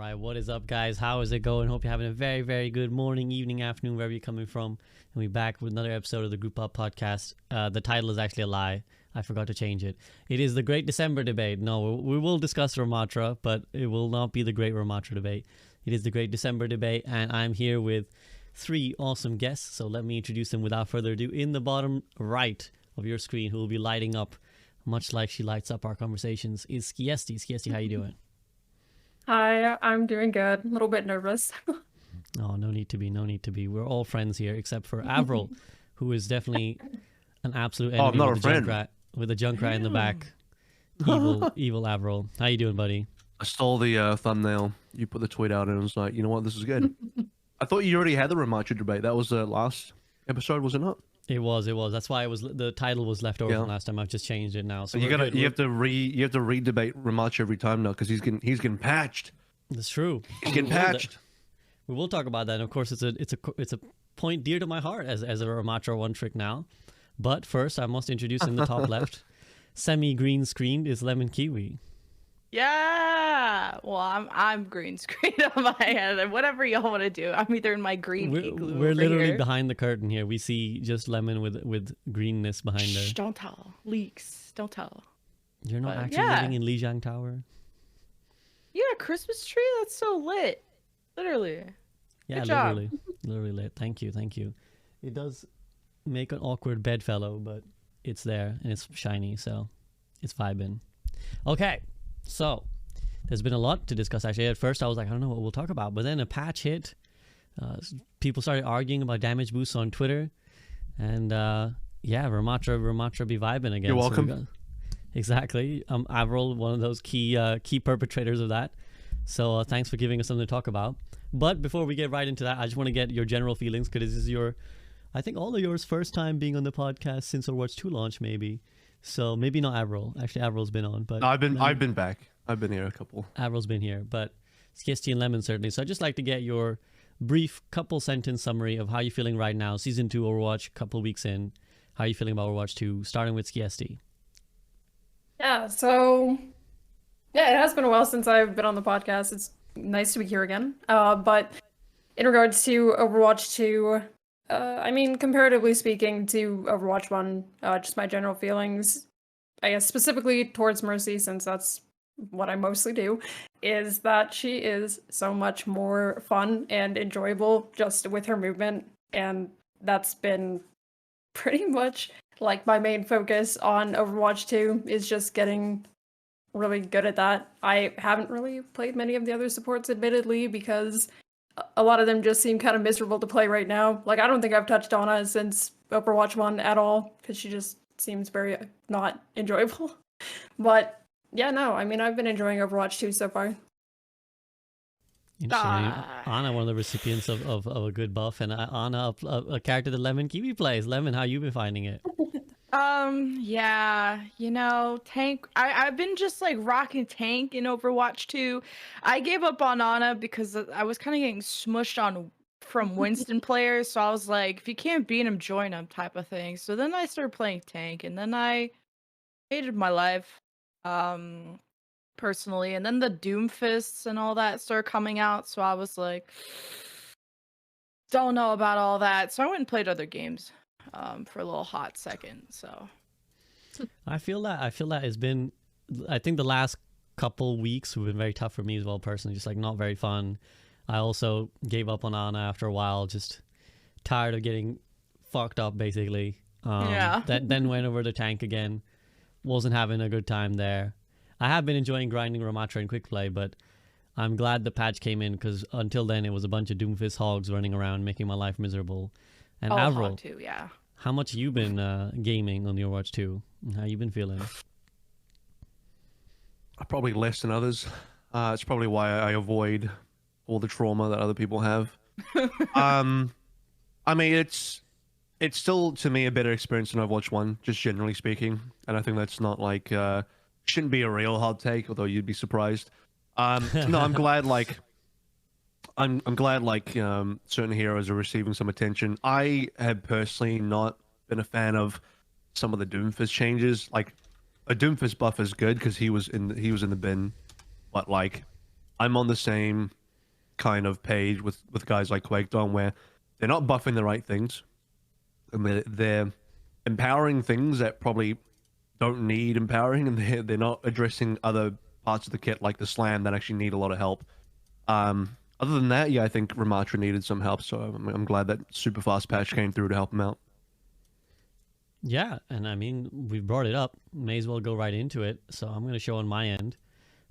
right, what is up, guys? How is it going? Hope you're having a very, very good morning, evening, afternoon, wherever you're coming from. And we're back with another episode of the Group Up podcast. The title is actually a lie. I forgot to change it. It is the Great December Debate. No, we will discuss Ramatra, but it will not be the Great Ramatra Debate. It is the Great December Debate, and I'm here with three awesome guests. So let me introduce them without further ado. In the bottom right of your screen, who will be lighting up, much like she lights up our conversations, is Skiesti. Skiesti, how you doing? Hi, I'm doing good. A little bit nervous. Oh, no need to be, no need to be. We're all friends here, except for AVRL, who is definitely an absolute enemy I'm not with a the friend. Junkrat, with the Junkrat in the back. Evil AVRL. How you doing, buddy? I stole the thumbnail. You put the tweet out and I was like, you know what, this is good. I thought you already had the Ramatra debate. That was the last episode, was it not? It was. That's why it was. The title was left over from last time. I've just changed it now. So you have to re-debate Ramatra every time now because he's getting patched. That's true. He's getting patched. We will talk about that. And of course, it's a point dear to my heart as a Ramatra one trick now. But first, I must introduce in the top left, semi-green screened is Lemonkiwi. Yeah, well, I'm green screen on my head. Whatever y'all want to do, I'm either in my green igloo. We're literally here. behind the curtain here. We see just Lemon with greenness behind her. Shh, don't tell. Leaks. Don't tell. You're not But, actually yeah. living in Lijiang Tower. Yeah, Christmas tree. That's so lit. Literally. Yeah, Good job. literally lit. Thank you. It does make an awkward bedfellow, but it's there and it's shiny, so it's vibing. Okay. So, there's been a lot to discuss, actually. At first, I was like, I don't know what we'll talk about. But then a patch hit. People started arguing about damage boosts on Twitter. And, yeah, Ramatra be vibing again. You're welcome. Exactly. AVRL, one of those key perpetrators of that. So, thanks for giving us something to talk about. But before we get right into that, I just want to get your general feelings, because this is I think all of yours first time being on the podcast since Overwatch 2 launch, maybe. So maybe not AVRL. Actually, AVRL's been on, but I've been back. I've been here a couple. AVRL's been here, but Skiesti and Lemon certainly. So I'd just like to get your brief couple sentence summary of how you're feeling right now. Season 2 Overwatch, couple weeks in. How are you feeling about Overwatch 2? Starting with Skiesti. Yeah, so yeah, it has been a while since I've been on the podcast. It's nice to be here again. But in regards to Overwatch 2, I mean, comparatively speaking to Overwatch 1, just my general feelings, I guess specifically towards Mercy, since that's what I mostly do, is that she is so much more fun and enjoyable just with her movement, and that's been pretty much like my main focus on Overwatch 2, is just getting really good at that. I haven't really played many of the other supports, admittedly, because a lot of them just seem kind of miserable to play right now. Like, I don't think I've touched Ana since Overwatch 1 at all, because she just seems very not enjoyable. But, yeah, no, I mean, I've been enjoying Overwatch 2 so far. Interesting. Ana, one of the recipients of a good buff, and Ana, a character that Lemonkiwi plays. Lemon, how you been finding it? Yeah, tank. I've been just like rocking tank in Overwatch 2. I gave up on Ana because I was kind of getting smushed on from Winston players, so I was like, if you can't beat him, join him type of thing. So then I started playing tank, and then I hated my life, personally. And then the Doomfists and all that started coming out, so I was like, don't know about all that. So I went and played other games. For a little hot second, so I feel that has been, I think the last couple weeks have been very tough for me as well personally, just like not very fun. I also gave up on Ana after a while, just tired of getting fucked up basically. Yeah. Then went over the tank again, wasn't having a good time there. I have been enjoying grinding Ramatra and quick play, but I'm glad the patch came in, because until then it was a bunch of Doomfist hogs running around making my life miserable. And AVRL, too, yeah. How much you been gaming on the Overwatch 2? How you been feeling? Probably less than others. It's probably why I avoid all the trauma that other people have. I mean, it's still to me a better experience than Overwatch 1, just generally speaking. And I think that's not like shouldn't be a real hot take, although you'd be surprised. No, I'm glad I'm glad certain heroes are receiving some attention. I have personally not been a fan of some of the Doomfist changes. Like, a Doomfist buff is good because he was in the bin, but like I'm on the same kind of page with guys like Quaked where they're not buffing the right things, and they're empowering things that probably don't need empowering, and they're not addressing other parts of the kit like the slam that actually need a lot of help. Other than that, yeah, I think Ramatra needed some help, so I'm glad that super fast patch came through to help him out. Yeah, and I mean, we brought it up. May as well go right into it. So I'm going to show on my end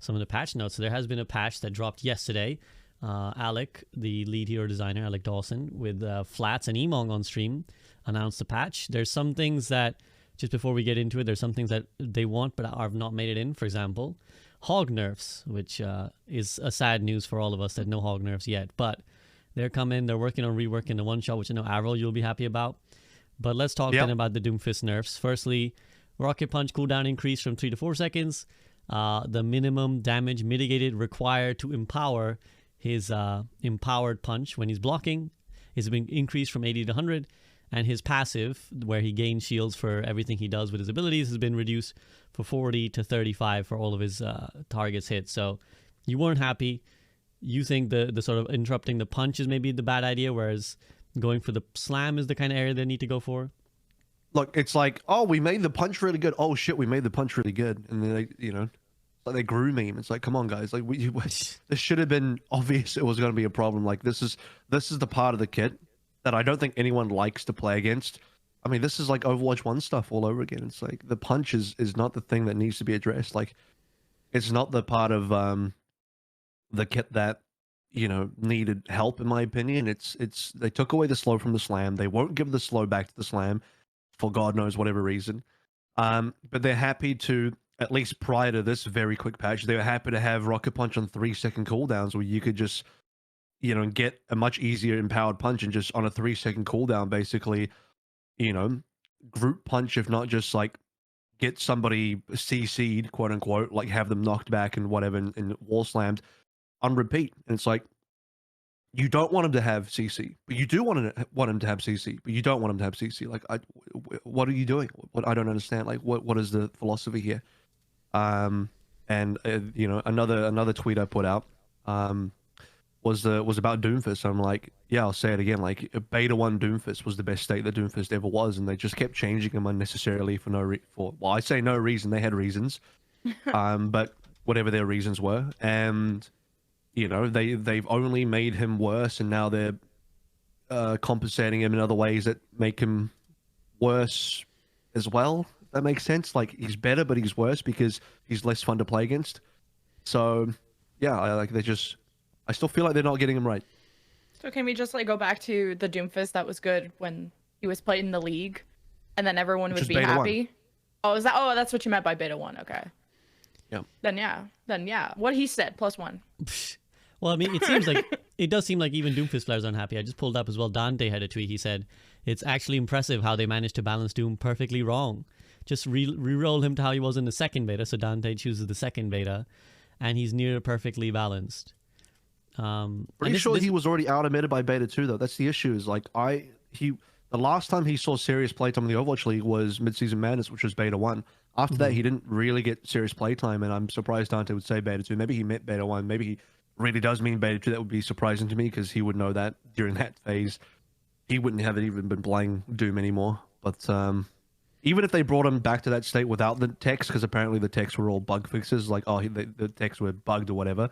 some of the patch notes. So there has been a patch that dropped yesterday. Alec, the lead hero designer, Alec Dawson, with Flats and Emong on stream, announced the patch. There's some things that, just before we get into it, there's some things that they want but have not made it in. For example, hog nerfs, which is a sad news for all of us that no hog nerfs yet. But they're coming. They're working on reworking the one-shot, which I know, AVRL, you'll be happy about. But let's talk then about the Doomfist nerfs. Firstly, Rocket Punch cooldown increased from 3 to 4 seconds. The minimum damage mitigated required to empower his empowered punch when he's blocking is being increased from 80 to 100. And his passive, where he gains shields for everything he does with his abilities, has been reduced from 40 to 35 for all of his targets hit. So you weren't happy. You think the sort of interrupting the punch is maybe the bad idea, whereas going for the slam is the kind of area they need to go for? Look, it's like, oh, we made the punch really good. Oh shit, we made the punch really good, and then they, you know, like they grew meme. It's like, come on, guys, like this should have been obvious. It was going to be a problem. Like this is the part of the kit that I don't think anyone likes to play against. I mean, this is like Overwatch 1 stuff all over again. It's like the punch is not the thing that needs to be addressed. Like, it's not the part of the kit that, you know, needed help, in my opinion. It's they took away the slow from the slam. They won't give the slow back to the slam for God knows whatever reason. But they're happy to, at least prior to this very quick patch, they were happy to have Rocket Punch on 3-second cooldowns where you could just, you know, get a much easier empowered punch and just on a 3-second cooldown, basically, you know, group punch, if not just like get somebody CC'd, quote unquote, like have them knocked back and whatever and wall slammed on repeat. And it's like, you don't want him to have CC, but you do want him to have CC, but you don't want him to have CC. Like, what are you doing? What I don't understand. Like, what is the philosophy here? And you know, another tweet I put out was about Doomfist. I'm like, yeah, I'll say it again. Like, Beta 1 Doomfist was the best state that Doomfist ever was, and they just kept changing him unnecessarily for well, I say no reason. They had reasons, but whatever their reasons were, and you know, they've only made him worse, and now they're compensating him in other ways that make him worse as well. If that makes sense. Like, he's better, but he's worse because he's less fun to play against. So, yeah, I still feel like they're not getting him right. So can we just like go back to the Doomfist that was good when he was played in the league, and then everyone would be happy? Oh, is that? Oh, that's what you meant by Beta 1. Okay. Yeah. Then yeah. What he said, +1. Well, I mean, it does seem like even Doomfist players are unhappy. I just pulled up as well. Dante had a tweet. He said, it's actually impressive how they managed to balance Doom perfectly wrong. Just re-roll him to how he was in the second beta. So Dante chooses the second beta, and he's near perfectly balanced. Pretty sure he was already out-emitted by Beta 2, though. That's the issue. Is like, the last time he saw serious playtime in the Overwatch League was Mid-Season Madness, which was Beta 1. After that, he didn't really get serious playtime, and I'm surprised Dante would say Beta 2. Maybe he meant Beta 1. Maybe he really does mean Beta 2. That would be surprising to me, because he would know that during that phase he wouldn't have even been playing Doom anymore. But even if they brought him back to that state without the techs, because apparently the techs were all bug fixes, like, oh, the techs were bugged or whatever,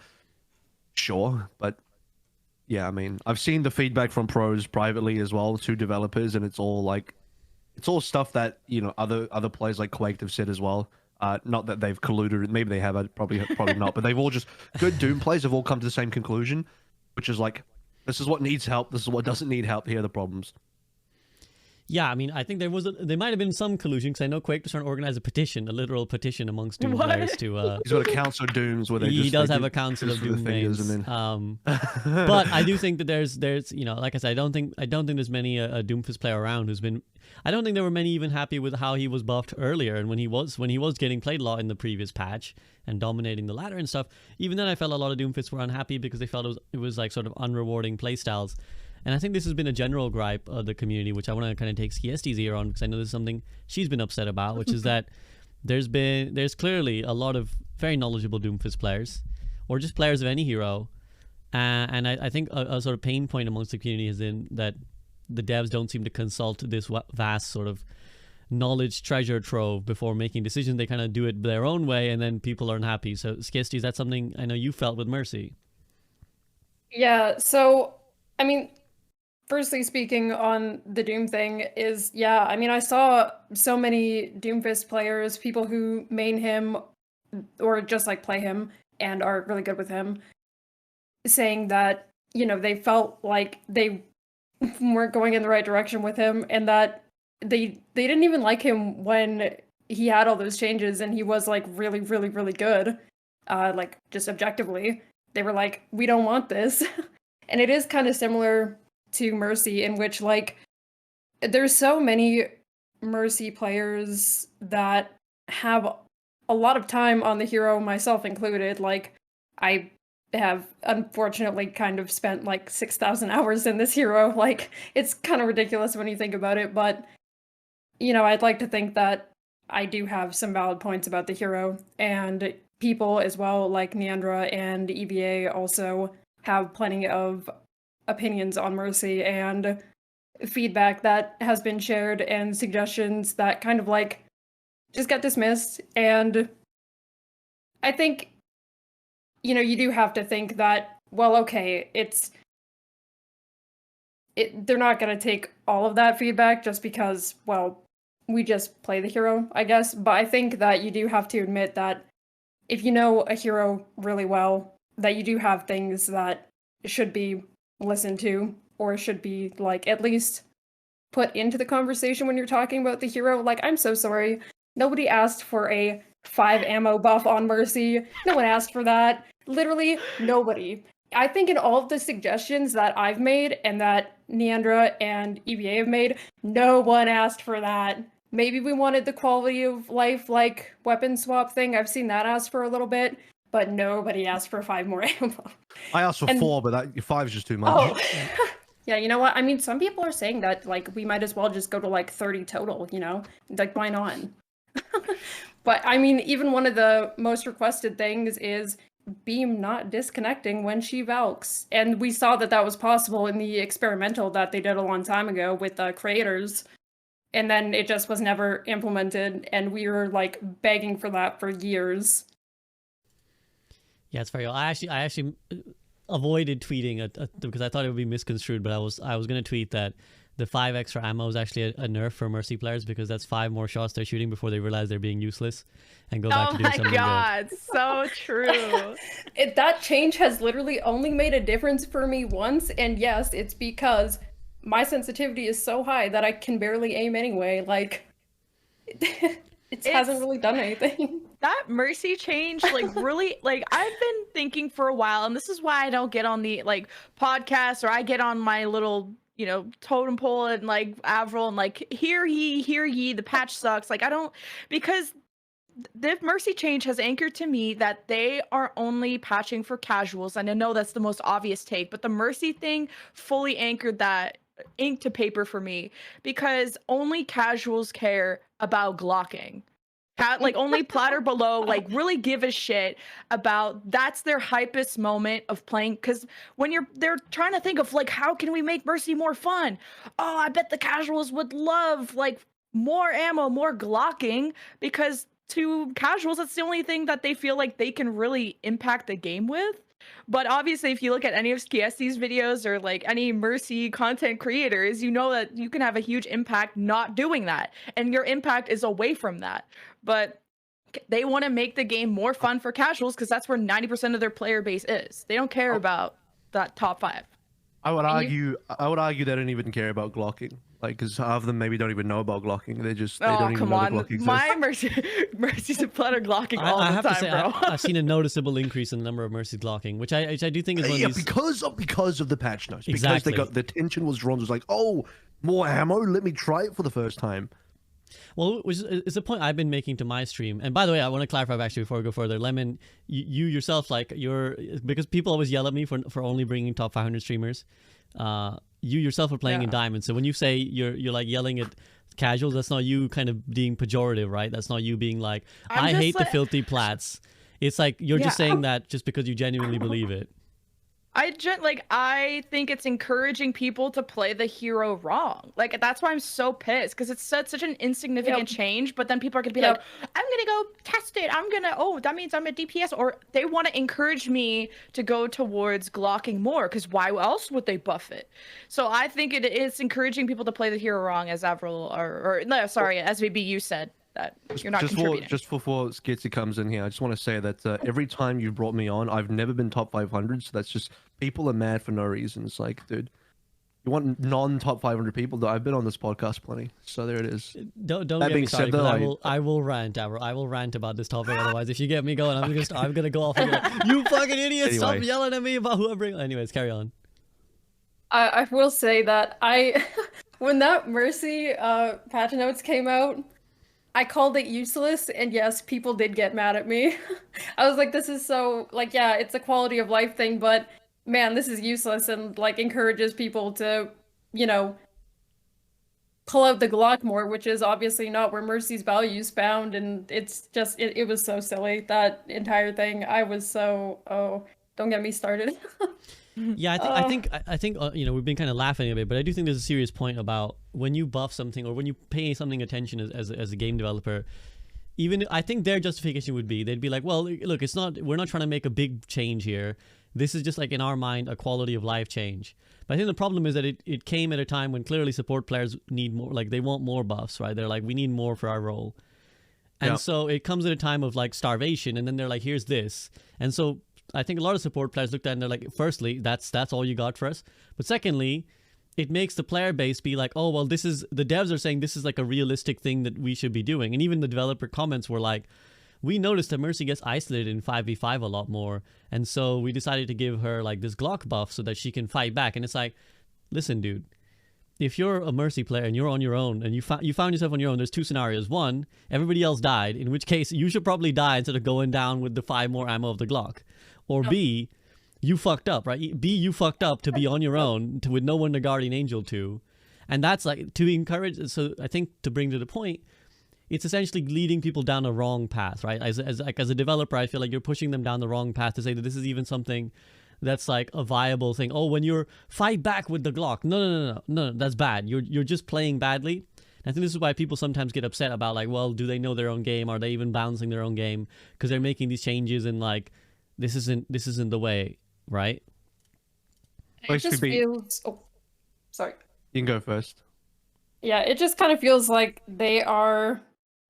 sure. But yeah, I mean, I've seen the feedback from pros privately as well to developers, and it's all stuff that, you know, other players like Quaked have said as well. Not that they've colluded, maybe they have, probably not, but they've all just, good Doom players have all come to the same conclusion, which is like, this is what needs help, this is what doesn't need help, here are the problems. Yeah, I mean, I think there might have been some collusion, because I know Quake was trying to organize a literal petition amongst Doom players to... He's got a council of Dooms where he does have a council of Doom names. But I do think that there's, you know, like I said, I don't think there's many a Doomfist player around who's been... I don't think there were many even happy with how he was buffed earlier, and when he was getting played a lot in the previous patch and dominating the ladder and stuff. Even then, I felt a lot of Doomfists were unhappy because they felt it was like sort of unrewarding playstyles. And I think this has been a general gripe of the community, which I want to kind of take Skiesti's ear on, because I know this is something she's been upset about, which is that there's clearly a lot of very knowledgeable Doomfist players, or just players of any hero. And I think a sort of pain point amongst the community is in that the devs don't seem to consult this vast sort of knowledge treasure trove before making decisions. They kind of do it their own way, and then people aren't happy. So Skiesti, is that something I know you felt with Mercy? Yeah, so I mean, firstly speaking on the Doom thing is, yeah, I mean, I saw so many Doomfist players, people who main him or just like play him and are really good with him, saying that, you know, they felt like they weren't going in the right direction with him, and that they didn't even like him when he had all those changes and he was like really, really, really good. Like just objectively, they were like, we don't want this. And it is kind of similar to Mercy, in which like there's so many Mercy players that have a lot of time on the hero, myself included. Like I have unfortunately kind of spent like 6,000 hours in this hero. Like it's kind of ridiculous when you think about it, but you know, I'd like to think that I do have some valid points about the hero, and people as well like Neandra and EVA also have plenty of opinions on Mercy and feedback that has been shared and suggestions that kind of like just get dismissed. And I think, you know, you do have to think that, well, okay, they're not going to take all of that feedback just because, well, we just play the hero, I guess. But I think that you do have to admit that if you know a hero really well, that you do have things that should be listened to or should be like at least put into the conversation when you're talking about the hero. Like, I'm so sorry. Nobody asked for a 5 ammo buff on Mercy. No one asked for that. Literally nobody. I think in all of the suggestions that I've made and that Neandra and EVA have made, no one asked for that. Maybe we wanted the quality of life, like, weapon swap thing. I've seen that asked for a little bit, but nobody asked for 5 more ammo. I asked for 4, but that 5 is just too much. Oh, yeah, you know what? I mean, some people are saying that, like, we might as well just go to, like, 30 total, you know? Like, why not? But, I mean, even one of the most requested things is Beam not disconnecting when she Valks. And we saw that that was possible in the experimental that they did a long time ago with creators. And then it just was never implemented, and we were like begging for that for years. Yeah, it's very. I actually avoided tweeting because I thought it would be misconstrued. But I was going to tweet that the 5 extra ammo is actually a nerf for Mercy players, because that's 5 more shots they're shooting before they realize they're being useless and go back to doing something good. Oh my god, so true. That change has literally only made a difference for me once, and yes, it's because my sensitivity is so high that I can barely aim anyway. Like, it hasn't really done anything. That Mercy change, like, really, like, I've been thinking for a while, and this is why I don't get on the, like, podcast, or I get on my little, you know, totem pole and, like, AVRL, and, like, hear ye, the patch sucks. Like, I don't, because the Mercy change has anchored to me that they are only patching for casuals, and I know that's the most obvious take, but the Mercy thing fully anchored that ink to paper for me, because only casuals care about glocking. Like, only platter below like really give a shit about, that's their hypest moment of playing, because when they're trying to think of like, how can we make Mercy more fun? Oh, I bet the casuals would love like more ammo, more glocking, because to casuals that's the only thing that they feel like they can really impact the game with. But obviously, if you look at any of Skiesti's videos or like any Mercy content creators, you know that you can have a huge impact not doing that, and your impact is away from that. But they want to make the game more fun for casuals, because that's where 90% of their player base is. They don't care about that top 5. I would argue they don't even care about glocking. Like, because half of them maybe don't even know about glocking. They don't even know the glock exists. My Mercy's a platter glocking all the time, bro. I've seen a noticeable increase in the number of Mercy's glocking, which I do think is one of these... because of the patch notes. Exactly. Because the tension was drawn. It was like, oh, more ammo. Let me try it for the first time. Well, which is a point I've been making to my stream. And by the way, I want to clarify actually before we go further. Lemon, you yourself, like, because people always yell at me for only bringing top 500 streamers. You yourself are playing in Diamond. So when you say you're like yelling at casuals, that's not you kind of being pejorative, right? That's not you being like, I hate the filthy plats. It's like you're just Yeah. saying that just because you genuinely believe it. I think it's encouraging people to play the hero wrong. Like that's why I'm so pissed because it's such an insignificant change, but then people are gonna be like, I'm gonna go test it. That means I'm a DPS, or they want to encourage me to go towards glocking more because why else would they buff it? So I think it is encouraging people to play the hero wrong, as Avril as VBU said. That you're not contributing. Just before Skiesti comes in here, I just want to say that every time you've brought me on, I've never been top 500, so that's just, people are mad for no reason. It's like, dude, you want non-top 500 people? I've been on this podcast plenty, so there it is. Don't get me started, because I will rant, Avril. I will rant about this topic, otherwise if you get me going, I'm gonna go off and be like, you fucking idiot, Anyway. stop yelling at me about who I bring. Anyways, carry on. I will say that when that Mercy patch notes came out, I called it useless, and yes, people did get mad at me. I was like, this is so, like, yeah, it's a quality of life thing, but man, this is useless, and like encourages people to, you know, pull out the Glock more, which is obviously not where Mercy's value is found, and it's just, it was so silly, that entire thing. I was so, don't get me started. Yeah, I think you know, we've been kind of laughing a bit, but I do think there's a serious point about when you buff something or when you pay something attention as a game developer. Even I think their justification would be, they'd be like, well, look, we're not trying to make a big change here. This is just like, in our mind, a quality of life change. But I think the problem is that it came at a time when clearly support players need more, like they want more buffs, right? They're like, we need more for our role. And so it comes at a time of like starvation, and then they're like, here's this. And so I think a lot of support players looked at it and they're like, firstly, that's all you got for us. But secondly, it makes the player base be like, oh, well, the devs are saying this is like a realistic thing that we should be doing. And even the developer comments were like, we noticed that Mercy gets isolated in 5v5 a lot more. And so we decided to give her like this Glock buff so that she can fight back. And it's like, listen, dude, if you're a Mercy player and you're on your own and you found yourself on your own, there's two scenarios. One, everybody else died, in which case you should probably die instead of going down with the 5 more ammo of the Glock. Or B, you fucked up, right? B, you fucked up to be on your own with no one to guardian angel to. And that's like to encourage. So I think to bring to the point, it's essentially leading people down a wrong path, right? As a developer, I feel like you're pushing them down the wrong path to say that this is even something that's like a viable thing. Oh, when you're fight back with the Glock. No, that's bad. You're just playing badly. I think this is why people sometimes get upset about like, well, do they know their own game? Are they even balancing their own game? Because they're making these changes and like, this isn't the way, right? It just feels... Oh, sorry. You can go first. Yeah, it just kind of feels like they are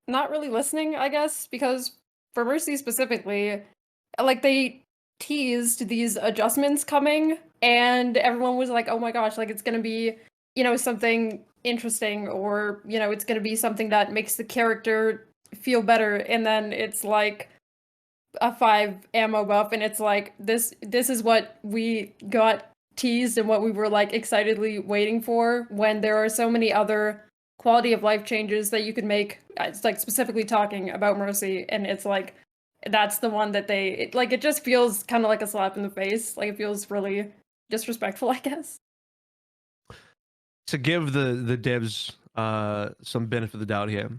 not really listening, I guess, because for Mercy specifically, like they teased these adjustments coming, and everyone was like, oh my gosh, like it's gonna be, you know, something interesting, or, you know, it's gonna be something that makes the character feel better, and then it's like a 5 ammo buff, and it's like this is what we got teased and what we were like excitedly waiting for, when there are so many other quality of life changes that you could make. It's like specifically talking about Mercy, and it's like that's the one that it just feels kind of like a slap in the face. Like it feels really disrespectful, I guess. To give the devs some benefit of the doubt here,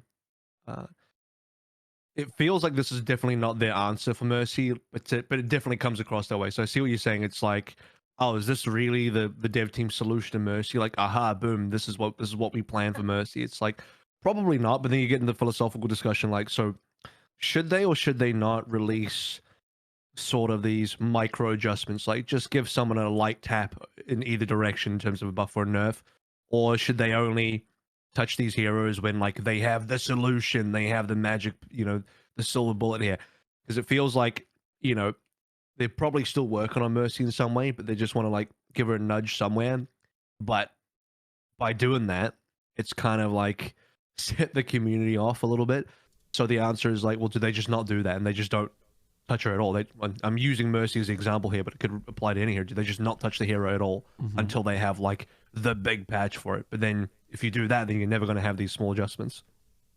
it feels like this is definitely not their answer for Mercy, but it definitely comes across that way. So I see what you're saying. It's like, oh, is this really the dev team's solution to Mercy? Like, aha, boom, this is what we plan for Mercy. It's like, probably not, but then you get into the philosophical discussion, like, so should they or should they not release sort of these micro adjustments, like just give someone a light tap in either direction in terms of a buff or a nerf, or should they only touch these heroes when like they have the solution, they have the magic, you know, the silver bullet here? Because it feels like, you know, they're probably still working on Mercy in some way, but they just want to like give her a nudge somewhere. But by doing that, it's kind of like set the community off a little bit. So the answer is like, well, do they just not do that and they just don't touch her at all? I'm using Mercy as an example here, but it could apply to any hero. Do they just not touch the hero at all until they have like the big patch for it? But then if you do that, then you're never going to have these small adjustments.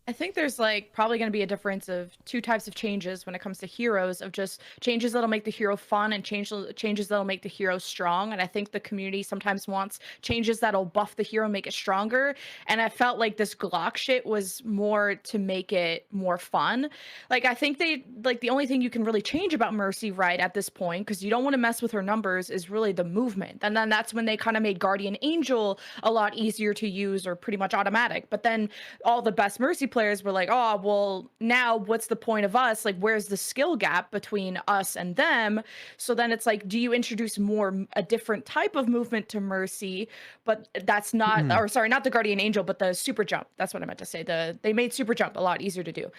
I think there's like probably going to be a difference of two types of changes when it comes to heroes, of just changes that'll make the hero fun and changes that'll make the hero strong. And I think the community sometimes wants changes that'll buff the hero, make it stronger. And I felt like this Glock shit was more to make it more fun. Like I think they like the only thing you can really change about Mercy right at this point, because you don't want to mess with her numbers, is really the movement. And then that's when they kind of made Guardian Angel a lot easier to use, or pretty much automatic. But then all the best Mercy players were like, oh, well, now what's the point of us? Like, where's the skill gap between us and them? So then it's like, do you introduce a different type of movement to Mercy? But that's not, or sorry, not the Guardian Angel, but the super jump. That's what I meant to say. They made super jump a lot easier to do.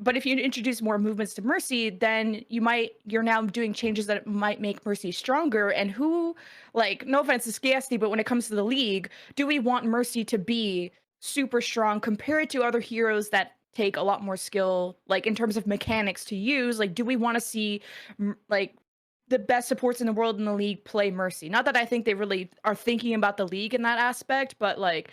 But if you introduce more movements to Mercy, then you're now doing changes that might make Mercy stronger. And who, like, no offense to Skiesti, but when it comes to the league, do we want Mercy to be super strong compared to other heroes that take a lot more skill, like in terms of mechanics to use? Like, do we want to see like the best supports in the world in the league play Mercy? Not that I think they really are thinking about the league in that aspect, but like,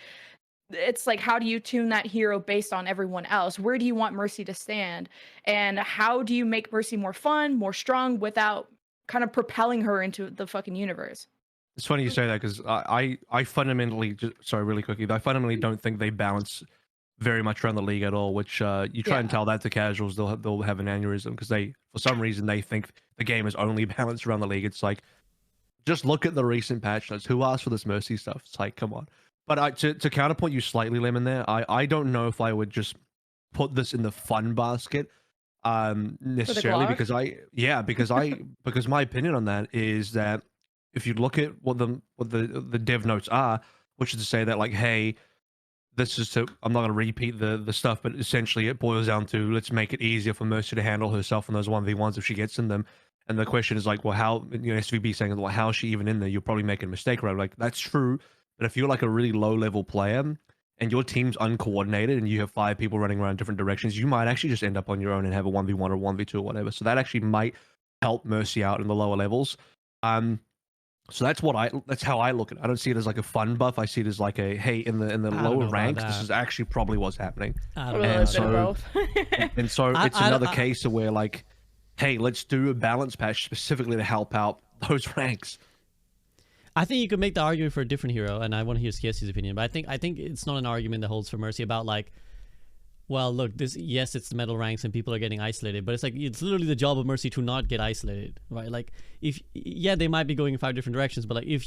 it's like, how do you tune that hero based on everyone else? Where do you want Mercy to stand? And how do you make Mercy more fun, more strong, without kind of propelling her into the fucking universe? It's funny you say that, because I fundamentally, sorry, really quickly, I fundamentally don't think they balance very much around the league at all. Which you try and tell that to casuals, they'll have an aneurysm, because for some reason they think the game is only balanced around the league. It's like, just look at the recent patch notes. Who asked for this Mercy stuff? It's like, come on. But to counterpoint you slightly, Lemon, there, I don't know if I would just put this in the fun basket necessarily, because because my opinion on that is that if you look at what the dev notes are, which is to say that, like, hey, this is to, I'm not going to repeat the stuff, but essentially it boils down to, let's make it easier for Mercy to handle herself in those 1v1s if she gets in them. And the question is like, well, how, SVB saying, well, how is she even in there? You're probably making a mistake, right? Like, that's true. But if you're like a really low level player and your team's uncoordinated and you have 5 people running around different directions, you might actually just end up on your own and have a 1v1 or 1v2 or whatever. So that actually might help Mercy out in the lower levels. So that's how I look at it. I don't see it as like a fun buff. I see it as like a, hey, in the lower ranks, this is actually probably what's happening. And so it's another case of where, like, hey, let's do a balance patch specifically to help out those ranks. I think you could make the argument for a different hero, and I want to hear Skiesti's opinion, but I think it's not an argument that holds for Mercy about, like, well, look, yes, it's the metal ranks and people are getting isolated, but it's like, it's literally the job of Mercy to not get isolated, right? Like, they might be going in 5 different directions, but like, if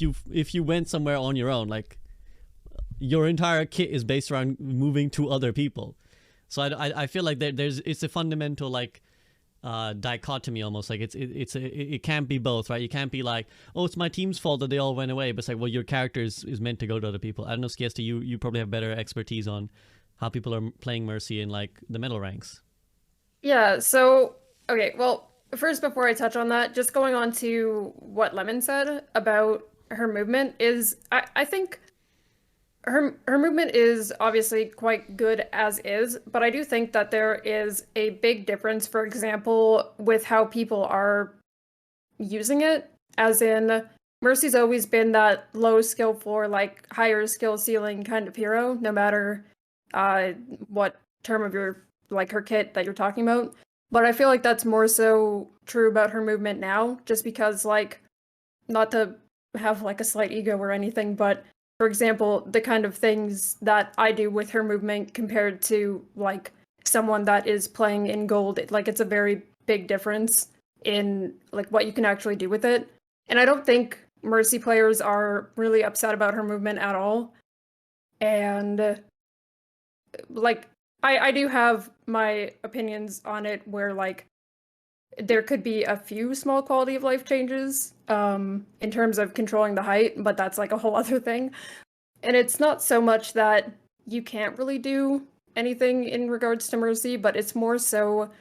you went somewhere on your own, like, your entire kit is based around moving to other people. So I feel like it's a fundamental, like, dichotomy almost. Like, it can't be both, right? You can't be like, oh, it's my team's fault that they all went away, but it's like, well, your character is meant to go to other people. I don't know, Skiesti, you probably have better expertise on how people are playing Mercy in, like, the metal ranks. Yeah, so, okay, well, first, before I touch on that, just going on to what Lemon said about her movement is, I think her movement is obviously quite good as is, but I do think that there is a big difference, for example, with how people are using it, as in, Mercy's always been that low skill floor, like, higher skill ceiling kind of hero, no matter what term of your, like, her kit that you're talking about. But I feel like that's more so true about her movement now, just because, like, not to have, like, a slight ego or anything, but for example, the kind of things that I do with her movement compared to, like, someone that is playing in gold, like, it's a very big difference in, like, what you can actually do with it. And I don't think Mercy players are really upset about her movement at all. And like, I do have my opinions on it where, like, there could be a few small quality of life changes in terms of controlling the height, but that's like a whole other thing. And it's not so much that you can't really do anything in regards to Mercy, but it's more so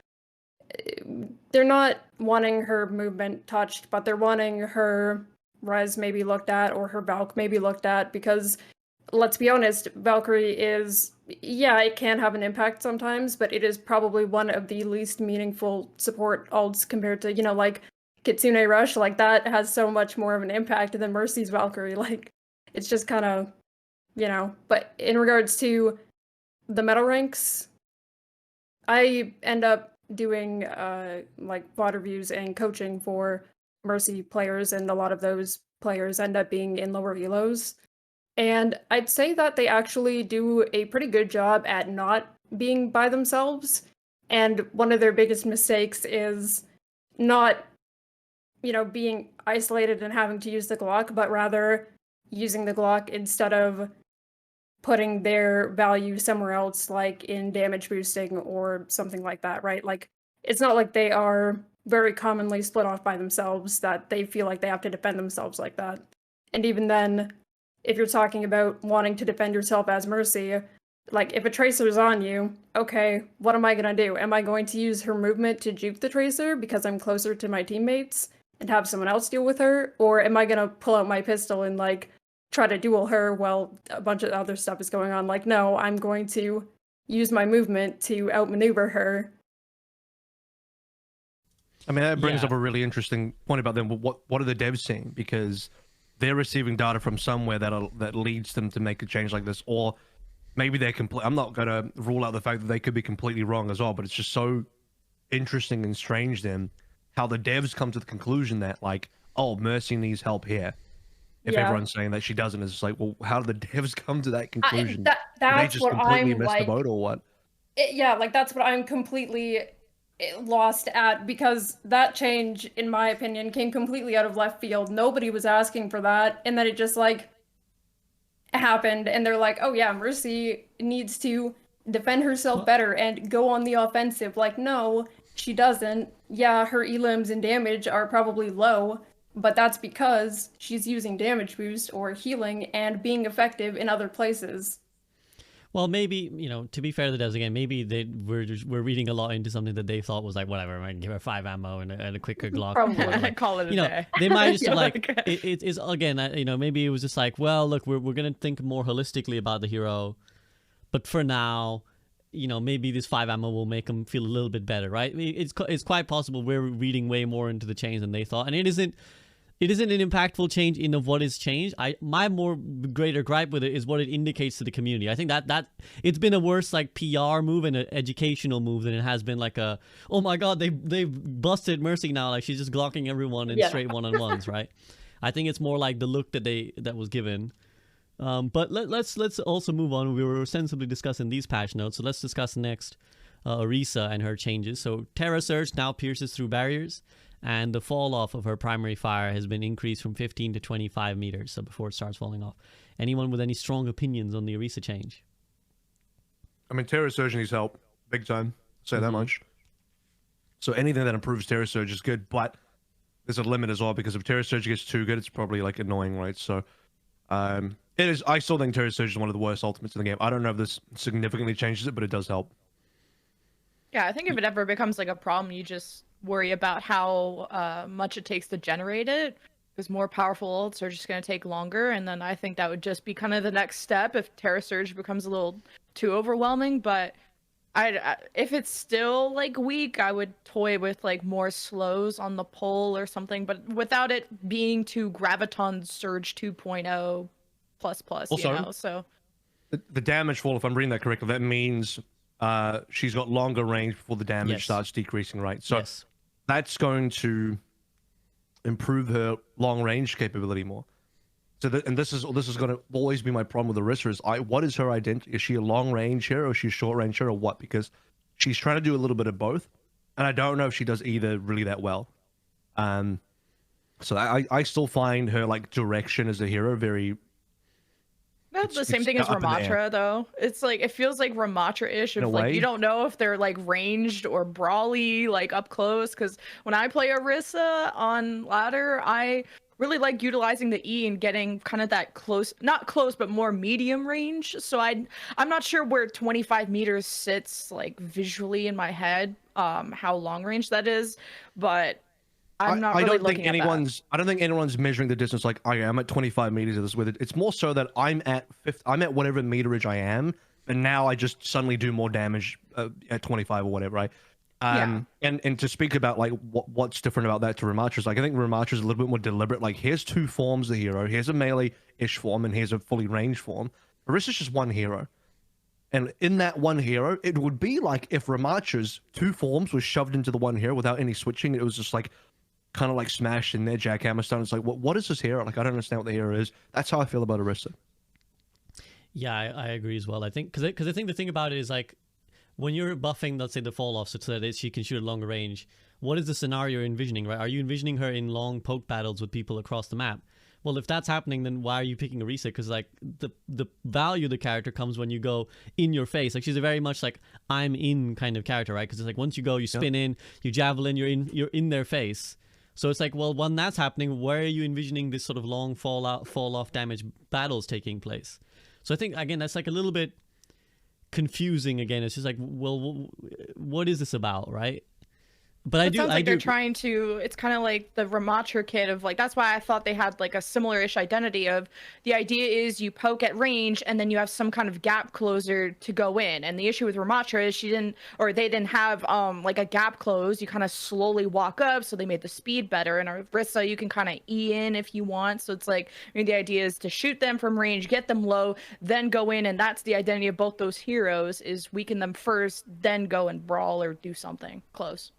they're not wanting her movement touched, but they're wanting her res maybe looked at, or her Valk maybe looked at, because let's be honest, Valkyrie is, yeah, it can have an impact sometimes, but it is probably one of the least meaningful support ults compared to, like, Kitsune Rush. Like, that has so much more of an impact than Mercy's Valkyrie. Like, it's just kind of, but in regards to the metal ranks, I end up doing like VOD reviews and coaching for Mercy players, and a lot of those players end up being in lower elos. And I'd say that they actually do a pretty good job at not being by themselves. And one of their biggest mistakes is not, being isolated and having to use the Glock, but rather using the Glock instead of putting their value somewhere else, like in damage boosting or something like that, right? Like, it's not like they are very commonly split off by themselves that they feel like they have to defend themselves like that. And even then, if you're talking about wanting to defend yourself as Mercy, like if a Tracer's on you, okay, what am I gonna do? Am I going to use her movement to juke the Tracer because I'm closer to my teammates and have someone else deal with her? Or am I gonna pull out my pistol and like try to duel her while a bunch of other stuff is going on? Like, no, I'm going to use my movement to outmaneuver her. I mean, that brings up a really interesting point about them. What are the devs seeing? Because they're receiving data from somewhere that leads them to make a change like this, or maybe they're complete. I'm not gonna rule out the fact that they could be completely wrong as well, but it's just so interesting and strange then how the devs come to the conclusion that like, oh, Mercy needs help here. If everyone's saying that she doesn't, it's like, well, how do the devs come to that conclusion? That's they just what completely I'm missed like, the boat, or what? Like that's what I'm completely lost at, because that change, in my opinion, came completely out of left field. Nobody was asking for that, and then it just like happened, and they're like, oh yeah, Mercy needs to defend herself better and go on the offensive. Like, no, she doesn't. Yeah, her elims and damage are probably low, but that's because she's using damage boost or healing and being effective in other places. Well, maybe, to be fair to the devs again, maybe they were reading a lot into something that they thought was like, whatever, I can give her 5 ammo and a quicker Glock. Probably. Call it a day. They might just have like, it's again, maybe it was just like, well, look, we're going to think more holistically about the hero. But for now, maybe this 5 ammo will make them feel a little bit better, right? It's quite possible we're reading way more into the change than they thought. And it isn't an impactful change in of what is changed. My more greater gripe with it is what it indicates to the community. I think that it's been a worse like PR move and an educational move than it has been like a, oh my god, they've busted Mercy now, like she's just glocking everyone in straight one-on-ones, right? I think it's more like the look that was given. But let's also move on. We were sensibly discussing these patch notes, so let's discuss next Orisa and her changes. So Terra Surge now pierces through barriers, and the fall off of her primary fire has been increased from 15 to 25 meters, so before it starts falling off. Anyone with any strong opinions on the Orisa change? I mean, Terra Surge needs help, big time. Say that much. So anything that improves Terra Surge is good, but there's a limit as well, because if Terra Surge gets too good, it's probably like annoying, right? So it is. I still think Terra Surge is one of the worst ultimates in the game. I don't know if this significantly changes it, but it does help. Yeah, I think if it ever becomes like a problem, you just worry about how much it takes to generate it, because more powerful ults are just going to take longer, and then I think that would just be kind of the next step if Terra Surge becomes a little too overwhelming. But if it's still like weak, I would toy with like more slows on the pole or something, but without it being too Graviton Surge 2.0 plus also, so the damage fall, if I'm reading that correctly, that means she's got longer range before the damage starts decreasing, right? So that's going to improve her long range capability more. So this is going to always be my problem with Orisa is what is her identity? Is she a long range hero, or is she a short range hero, or what? Because she's trying to do a little bit of both, and I don't know if she does either really that well. So I still find her like direction as a hero very. That's the same thing as Ramatra, though. It's like, it feels like Ramatra-ish. If like you don't know if they're like ranged or brawly, like up close. Because when I play Orisa on ladder, I really like utilizing the E and getting kind of that close, not close, but more medium range. So I'm not sure where 25 meters sits like visually in my head, how long range that is, but I'm not really looking at that. I don't think anyone's measuring the distance like I am at 25 meters of this with it. It's more so that I'm at whatever meterage I am, and now I just suddenly do more damage at 25 or whatever, right? And to speak about like what's different about that to Ramatra's, like I think Ramatra's a little bit more deliberate. Like, here's two forms of the hero. Here's a melee-ish form, and here's a fully ranged form. Orisa's just one hero. And in that one hero, it would be like if Ramacha's 2 forms were shoved into the one hero without any switching. It was just like kind of like smashed in there, jackhammer stone. It's like, what is this hero? Like, I don't understand what the hero is. That's how I feel about Orisa. Yeah, I agree as well. I think because I think the thing about it is like when you're buffing, let's say the fall off, so that she can shoot at longer range. What is the scenario you're envisioning? Right? Are you envisioning her in long poke battles with people across the map? Well, if that's happening, then why are you picking Orisa? Because like the value of the character comes when you go in your face. Like she's a very much like I'm in kind of character, right? Because it's like once you go, you spin in, you javelin, you're in their face. So it's like, well, when that's happening, where are you envisioning this sort of long fall off damage battles taking place? So I think again that's like a little bit confusing. Again, it's just like, well, what is this about, right? But it sounds like they're trying to, it's kind of like the Ramacher kit of like, that's why I thought they had like a similar-ish identity of the idea is you poke at range and then you have some kind of gap closer to go in. And the issue with Ramacher is they didn't have like a gap close. You kind of slowly walk up, so they made the speed better. And Orisa, you can kind of E in if you want. So it's like, I mean, the idea is to shoot them from range, get them low, then go in. And that's the identity of both those heroes, is weaken them first, then go and brawl or do something close.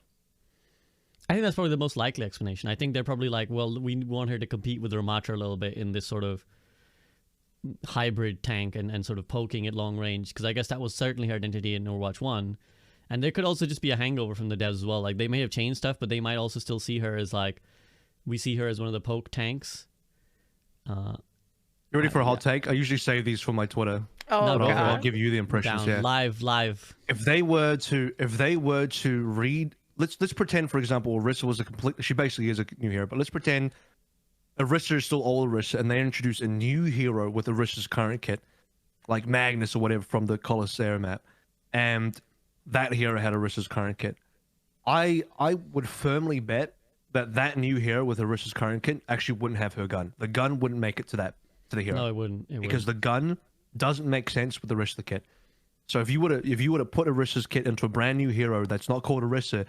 I think that's probably the most likely explanation. I think they're probably like, well, we want her to compete with Ramatra a little bit in this sort of hybrid tank and sort of poking at long range, because I guess that was certainly her identity in Overwatch 1. And there could also just be a hangover from the devs as well. Like they may have changed stuff, but they might also still see her as like, we see her as one of the poke tanks. You ready for a hot take? I usually save these for my Twitter. Oh, but I'll give you the impressions here. Live. If they were to read, let's pretend, for example, Orisa was she basically is a new hero, but let's pretend Orisa is still old Orisa, and they introduce a new hero with Orisa's current kit, like Magnus or whatever from the Colosseum map, and that hero had Orisa's current kit. I would firmly bet that new hero with Orisa's current kit actually wouldn't have her gun. The gun wouldn't make it to the hero. No, it wouldn't. Because the gun doesn't make sense with the rest of the kit. So if you were to put Orisa's kit into a brand new hero that's not called Orisa,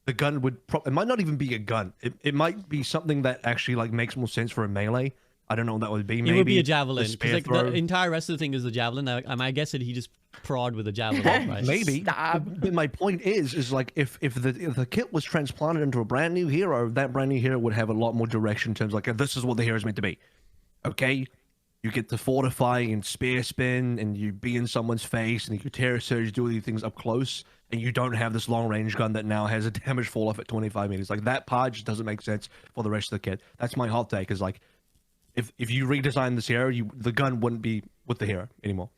the gun would it might not even be a gun. It might be something that actually like makes more sense for a melee. I don't know what that would be. Maybe it would be a javelin. Because like the entire rest of the thing is the javelin. I guess he just prod with a javelin, right? Maybe. But my point is like if the kit was transplanted into a brand new hero, that brand new hero would have a lot more direction in terms of like, this is what the hero is meant to be. Okay, you get to fortify and spear spin, and you be in someone's face, and you terror surge, do all these things up close, and you don't have this long range gun that now has a damage fall off at 25 meters. Like that part just doesn't make sense for the rest of the kit. That's my hot take. Is like, if you redesign this hero, the gun wouldn't be with the hero anymore.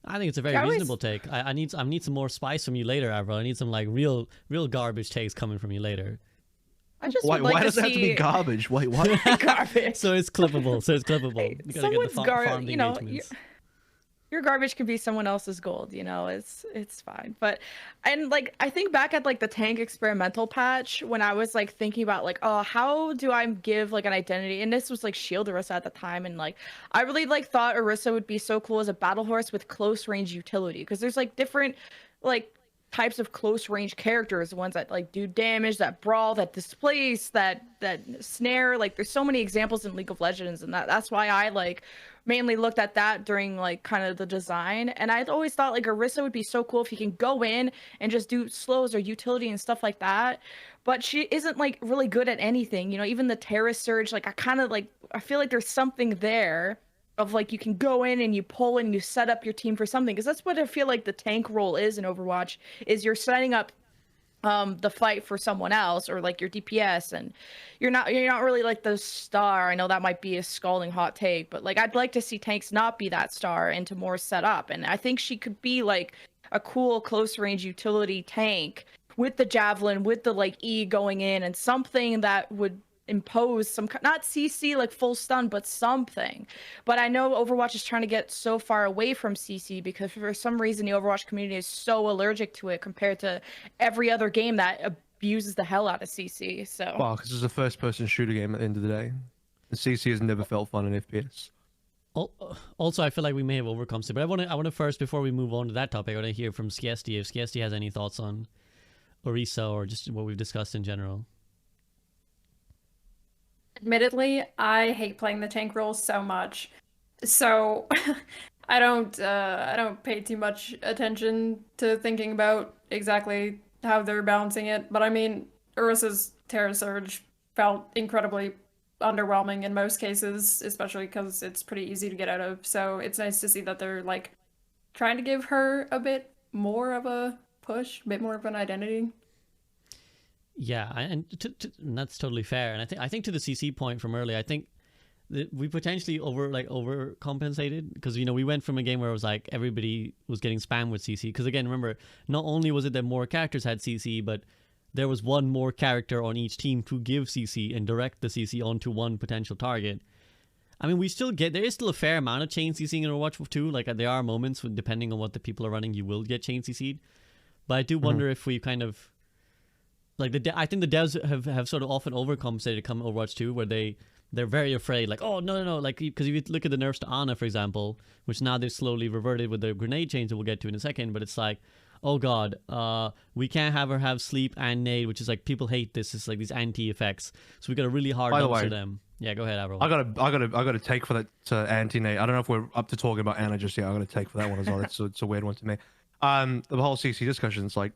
I think it's a very reasonable take. I need some more spice from you later, AVRL. I need some like real garbage takes coming from you later. I just why does it have to be garbage? Wait, what? Garbage. So it's clippable. Hey, you gotta get the farm engagements. Your garbage can be someone else's gold, it's fine. But I think back at like the tank experimental patch when I was like thinking about like, oh, how do I give like an identity? And this was like Shield Orisa at the time, and like I really like thought Orisa would be so cool as a battle horse with close range utility, because there's like different like types of close range characters, the ones that like do damage, that brawl, that displace, that snare. Like there's so many examples in League of Legends, and that's why I like mainly looked at that during like kind of the design. And I'd always thought like Orisa would be so cool if you can go in and just do slows or utility and stuff like that. But she isn't like really good at anything, even the Terra Surge. Like I feel like there's something there of like you can go in and you pull and you set up your team for something, because that's what I feel like the tank role is in Overwatch, is you're setting up the fight for someone else, or like your DPS, and you're not really like the star. I know that might be a scalding hot take, but like I'd like to see tanks not be that star and to more set up. And I think she could be like a cool close range utility tank with the javelin, with the like E going in, and something that would impose some, not CC like full stun, but something. But I know Overwatch is trying to get so far away from CC because for some reason the Overwatch community is so allergic to it compared to every other game that abuses the hell out of CC. So well, because it's a first person shooter game at the end of the day, and CC has never felt fun in FPS. Also, I feel like we may have overcome it, but I want to first, before we move on to that topic, I want to hear from Skiesti if Skiesti has any thoughts on Orisa or just what we've discussed in general. Admittedly, I hate playing the tank role so much. So I don't pay too much attention to thinking about exactly how they're balancing it, but I mean, Urisa's Terra Surge felt incredibly underwhelming in most cases, especially because it's pretty easy to get out of. So it's nice to see that they're like trying to give her a bit more of a push, a bit more of an identity. Yeah, and that's totally fair. And I think to the CC point from earlier, I think that we potentially overcompensated because we went from a game where it was like everybody was getting spammed with CC. Because again, remember, not only was it that more characters had CC, but there was one more character on each team to give CC and direct the CC onto one potential target. I mean, there is still a fair amount of chain CCing in Overwatch 2. Like, there are moments when, depending on what the people are running, you will get chain CC'd. But I do wonder if we kind of, like, I think the devs have sort of often overcompensated come Overwatch 2, where they're very afraid, like, oh, no, like, because if you look at the nerfs to Ana, for example, which now they've slowly reverted with the grenade change that we'll get to in a second, but it's like, oh god, we can't have her have sleep and nade, which is like, people hate this. It's like these anti-effects. So we got a really hard dumpster them. Yeah, go ahead, AVRL. I got a take for that anti-nade. I don't know if we're up to talking about Ana just yet. I got a take for that one as well. It's a weird one to me. The whole CC discussion is like,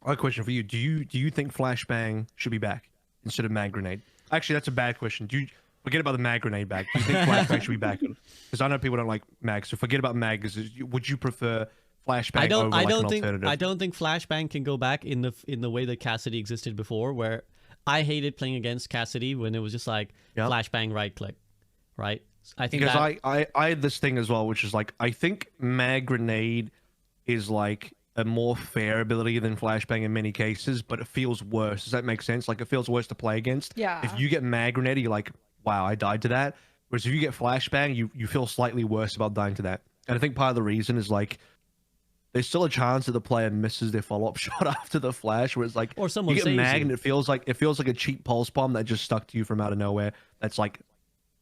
I have a question for you. Do you think flashbang should be back instead of mag grenade? Actually, that's a bad question. Do you forget about the mag grenade back? Do you think flashbang should be back? Because I know people don't like mag, so forget about mag. Would you prefer flashbang over like an alternative? I don't think flashbang can go back in the way that Cassidy existed before, where I hated playing against Cassidy when it was just like flashbang right click, right? I think because I had this thing as well, which is like, I think mag grenade is like a more fair ability than flashbang in many cases, but it feels worse. Does that make sense? Like, it feels worse to play against. Yeah. If you get mag grenade, you're like, wow, I died to that. Whereas if you get flashbang, you feel slightly worse about dying to that. And I think part of the reason is like, there's still a chance that the player misses their follow-up shot after the flash, where it's like, or someone you get mag you. and it feels like a cheap pulse bomb that just stuck to you from out of nowhere. That's like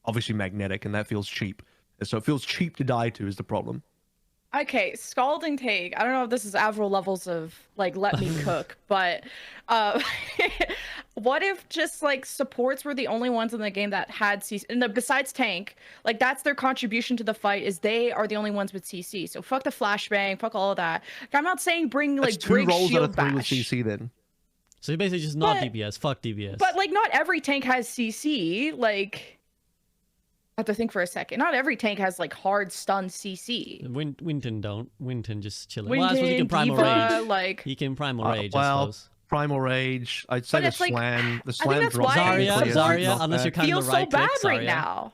obviously magnetic, and that feels cheap. And so it feels cheap to die to is the problem. Okay, scalding take. I don't know if this is AVRL levels of like let me cook, but what if just like supports were the only ones in the game that had CC, and besides tank, like that's their contribution to the fight, is they are the only ones with CC. So fuck the flashbang, fuck all of that. I'm not saying bring like that's 2 roles out of 3 with bash. CC then. So you're basically just not DPS. Fuck DPS. But like, not every tank has CC. Like, I have to think for a second. Not every tank has like hard stun CC. Winton don't. Winton just chilling. Winton, Well, I suppose he can primal Diva, rage. like He can primal rage. I Well, suppose. primal rage. I'd say But the it's like, slam. The I think slam that's drops. why Zarya, unless you're kind of feels the right so bad click, right Zarya. now.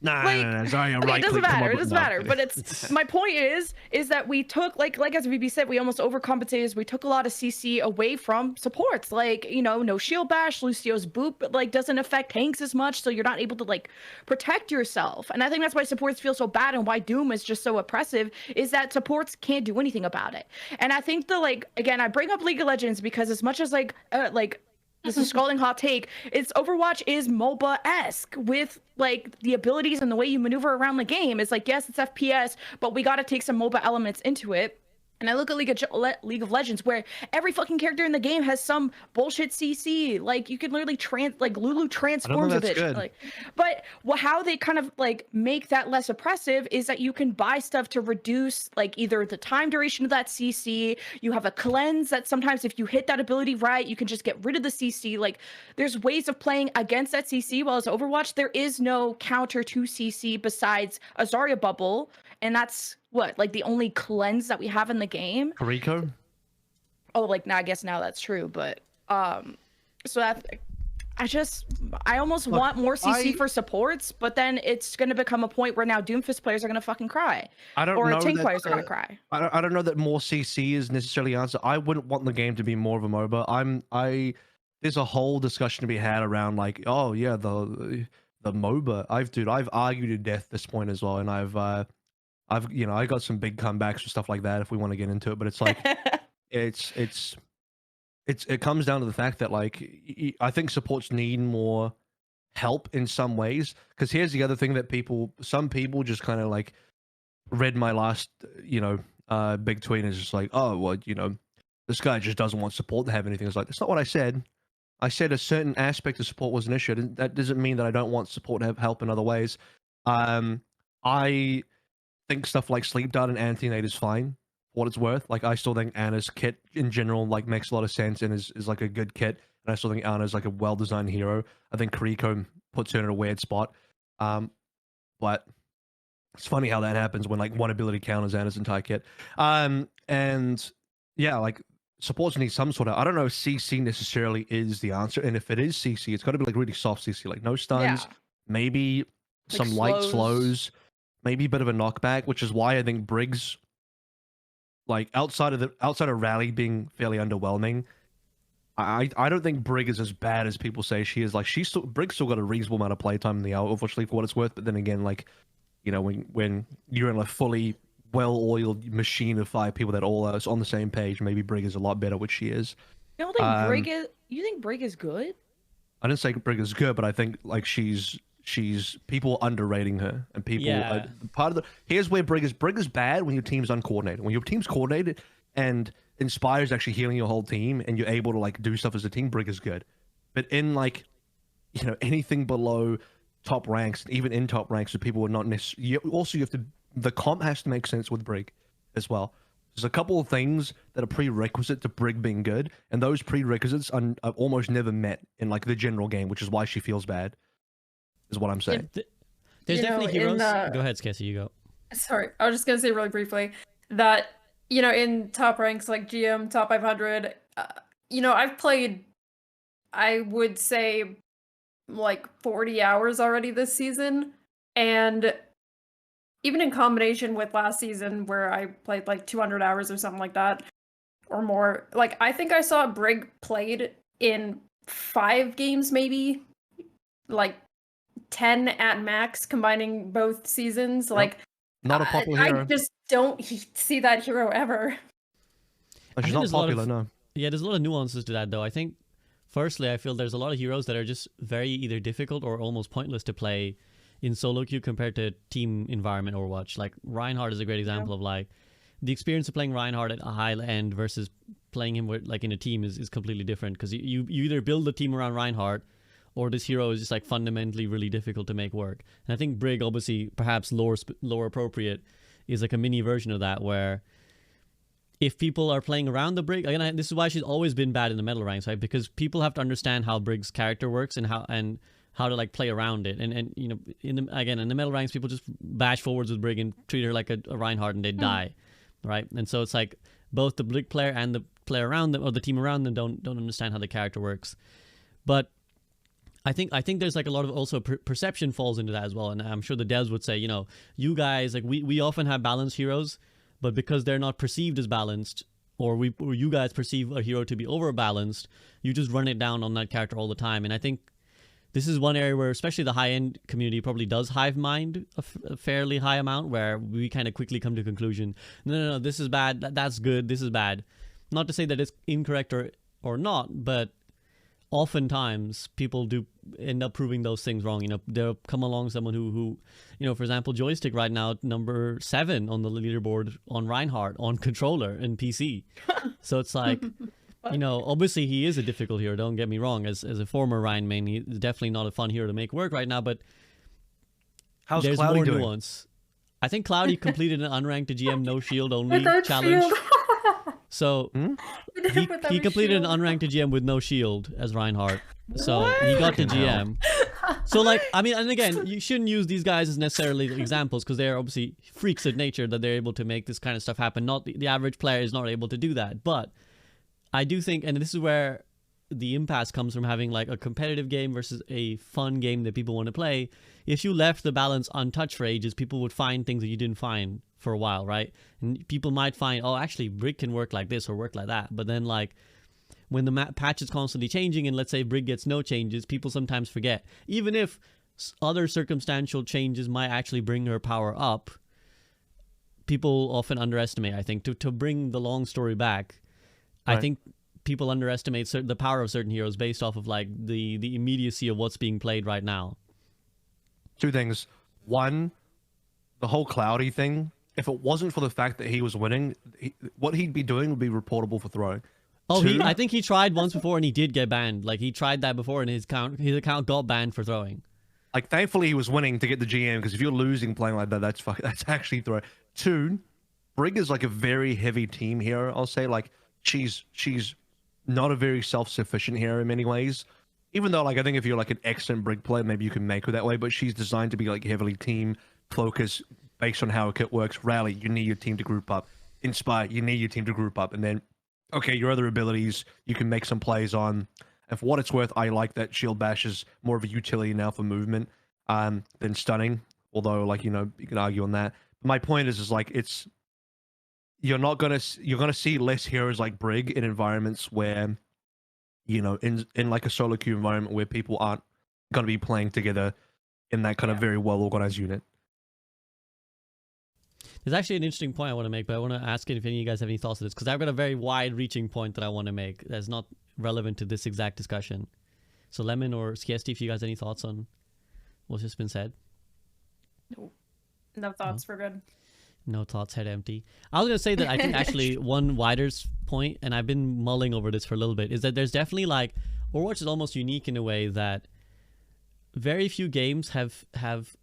No, Zarya Okay, right it doesn't click, come matter. up It with- doesn't no. matter. But it's my point is that we took like as VB said, we almost overcompensated. We took a lot of CC away from supports. Like, no shield bash, Lucio's boop, but like doesn't affect tanks as much, so you're not able to like protect yourself. And I think that's why supports feel so bad and why Doom is just so oppressive, is that supports can't do anything about it. And I think again, I bring up League of Legends because as much as this is scalding hot take, it's Overwatch is MOBA-esque with like the abilities and the way you maneuver around the game. It's like, yes, it's FPS, but we got to take some MOBA elements into it. And I look at League of Legends, where every fucking character in the game has some bullshit CC. Like, you can literally Lulu transforms a bitch. Good. Like, but how they kind of like make that less oppressive is that you can buy stuff to reduce like either the time duration of that CC. You have a cleanse that sometimes if you hit that ability right, you can just get rid of the CC. Like, there's ways of playing against that CC. While as Overwatch, there is no counter to CC besides a Zarya bubble, and that's like the only cleanse that we have in the game. Rico? Oh, like now I guess now that's true, but so that I almost want more CC for supports, but then it's gonna become a point where now Doomfist players are gonna fucking cry. I don't or know tank that, players are gonna cry. I don't know that more CC is necessarily the answer. I wouldn't want the game to be more of a MOBA. There's a whole discussion to be had around like, oh yeah, the MOBA. I've argued to death this point as well, and I got some big comebacks and stuff like that if we want to get into it, but it's like it comes down to the fact that like I think supports need more help in some ways, because here's the other thing that some people just kind of like read my last big tweet and is just like, oh well, this guy just doesn't want support to have anything. It's like, that's not what I said. I said a certain aspect of support was an issue. That doesn't mean that I don't want support to have help in other ways. think stuff like Sleep Dart and Anti-Nade is fine. For what it's worth, like I still think Anna's kit in general like makes a lot of sense and is like a good kit. And I still think Anna's like a well-designed hero. I think Kiriko puts her in a weird spot. But it's funny how that happens when like one ability counters Anna's entire kit. And yeah, like supports need some sort of, I don't know if CC necessarily is the answer. And if it is CC, it's got to be like really soft CC, like no stuns, maybe Like some light slows, maybe a bit of a knockback, which is why I think Briggs, like outside of Rally being fairly underwhelming, I don't think Brig is as bad as people say she is. Like Briggs still got a reasonable amount of playtime in the Overwatch League for what it's worth, but then again, like, you know, when you're in a fully well-oiled machine of 5 people that all are on the same page, maybe Brig is a lot better, which she is. You don't think Brig is? You think Brig is good? I didn't say Brig is good, but I think like she's people underrating her, and people part of the here's where Brig is bad when your team's uncoordinated. When your team's coordinated and Inspire's actually healing your whole team, and you're able to like do stuff as a team, Brig is good. But in like, you know, anything below top ranks, even in top ranks, so people are not necessarily. Also, you have to. The comp has to make sense with Brig as well. There's a couple of things that are prerequisite to Brig being good, and those prerequisites are almost never met in like the general game, which is why she feels bad. Is what I'm saying. There's definitely heroes. Go ahead, Skiesti, you go. Sorry, I was just gonna say really briefly that, you know, in top ranks like GM, top 500, you know, I've played, I would say, like 40 hours already this season, and even in combination with last season where I played like 200 hours or something like that, or more, like I think I saw Brig played in 5 games maybe, like 10 at max, combining both seasons. Like, not a popular hero. I just don't see that hero ever. She's not popular, no. Yeah, there's a lot of nuances to that, though. I think, firstly, I feel there's a lot of heroes that are just very either difficult or almost pointless to play in solo queue compared to team environment Overwatch. Like, Reinhardt is a great example of, like, the experience of playing Reinhardt at a high end versus playing him with, like, in a team is completely different, because you either build a team around Reinhardt, or this hero is just like fundamentally really difficult to make work. And I think Brig, obviously, perhaps lower appropriate, is like a mini version of that, where if people are playing around the Brig, again, this is why she's always been bad in the metal ranks, right? Because people have to understand how Brig's character works and how to like play around it. And you know, in the metal ranks, people just bash forwards with Brig and treat her like a Reinhardt and they die, right? And so it's like both the Brig player and the player around them, or the team around them, don't understand how the character works. But I think there's like a lot of also perception falls into that as well, and I'm sure the devs would say, you know, you guys, like we often have balanced heroes, but because they're not perceived as balanced, or you guys perceive a hero to be overbalanced, you just run it down on that character all the time. And I think this is one area where especially the high-end community probably does hive mind a fairly high amount, where we kind of quickly come to a conclusion, no, this is bad, that's good, this is bad. Not to say that it's incorrect or not, but oftentimes people do end up proving those things wrong. You know, they'll come along someone who, you know, for example, Joystick right now, number 7 on the leaderboard on Reinhardt on controller and PC. So it's like, you know, obviously he is a difficult hero, don't get me wrong. As a former Ryan main, he's definitely not a fun hero to make work right now, but there's Cloudy more doing? nuance. I think Cloudy completed an unranked to GM no shield only challenge. So he completed an unranked to GM with no shield as Reinhardt. So he got to GM. So like, I mean, and again, you shouldn't use these guys as necessarily examples, because they're obviously freaks of nature that they're able to make this kind of stuff happen. Not the average player is not able to do that. But I do think, and this is where the impasse comes from having like a competitive game versus a fun game that people want to play. If you left the balance untouched for ages, people would find things that you didn't find for a while, right? And people might find, oh, actually Brig can work like this or work like that. But then like when the patch is constantly changing, and let's say Brig gets no changes, people sometimes forget. Even if other circumstantial changes might actually bring her power up, people often underestimate, I think, to bring the long story back. Right. I think people underestimate the power of certain heroes based off of like the immediacy of what's being played right now. 2 things. One, the whole Cloudy thing, if it wasn't for the fact that he was winning, what he'd be doing would be reportable for throwing. Oh, I think he tried once before and he did get banned. Like he tried that before and his account got banned for throwing. Like, thankfully he was winning to get the GM, because if you're losing playing like that, that's actually throw. Two, Brig is like a very heavy team hero, I'll say. Like, she's not a very self-sufficient hero in many ways. Even though, like, I think if you're like an excellent Brig player, maybe you can make her that way, but she's designed to be like heavily team focused based on how a kit works. Rally, you need your team to group up. Inspire, you need your team to group up. And then, okay, your other abilities, you can make some plays on. And for what it's worth, I like that Shield Bash is more of a utility now for movement than stunning. Although, like, you know, you can argue on that. But my point is like, it's you're gonna see less heroes like Brig in environments where, you know, in like a solo queue environment where people aren't gonna be playing together in that kind of very well organized unit. There's actually an interesting point I want to make, but I want to ask if any of you guys have any thoughts on this, because I've got a very wide-reaching point that I want to make that's not relevant to this exact discussion. So Lemon or Skiesti, if you guys have any thoughts on what's just been said. No thoughts. We're good. No thoughts, head empty. I was going to say that I think actually one wider point, and I've been mulling over this for a little bit, is that there's definitely like, Overwatch is almost unique in a way that very few games have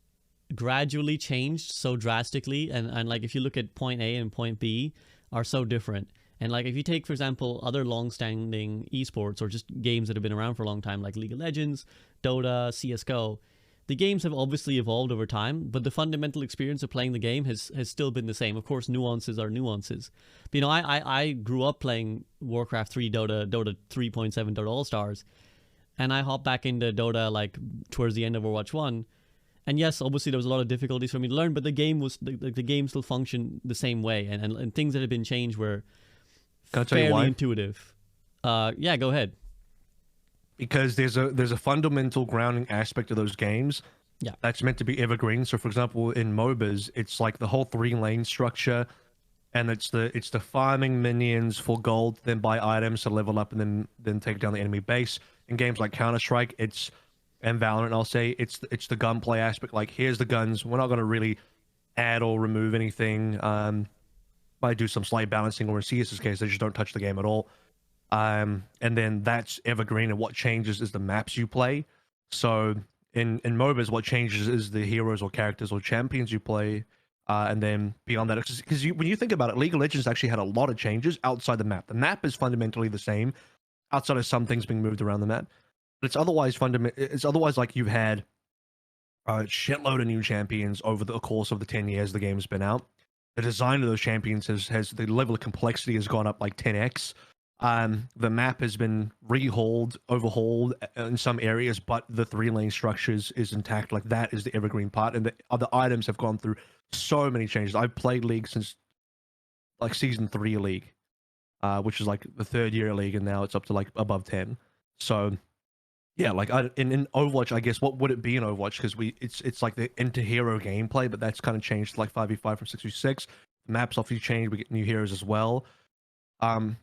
gradually changed so drastically, and like if you look at point A and point B are so different. And like if you take, for example, other long-standing esports or just games that have been around for a long time, like League of Legends, Dota, CSGO, the games have obviously evolved over time, but the fundamental experience of playing the game has still been the same. Of course, nuances are nuances. But, you know, I grew up playing Warcraft 3, Dota 3.7, Dota All-Stars, and I hopped back into Dota like towards the end of Overwatch 1. And yes, obviously there was a lot of difficulties for me to learn, but the game was the game still functioned the same way, and things that had been changed were fairly intuitive. Yeah, go ahead. Because there's a fundamental grounding aspect of those games. Yeah, that's meant to be evergreen. So, for example, in MOBAs, it's like the whole 3-lane structure, and it's the farming minions for gold, then buy items to level up, and then take down the enemy base. In games like Counter-Strike, and Valorant, I'll say, it's the gunplay aspect. Like, here's the guns. We're not going to really add or remove anything. Might do some slight balancing, or in CS's case, they just don't touch the game at all. And then that's evergreen, and what changes is the maps you play. So in MOBAs, what changes is the heroes or characters or champions you play. And then beyond that, because when you think about it, League of Legends actually had a lot of changes outside the map. The map is fundamentally the same, outside of some things being moved around the map. But it's otherwise like you've had a shitload of new champions over the course of the 10 years the game's been out. The design of those champions has the level of complexity has gone up like 10x. The map has been overhauled in some areas, but the 3-lane structures is intact. Like, that is the evergreen part, and the other items have gone through so many changes. I've played League since like season 3 of League, which is like the 3rd year of League, and now it's up to like above 10. So yeah, like in Overwatch, I guess, what would it be in Overwatch? Because it's like the inter-hero gameplay, but that's kind of changed to like 5v5 from 6v6. The maps obviously changed. We get new heroes as well. On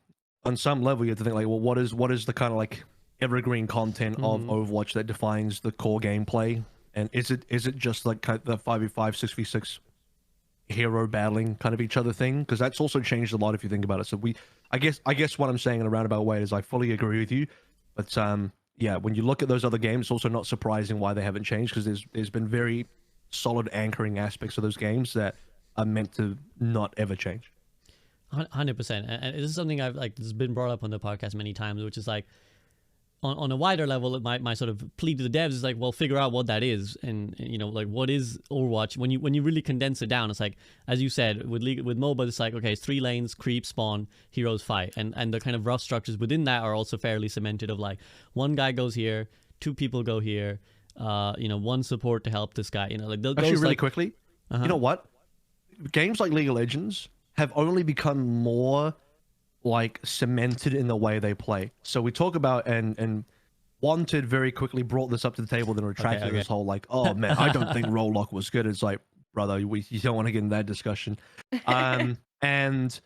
some level, you have to think like, well, what is the kind of like evergreen content of Overwatch that defines the core gameplay? And is it just like kind of the 5v5, 6v6 hero battling kind of each other thing? Because that's also changed a lot if you think about it. So I guess what I'm saying in a roundabout way is I fully agree with you, but yeah, when you look at those other games, it's also not surprising why they haven't changed, because there's been very solid anchoring aspects of those games that are meant to not ever change. 100%. And this is something I've like, this has been brought up on the podcast many times, which is like, on a wider level, my sort of plea to the devs is like, well, figure out what that is, and you know, like, what is Overwatch? When you really condense it down, it's like, as you said, with MOBA, it's like, okay, it's 3 lanes, creep, spawn, heroes fight, and the kind of rough structures within that are also fairly cemented. Of like, one guy goes here, 2 people go here, you know, 1 support to help this guy, you know, like those. Actually, really like, quickly, you know what? Games like League of Legends have only become more like cemented in the way they play. So we talk about and Wanted very quickly brought this up to the table, then retracted this whole like, oh man, I don't think roll lock was good. It's like, brother, you don't want to get in that discussion. And the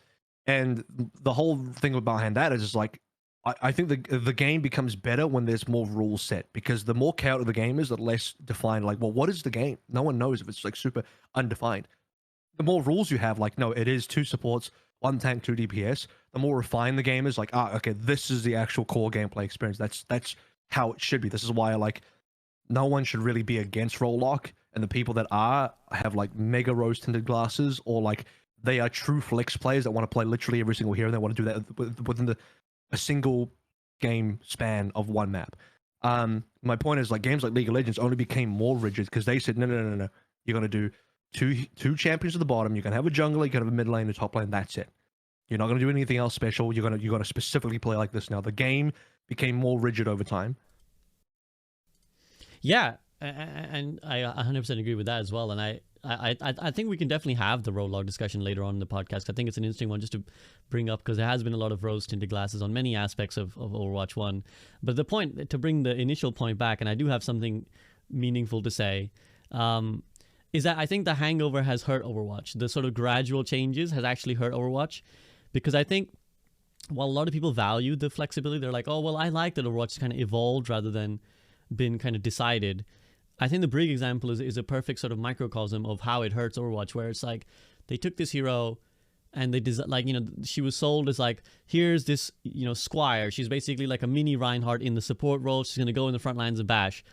whole thing behind that is just like, I think the game becomes better when there's more rules set, because the more chaotic the game is, the less defined. Like, well, what is the game? No one knows if it's like super undefined. The more rules you have, like, no, it is 2 supports, 1 tank, 2 DPS. The more refined the game is, like, okay, this is the actual core gameplay experience. That's how it should be. This is why I like no one should really be against role lock, and the people that are have like mega rose tinted glasses, or like they are true flex players that want to play literally every single hero, and they want to do that within a single game span of one map. My point is, like, games like League of Legends only became more rigid because they said no, you're gonna do two champions at the bottom, you're gonna have a jungler, you're gonna have a mid lane, a top lane, that's it. You're not gonna do anything else special. You're gonna specifically play like this now. The game became more rigid over time. Yeah, and I 100% agree with that as well. And I think we can definitely have the role log discussion later on in the podcast. I think it's an interesting one just to bring up because there has been a lot of rose tinted glasses on many aspects of Overwatch 1. But the point, to bring the initial point back, and I do have something meaningful to say, is that I think the hangover has hurt Overwatch. The sort of gradual changes has actually hurt Overwatch, because I think while a lot of people value the flexibility, they're like, oh, well, I like that Overwatch kind of evolved rather than been kind of decided. I think the Brig example is a perfect sort of microcosm of how it hurts Overwatch, where it's like they took this hero and they like, you know, she was sold as like, here's this, you know, Squire. She's basically like a mini Reinhardt in the support role. She's going to go in the front lines and bash.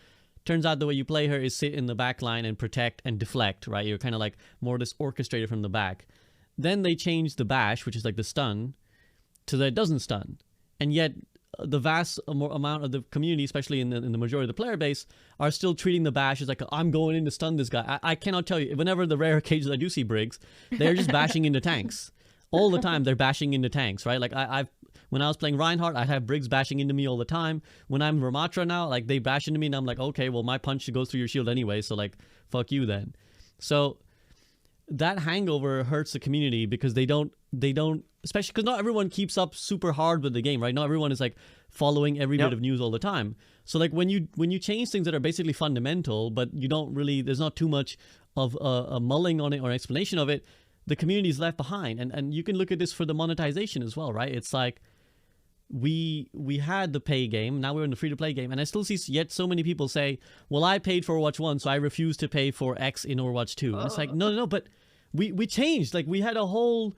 Turns out the way you play her is sit in the back line and protect and deflect, right? You're kind of like more this orchestrator from the back. Then they changed the bash, which is like the stun, so that it doesn't stun. And yet the vast amount of the community, especially in the majority of the player base, are still treating the bash as like, I'm going in to stun this guy. I cannot tell you, whenever the rare occasions I do see Briggs, they're just bashing into tanks. All the time they're bashing into tanks, right? Like when I was playing Reinhardt, I'd have Briggs bashing into me all the time. When I'm Ramatra now, like they bash into me and I'm like, okay, well my punch goes through your shield anyway, so like, fuck you then. So that hangover hurts the community because they don't, especially because not everyone keeps up super hard with the game, right? Not everyone is like following every bit of news all the time. So like when you change things that are basically fundamental, but you don't really, there's not too much of a mulling on it or explanation of it, the community is left behind. And you can look at this for the monetization as well, right? It's like we had the pay game, now we're in the free-to-play game, and I still see yet so many people say, well, I paid for Overwatch 1, so I refuse to pay for X in Overwatch 2. And it's like, no, but we changed. Like, we had a whole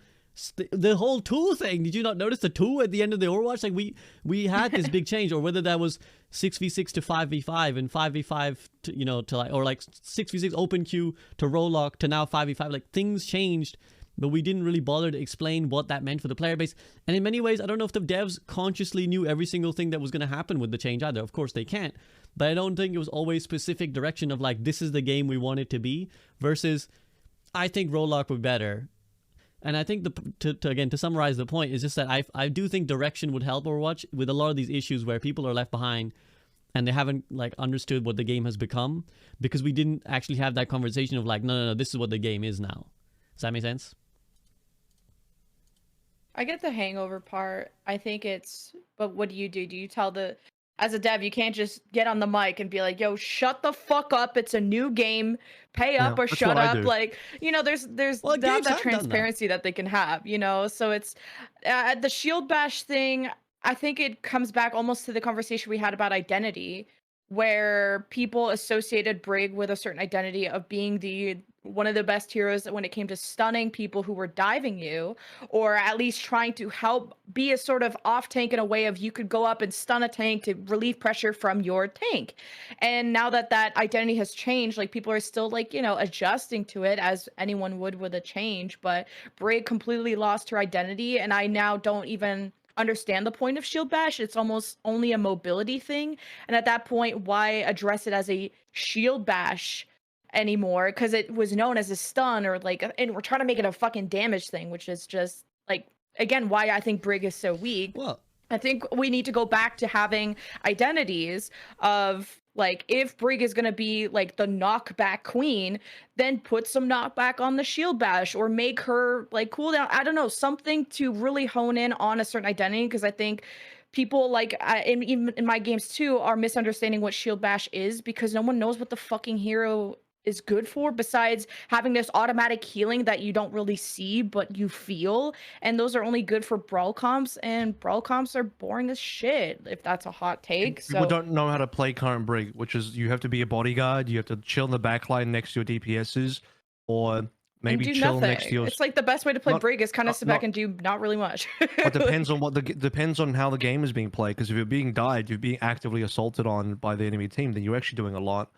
the whole 2 thing. Did you not notice the 2 at the end of the Overwatch? Like, we had this big change, or whether that was 6v6 to 5v5 and 5v5 to, you know, to like, or like 6v6 open queue to roll lock to now 5v5. Like, things changed, but we didn't really bother to explain what that meant for the player base. And in many ways, I don't know if the devs consciously knew every single thing that was going to happen with the change either. Of course they can't, but I don't think it was always specific direction of like, this is the game we want it to be, versus I think roll lock would be better. And I think to summarize the point is just that I do think direction would help Overwatch with a lot of these issues where people are left behind and they haven't like understood what the game has become, because we didn't actually have that conversation of like, no, this is what the game is now. Does that make sense? I get the hangover part. I think it's, but what do? Do you tell as a dev, you can't just get on the mic and be like, yo, shut the fuck up. It's a new game. Pay up or shut up. Like, you know, there's not that transparency that they can have, you know? So it's the shield bash thing. I think it comes back almost to the conversation we had about identity, where people associated Brig with a certain identity of being one of the best heroes when it came to stunning people who were diving you, or at least trying to help be a sort of off tank in a way of you could go up and stun a tank to relieve pressure from your tank. And now that identity has changed, like people are still like, you know, adjusting to it as anyone would with a change, but Brig completely lost her identity, and I now don't even understand the point of shield bash. It's almost only a mobility thing, and at that point, why address it as a shield bash anymore? Because it was known as a stun, or like, and we're trying to make it a fucking damage thing, which is just like, again, why I think Brig is so weak. Well, I think we need to go back to having identities of like, if Brig is going to be like the knockback queen, then put some knockback on the shield bash, or make her like cooldown. I don't know, something to really hone in on a certain identity, because I think people like even in my games too are misunderstanding what shield bash is, because no one knows what the fucking hero is good for besides having this automatic healing that you don't really see but you feel, and those are only good for brawl comps, and brawl comps are boring as shit, if that's a hot take. People don't know how to play current Brig, which is you have to be a bodyguard, you have to chill in the backline next to your DPSs, or maybe do chill nothing. next to your. It's like the best way to play Not- Brig is kind of sit back not- and do not really much. It depends on depends on how the game is being played. Because if you're being died, you're being actively assaulted on by the enemy team, then you're actually doing a lot.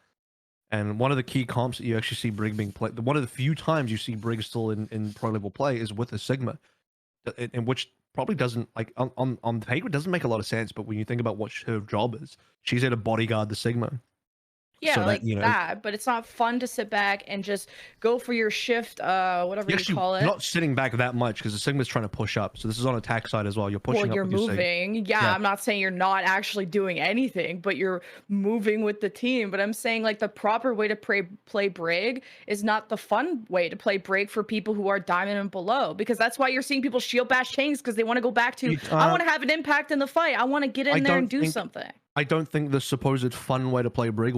And one of the key comps that you actually see Brig being played, one of the few times you see Brig still in pro level play is with a Sigma, in which probably doesn't like on paper doesn't make a lot of sense. But when you think about what her job is, she's there to bodyguard the Sigma. Yeah, So that, like you know- that, but it's not fun to sit back and just go for your shift, whatever you Actually, call it. you're not sitting back that much because the Sigma's trying to push up. So this is on attack side as well. You're pushing Well, up you're with your Sig. moving. Yeah, Yeah. I'm not saying you're not actually doing anything, but you're moving with the team. But I'm saying like the proper way to play Brig is not the fun way to play Brig for people who are diamond and below, because that's why you're seeing people shield bash tanks because they want to go back to, I want to have an impact in the fight. I want to get in there and do something. I don't think the supposed fun way to play Brig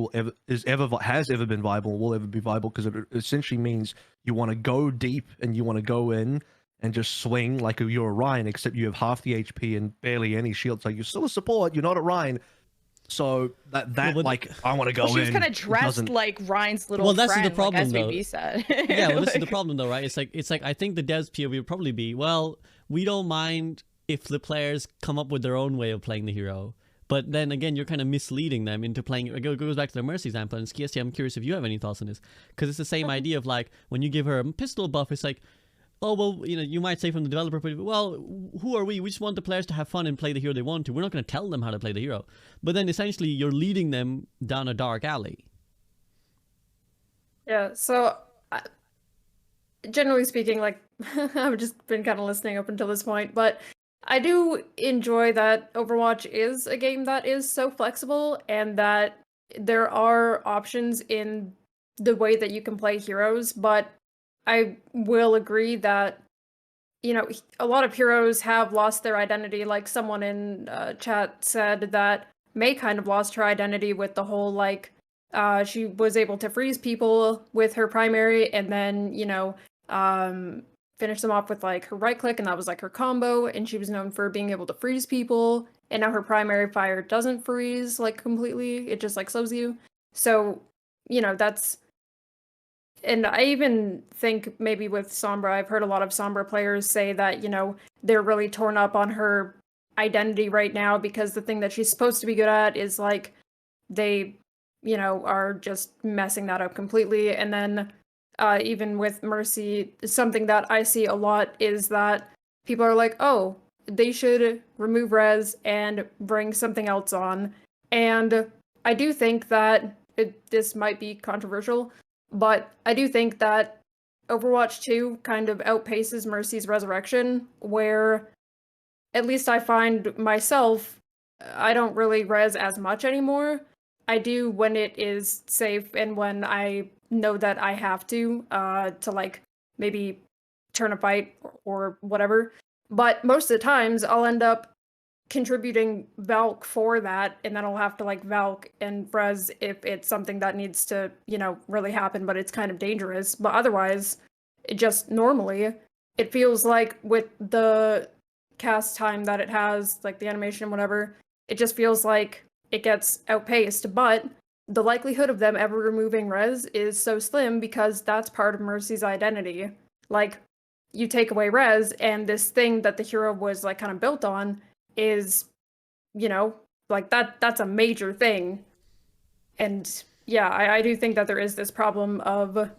has ever been viable, will ever be viable, because it essentially means you want to go deep and you want to go in and just swing like you're a Ryan, except you have half the HP and barely any shields. Like you're still a support, you're not a Ryan. So like I want to go in. She was kind of dressed like Ryan's little that's friend, the problem, like though. SVB said. Yeah, well, this is the Like- problem though, right? It's like I think the devs POV would probably be, well, we don't mind if the players come up with their own way of playing the hero. But then again, you're kind of misleading them into playing. It goes back to the Mercy example. And Skiesti, I'm curious if you have any thoughts on this, because it's the same idea of like when you give her a pistol buff, it's like, oh well, you know, you might say from the developer point of view, well, who are we? We just want the players to have fun and play the hero they want to. We're not going to tell them how to play the hero. But then essentially, you're leading them down a dark alley. Yeah, so generally speaking, like I've just been kind of listening up until this point, but I do enjoy that Overwatch is a game that is so flexible and that there are options in the way that you can play heroes, but I will agree that, you know, a lot of heroes have lost their identity. Like someone in chat said that May kind of lost her identity with the whole, like, she was able to freeze people with her primary and then, you know, finish them off with like her right click, and that was like her combo, and she was known for being able to freeze people, and now her primary fire doesn't freeze like completely, it just like slows you. So, you know, that's, and I even think maybe with Sombra, I've heard a lot of Sombra players say that, you know, they're really torn up on her identity right now because the thing that she's supposed to be good at is like they, you know, are just messing that up completely. And then even with Mercy, something that I see a lot is that people are like, oh, they should remove res and bring something else on. And I do think that this might be controversial, but I do think that Overwatch 2 kind of outpaces Mercy's Resurrection, where at least I find myself, I don't really res as much anymore. I do when it is safe and when I know that I have to like maybe turn a fight or whatever. But most of the times I'll end up contributing Valk for that, and then I'll have to like Valk and res if it's something that needs to, you know, really happen, but it's kind of dangerous. But otherwise, it just normally, it feels like with the cast time that it has, like the animation and whatever, it just feels like it gets outpaced. But the likelihood of them ever removing res is so slim because that's part of Mercy's identity. Like, you take away res, and this thing that the hero was like kind of built on is, you know, like that's a major thing. And yeah, I do think that there is this problem of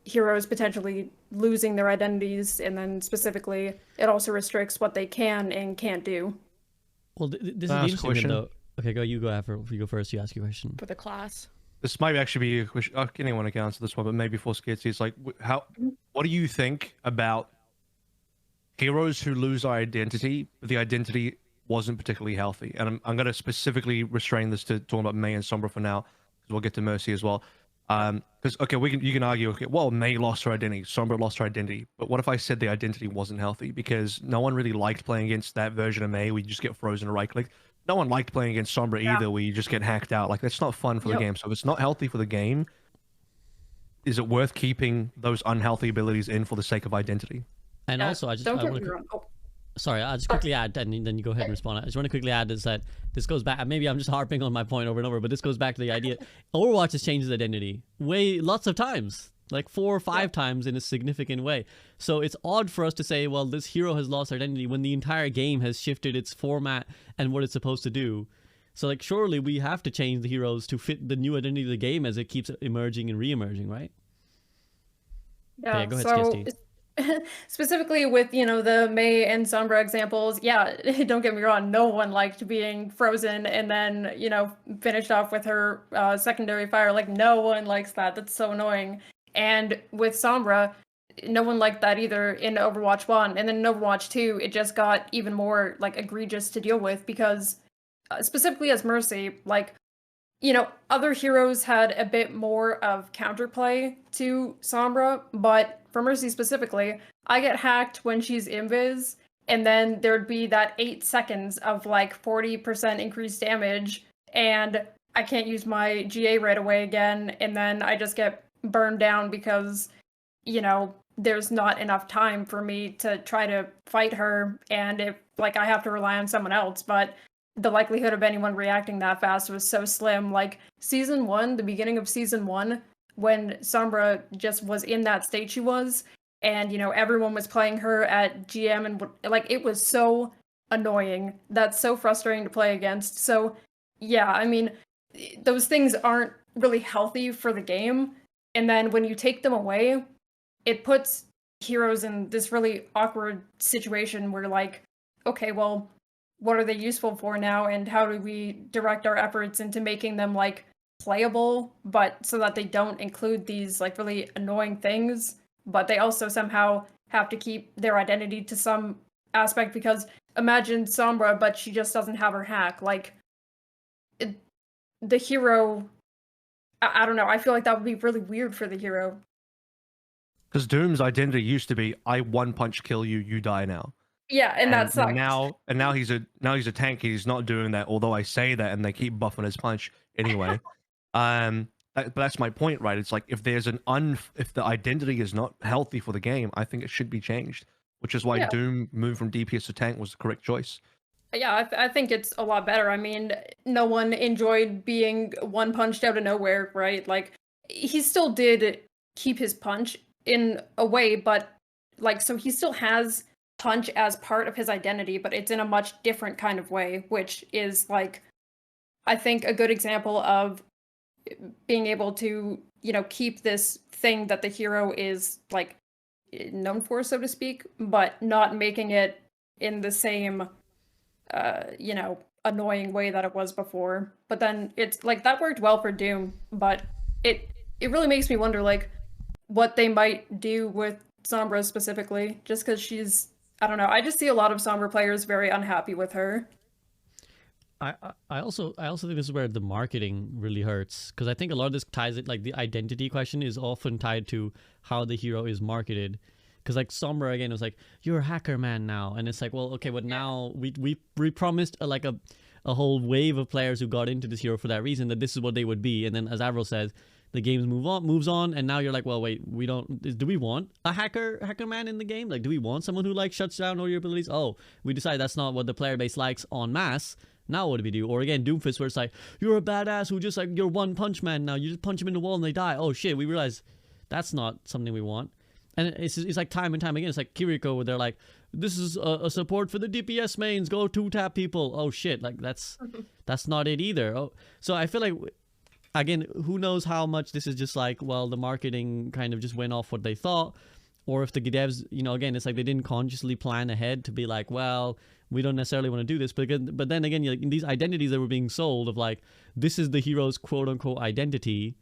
heroes potentially losing their identities, and then specifically it also restricts what they can and can't do. Well, this is the interesting bit, though. Okay, you go after. If you go first, you ask your question. For the class. This might actually be a question. Anyone can answer this one, but maybe for Skiesti, it's like, what do you think about heroes who lose their identity, but the identity wasn't particularly healthy? And I'm going to specifically restrain this to talking about May and Sombra for now, because we'll get to Mercy as well. Because okay, you can argue, okay, well, May lost her identity, Sombra lost her identity, but what if I said the identity wasn't healthy? Because no one really liked playing against that version of May where you just get frozen right click. No one liked playing against Sombra either, where you just get hacked out. Like, that's not fun for the game. So if it's not healthy for the game, is it worth keeping those unhealthy abilities in for the sake of identity? And also, I want to. Sorry, I'll just quickly add, and then you go ahead and respond. I just want to quickly add is that this goes back. Maybe I'm just harping on my point over and over, but this goes back to the idea. Overwatch has changed its identity lots of times. like 4 or 5 times in a significant way. So it's odd for us to say, well, this hero has lost identity when the entire game has shifted its format and what it's supposed to do. So like surely we have to change the heroes to fit the new identity of the game as it keeps emerging and re-emerging, right? Yeah, go ahead, so Skiesti. specifically with, you know, the Mei and Sombra examples, yeah, don't get me wrong, no one liked being frozen and then, you know, finished off with her secondary fire. Like, no one likes that. That's so annoying. And with Sombra, no one liked that either in Overwatch 1. And then in Overwatch 2, it just got even more, like, egregious to deal with because, specifically as Mercy, like, you know, other heroes had a bit more of counterplay to Sombra, but for Mercy specifically, I get hacked when she's invis, and then there'd be that 8 seconds of like 40% increased damage, and I can't use my GA right away again, and then I just get burned down because, you know, there's not enough time for me to try to fight her, and if like I have to rely on someone else, but the likelihood of anyone reacting that fast was so slim. Like season 1, the beginning of season 1, when Sombra just was in that state she was, and you know everyone was playing her at GM, and like it was so annoying. That's so frustrating to play against. So yeah, I mean, those things aren't really healthy for the game. And then when you take them away, it puts heroes in this really awkward situation where like, okay, well, what are they useful for now, and how do we direct our efforts into making them like playable, but so that they don't include these like really annoying things, but they also somehow have to keep their identity to some aspect, because imagine Sombra, but she just doesn't have her hack. Like the hero, I don't know, I feel like that would be really weird for the hero. Because Doom's identity used to be, I one punch kill you, you die now. Yeah, and that sucks. Now he's a tank. He's not doing that. Although I say that, and they keep buffing his punch anyway. But that's my point, right? It's like if there's if the identity is not healthy for the game, I think it should be changed. Which is why Doom moved from DPS to tank was the correct choice. Yeah, I think it's a lot better. I mean, no one enjoyed being one punched out of nowhere, right? Like he still did keep his punch in a way, but like so he still has punch as part of his identity, but it's in a much different kind of way, which is like, I think a good example of being able to, you know, keep this thing that the hero is like known for, so to speak, but not making it in the same, you know, annoying way that it was before. But then it's like that worked well for Doom, but it really makes me wonder like what they might do with Sombra specifically, just because she's, I don't know. I just see a lot of Sombra players very unhappy with her. I also think this is where the marketing really hurts, because I think a lot of this ties it, like the identity question is often tied to how the hero is marketed. Because like Sombra again was like, you're a hacker man now, and it's like, well, okay, but now we promised like a whole wave of players who got into this hero for that reason that this is what they would be, and then as AVRL says, the games moves on, and now you're like, well, wait, do we want a hacker man in the game? Like, do we want someone who like shuts down all your abilities? Oh, we decide that's not what the player base likes en masse. Now what do we do? Or again, Doomfist, where it's like, you're a badass who just like, you're one punch man now. You just punch them in the wall and they die. Oh shit, we realize that's not something we want. And it's like time and time again. It's like Kiriko, where they're like, this is a support for the DPS mains. Go 2-tap people. Oh shit, like that's not it either. Oh, so I feel like, again, who knows how much this is just like, well, the marketing kind of just went off what they thought, or if the devs, you know, again, it's like they didn't consciously plan ahead to be like, well, we don't necessarily want to do this. But then again, like, in these identities that were being sold of like, this is the hero's quote unquote identity,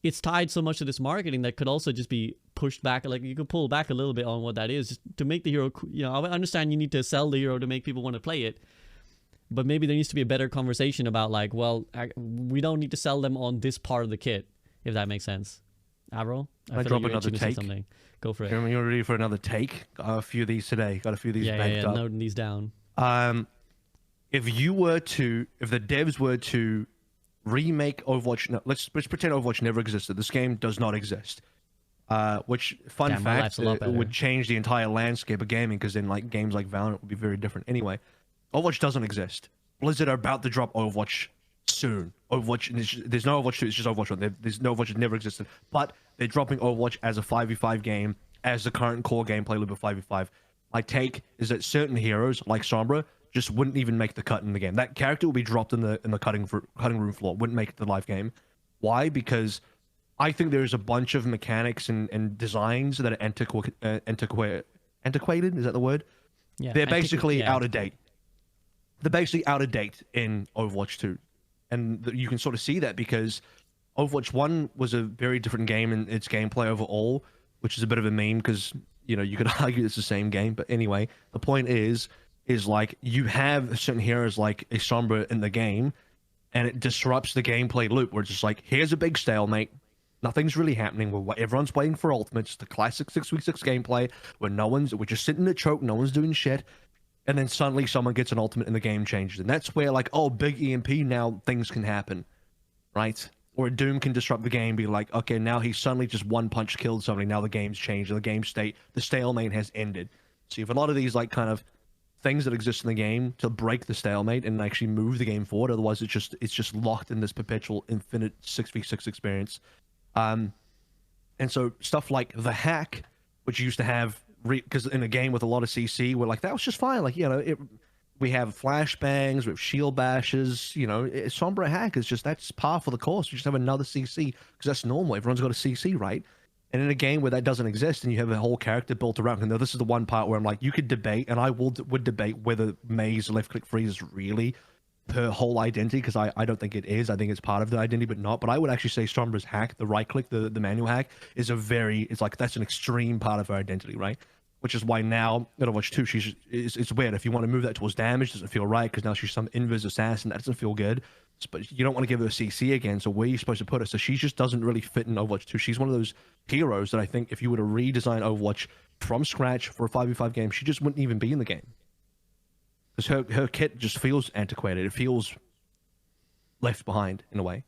it's tied so much to this marketing that could also just be pushed back. Like you could pull back a little bit on what that is, just to make the hero, you know, I understand you need to sell the hero to make people want to play it, but maybe there needs to be a better conversation about like, well, we don't need to sell them on this part of the kit, if that makes sense. AVRL? I drop another take. Something. Go for it. You're ready for another take? Got a few of these today. Got a few of these banked up. Noting these down. If the devs were to remake Overwatch, no, let's pretend Overwatch never existed. This game does not exist. Which, fun fact, it would change the entire landscape of gaming, because then like games like Valorant would be very different. Anyway, Overwatch doesn't exist. Blizzard are about to drop Overwatch soon. Overwatch, there's no Overwatch 2, it's just Overwatch 1. There's no Overwatch, it never existed. But they're dropping Overwatch as a 5v5 game, as the current core gameplay loop of 5v5. My take is that certain heroes, like Sombra, just wouldn't even make the cut in the game. That character will be dropped in the cutting room floor, wouldn't make the live game. Why? Because I think there's a bunch of mechanics and designs that are antiquated, is that the word? Yeah, They're basically out of antiquated. date. They're basically out of date in Overwatch 2. And you can sort of see that because Overwatch 1 was a very different game in its gameplay overall, which is a bit of a meme because, you know, you could argue it's the same game. But anyway, the point is like you have certain heroes like a Sombra in the game, and it disrupts the gameplay loop where it's just like, here's a big stalemate. Nothing's really happening. Everyone's waiting for ultimates. The classic 6v6 gameplay where we're just sitting in a choke, no one's doing shit. And then suddenly someone gets an ultimate and the game changes. And that's where, like, oh, big EMP, now things can happen, right? Or Doom can disrupt the game, be like, okay, now he suddenly just one punch killed somebody, now the game's changed, and the stalemate has ended. So you have a lot of these, like, kind of things that exist in the game to break the stalemate and actually move the game forward. Otherwise, it's just locked in this perpetual infinite 6v6 experience. And so stuff like the hack, which used to have, because in a game with a lot of CC, we're like, that was just fine. Like, you know, we have flashbangs, we have shield bashes, you know, Sombra hack is just, that's par for the course. You just have another CC because that's normal. Everyone's got a CC, right? And in a game where that doesn't exist and you have a whole character built around, and this is the one part where I'm like, you could debate, and I would debate whether Mei's left-click freeze is really her whole identity, because I don't think it is. I think it's part of the identity, but not. But I would actually say Sombra's hack, the right-click, the manual hack, is it's like, that's an extreme part of her identity, right? Which is why now, in Overwatch 2, it's weird. If you want to move that towards damage, it doesn't feel right, because now she's some invis assassin. That doesn't feel good. But you don't want to give her a CC again, so where are you supposed to put her? So she just doesn't really fit in Overwatch 2. She's one of those heroes that I think if you were to redesign Overwatch from scratch for a 5v5 game, she just wouldn't even be in the game. Because her kit just feels antiquated. It feels left behind, in a way.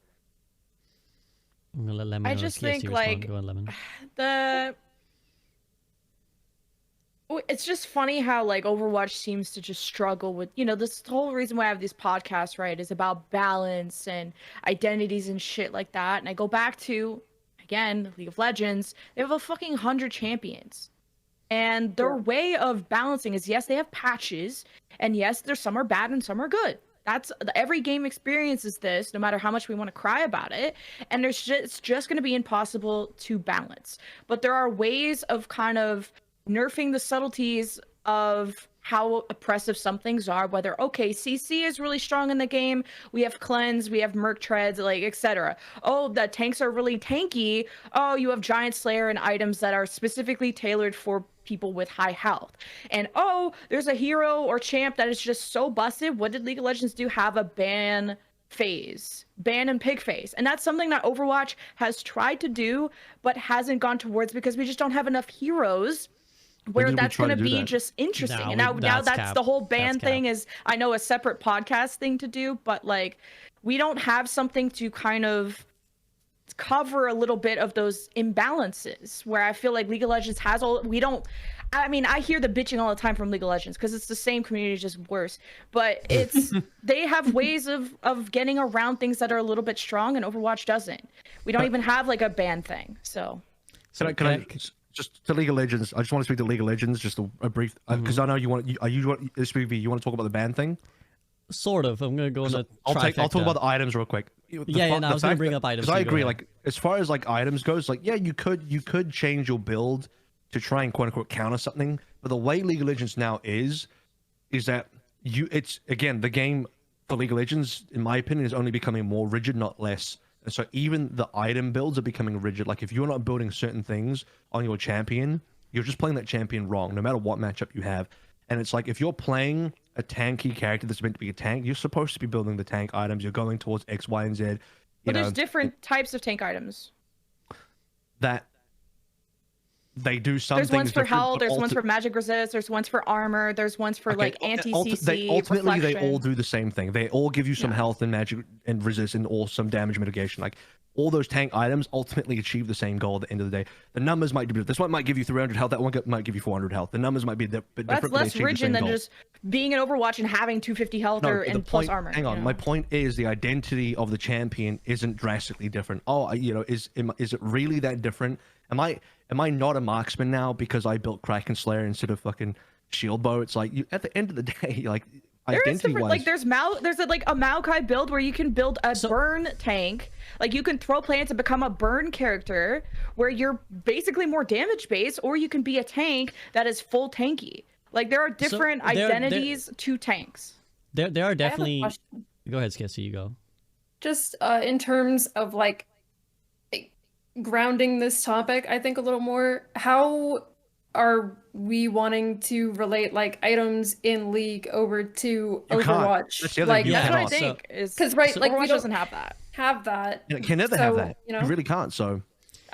I'm gonna let Lemon I just think, like, Go on, Lemon. It's just funny how, like, Overwatch seems to just struggle with, you know, this whole reason why I have these podcasts, right, is about balance and identities and shit like that. And I go back to, again, League of Legends. They have a fucking 100 champions. And their way of balancing is, yes, they have patches, and yes, there's some are bad and some are good. That's every game experiences this, no matter how much we want to cry about it. And it's just going to be impossible to balance. But there are ways of kind of nerfing the subtleties of how oppressive some things are, whether, okay, CC is really strong in the game, we have cleanse, we have merc treads, like, etc. Oh, the tanks are really tanky. Oh, you have giant slayer and items that are specifically tailored for people with high health. And oh, there's a hero or champ that is just so busted. What did League of Legends do? Have a ban phase, ban and pick phase. And that's something that Overwatch has tried to do but hasn't gone towards, because we just don't have enough heroes where that's going to be just interesting. Now that's the whole ban thing is, I know, a separate podcast thing to do, but, like, we don't have something to kind of cover a little bit of those imbalances where I feel like League of Legends has I mean, I hear the bitching all the time from League of Legends because it's the same community, just worse. But it's they have ways of getting around things that are a little bit strong, and Overwatch doesn't. We don't even have, like, a ban thing. So can I just to League of Legends? I just want to speak to League of Legends, just a brief, because I know you want to talk about the ban thing. Sort of. I'm gonna go on I'll talk about the items real quick. I was gonna bring up items. Because I agree. Like, as far as, like, items goes, like, yeah, you could change your build to try and quote unquote counter something. But the way League of Legends now is that it's again, the game for League of Legends, in my opinion, is only becoming more rigid, not less. And so even the item builds are becoming rigid. Like, if you're not building certain things on your champion, you're just playing that champion wrong, no matter what matchup you have. And it's like, if you're playing a tanky character that's meant to be a tank, you're supposed to be building the tank items. You're going towards X, Y, and Z. But there's different types of tank items. That they do some There's things ones for different, health, but there's ones for magic resist, there's ones for armor, there's ones for like anti-CC, ultimately they reflection. all do the same thing. They all give you some health and magic and resist and or some damage mitigation. Like, all those tank items ultimately achieve the same goal at the end of the day. The numbers might be different. This one might give you 300 health. That one might give you 400 health. The numbers might be a bit different. That's but they less achieve the rigid same than goal. just being in Overwatch and having 250 health No, or the and plus point, armor. hang on. You know? My point is the identity of the champion isn't drastically different. Oh, you know, is it really that different? Am I not a marksman now because I built Kraken Slayer instead of fucking Shield Bow? It's like at the end of the day, like There is identity different, wise, like there's like a Maokai build where you can build a burn tank, like you can throw planets and become a burn character where you're basically more damage based, or you can be a tank that is full tanky. Like there are different identities to tanks. There are definitely. I have a question. Go ahead, Skiesti, you go. Just in terms of like grounding this topic, I think a little more, how are we wanting to relate like items in League over to You can't. Overwatch? That's the other Like, thing, you That's what I cannot. think is 'cause, right, so like, we Overwatch don't- doesn't have that. have that. you can never have So, that. you know? You really can't. So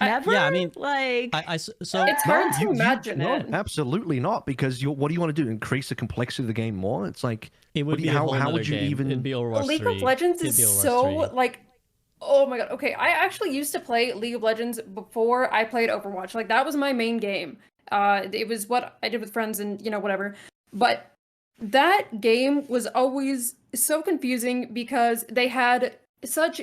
Never. Yeah, I mean, like So It's hard to imagine no, it. absolutely not. Because what do you want to do? Increase the complexity of the game more? It's like it would what do be you- a how whole how nother would you game. even? It'd be Overwatch League 3. of Legends It'd is be Overwatch so 3. like, oh my god. Okay, I actually used to play League of Legends before I played Overwatch. Like that was my main game. It was what I did with friends and you know whatever. But that game was always so confusing because they had such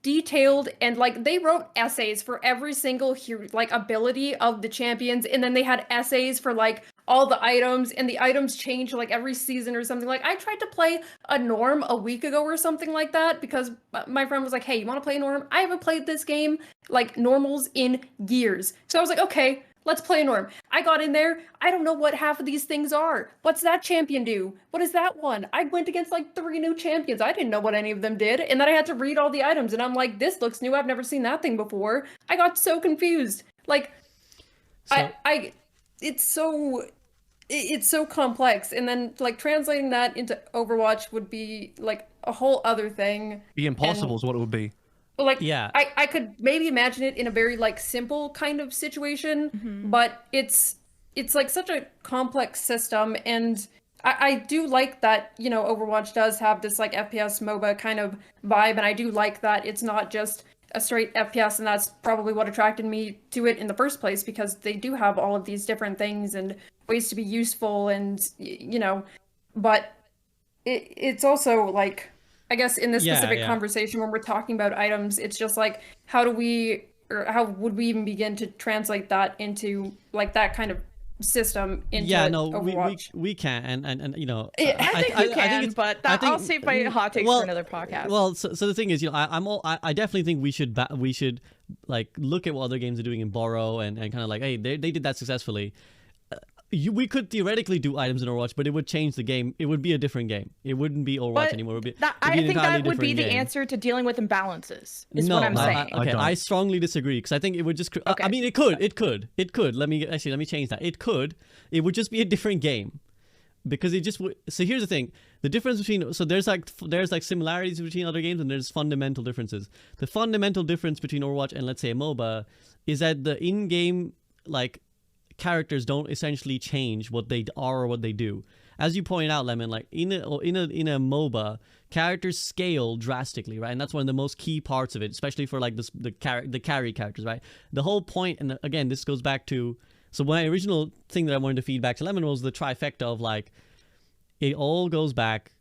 detailed and like they wrote essays for every single like ability of the champions, and then they had essays for like all the items, and the items change like every season or something. Like I tried to play a Norm a week ago or something like that because my friend was like, hey, you want to play Norm? I haven't played this game like normals in years. So I was like, okay, let's play Norm. I got in there. I don't know what half of these things are. What's that champion do? What is that one? I went against like 3 new champions. I didn't know what any of them did. And then I had to read all the items. And I'm like, this looks new. I've never seen that thing before. I got so confused. Like, So- it's so complex. And then like translating that into Overwatch would be like a whole other thing. Be impossible is what it would be. But like, Yeah. I could maybe imagine it in a very like simple kind of situation, but it's like such a complex system, and I do like that, you know, Overwatch does have this like FPS MOBA kind of vibe, and I do like that it's not just a straight FPS, and that's probably what attracted me to it in the first place, because they do have all of these different things and ways to be useful, and you know, but it's also like, I guess in this specific conversation when we're talking about items, it's just like, how would we even begin to translate that into like that kind of system into Overwatch? we can, and you know, I think you can, it's- but I think- I'll save my hot takes for another podcast. Well, so the thing is, you know, I definitely think we should like look at what other games are doing and borrow and kind of like, hey, they did that successfully. We could theoretically do items in Overwatch, but it would change the game. It would be a different game. It wouldn't be Overwatch But anymore. It would be, I it'd be an think entirely that would be different the game. answer to dealing with imbalances. Is No, what I'm saying. okay, don't. I strongly disagree because I think it would just. Okay. I mean, it could. Let me change that. It could. It would just be a different game, because it just would. So here's the thing: the difference between there's like similarities between other games and there's fundamental differences. The fundamental difference between Overwatch and let's say a MOBA is that the in-game like characters don't essentially change what they are or what they do. As you pointed out, Lemon, like in a MOBA, characters scale drastically, right? And that's one of the most key parts of it, especially for like the carry characters, right? The whole point, and again, this goes back to, so my original thing that I wanted to feed back to Lemon was the trifecta of like, it all goes back